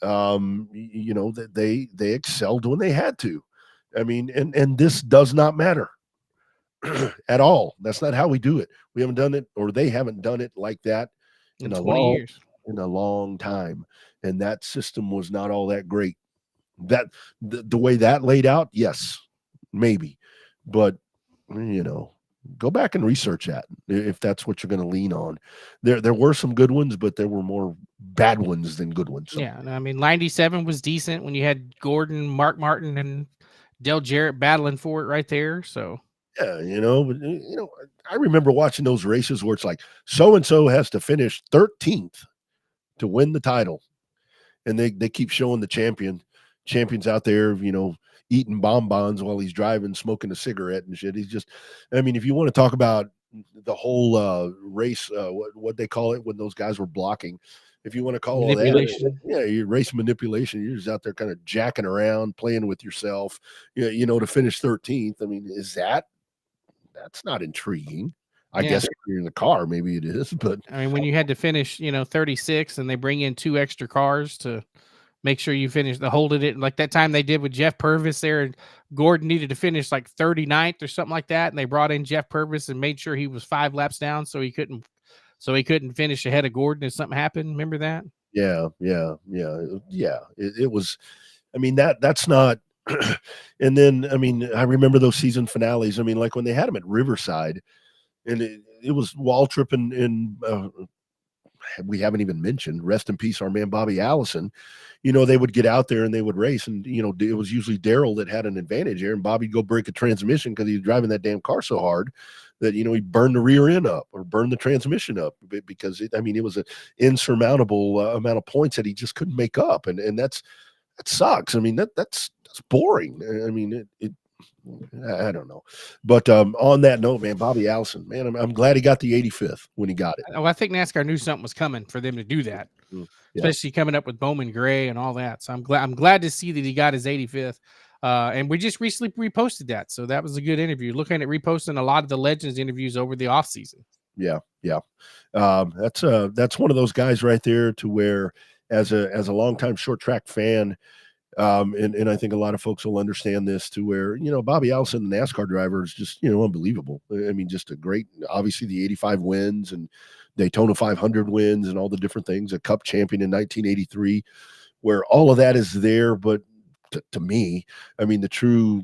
Speaker 1: that they excelled when they had to. I mean, and this does not matter at all. That's not how we do it. We haven't done it, or they haven't done it like that in
Speaker 2: 20 years.
Speaker 1: In a long time. And that system was not all that great. That the way that laid out, yes, maybe. But go back and research that if that's what you're going to lean on. There were some good ones, but there were more bad ones than good ones. So.
Speaker 2: Yeah, I mean, 97 was decent when you had Gordon, Mark Martin, and Dale Jarrett battling for it right there. So
Speaker 1: yeah, I remember watching those races where it's like so-and-so has to finish 13th to win the title. And they keep showing the champions out there, eating bonbons while he's driving, smoking a cigarette and shit. He's just, I mean, if you want to talk about the whole race, what they call it when those guys were blocking, if you want to call all that, race manipulation, you're just out there kind of jacking around, playing with yourself, to finish 13th. I mean, that's not intriguing. I guess if you're in the car, maybe it is, but
Speaker 2: I mean, when you had to finish, 36 and they bring in 2 extra cars to make sure you finish the holding it, like that time they did with Jeff Purvis there, and Gordon needed to finish like 39th or something like that, and they brought in Jeff Purvis and made sure he was 5 laps down so he couldn't finish ahead of Gordon if something happened. Remember that?
Speaker 1: Yeah. It was, I mean, that's not. And then, I mean, I remember those season finales. I mean, like when they had them at Riverside, and it was Waltrip and we haven't even mentioned, rest in peace, our man Bobby Allison. They would get out there and they would race, and it was usually Daryl that had an advantage here, and Bobby'd go break a transmission because he was driving that damn car so hard that he burned the rear end up or burned the transmission up because it was an insurmountable amount of points that he just couldn't make up, and that sucks. I mean, that's boring. I mean, I don't know. But on that note, man, Bobby Allison, man, I'm glad he got the 85th when he got it.
Speaker 2: Oh, I think NASCAR knew something was coming for them to do that, especially coming up with Bowman Gray and all that. So I'm glad to see that he got his 85th. And we just recently reposted that. So that was a good interview. Looking at reposting a lot of the Legends interviews over the offseason.
Speaker 1: Yeah. That's one of those guys right there to where as a longtime short track fan, and I think a lot of folks will understand this to where, Bobby Allison, the NASCAR driver, is just, unbelievable. I mean, just a great, obviously the 85 wins and Daytona 500 wins and all the different things, a Cup champion in 1983, where all of that is there, but to me. I mean, the true,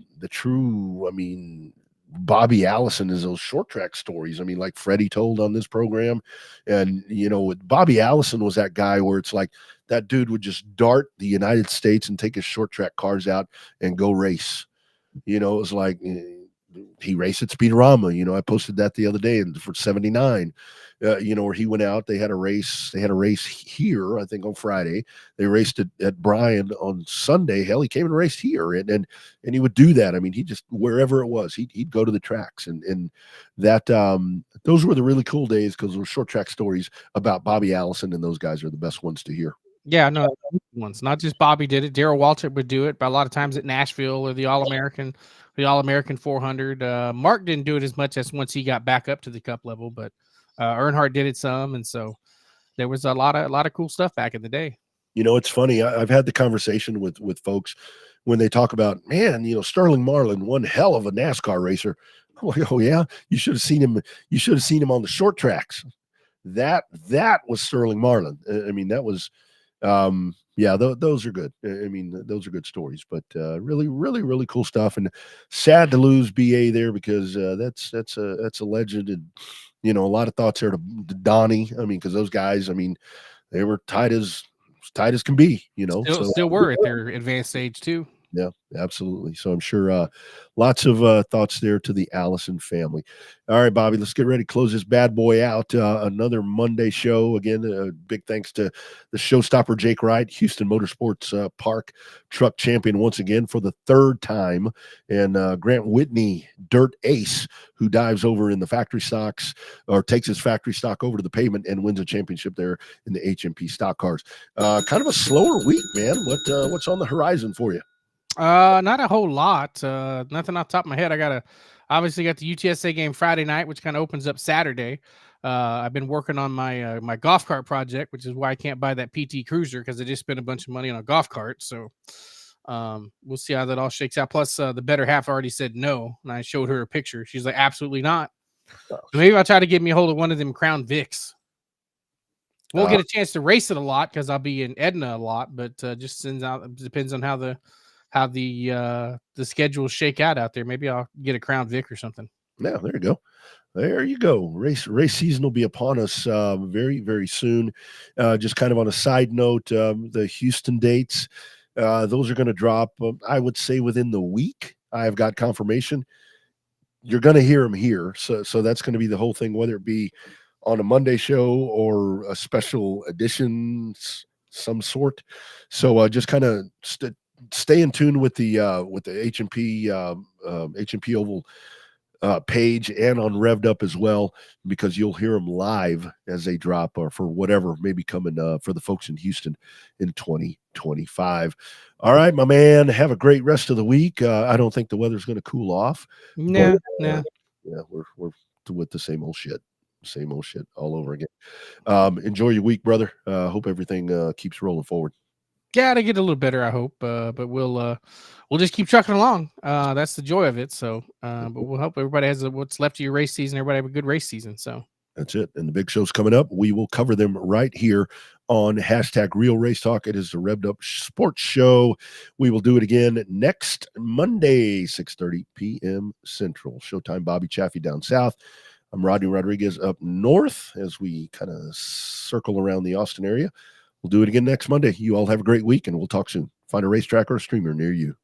Speaker 1: I mean, Bobby Allison is those short track stories. I mean, like Freddie told on this program. And, you know, Bobby Allison was that guy where it's like that dude would just dart the United States and take his short track cars out and go race. You know, it was like he raced at Speedorama. You know, I posted that the other day and for 79. You know, where he went out, they had a race here, I think on Friday. They raced at Bryan on Sunday. Hell, he came and raced here, and he would do that. I mean, he just, wherever it was, he'd go to the tracks, and that those were the really cool days, because those short track stories about Bobby Allison and those guys are the best ones to hear.
Speaker 2: Yeah, no, ones. Not just Bobby did it. Darrell Waltrip would do it, but a lot of times at Nashville or the All-American 400. Mark didn't do it as much as once he got back up to the Cup level, but Earnhardt did it some, and so there was a lot of cool stuff back in the day.
Speaker 1: You know, it's funny. I've had the conversation with folks when they talk about, man, you know, Sterling Marlin, one hell of a NASCAR racer. I'm like, oh yeah, you should have seen him. You should have seen him on the short tracks. That was Sterling Marlin. I mean, that was. Yeah, those are good. I mean, those are good stories, but really, really, really cool stuff. And sad to lose BA there, because that's a legend. And, you know, a lot of thoughts there to Donnie. I mean, because those guys, I mean, they were tight as can be, you know.
Speaker 2: Still were at their advanced age too.
Speaker 1: Yeah, absolutely. So I'm sure lots of thoughts there to the Allison family. All right, Bobby, let's get ready to close this bad boy out. Another Monday show. Again, big thanks to the showstopper, Jake Wright, Houston Motorsports Park truck champion once again for the third time, and Grant Whitney, dirt ace, who dives over in the factory stocks, or takes his factory stock over to the pavement and wins a championship there in the HMP stock cars. Kind of a slower week, man. What's on the horizon for you?
Speaker 2: Not a whole lot. Nothing off the top of my head. Obviously got the UTSA game Friday night, which kind of opens up Saturday. I've been working on my my golf cart project, which is why I can't buy that PT Cruiser, because I just spent a bunch of money on a golf cart. So we'll see how that all shakes out. Plus, the better half already said no, and I showed her a picture. She's like, absolutely not. So maybe I'll try to get me a hold of one of them Crown Vics. Won't get a chance to race it a lot because I'll be in Edna a lot, but just depends on how the schedules shake out there. Maybe I'll get a Crown Vic or something.
Speaker 1: Yeah, there you go. There you go. Race season will be upon us very, very soon. Just kind of on a side note, the Houston dates, those are going to drop, I would say, within the week. I've got confirmation. You're going to hear them here. So that's going to be the whole thing, whether it be on a Monday show or a special edition, some sort. So just kind of stay in tune with the HMP Oval page and on Revved Up as well, because you'll hear them live as they drop, or for whatever may be coming for the folks in Houston in 2025. All right, my man, have a great rest of the week. I don't think the weather's going to cool off.
Speaker 2: No.
Speaker 1: Yeah, we're with the same old shit all over again. Enjoy your week, brother. Hope everything keeps rolling forward.
Speaker 2: Yeah, to get a little better, I hope. But we'll just keep trucking along. That's the joy of it. So, but we'll hope everybody has what's left of your race season. Everybody have a good race season. So
Speaker 1: that's it. And the big show's coming up. We will cover them right here on #Real Race Talk. It is the Revved Up Sports Show. We will do it again next Monday, 6:30 p.m. Central. Showtime, Bobby Chaffee down south. I'm Rodney Rodriguez up north as we kind of circle around the Austin area. We'll do it again next Monday. You all have a great week, and we'll talk soon. Find a racetrack or a streamer near you.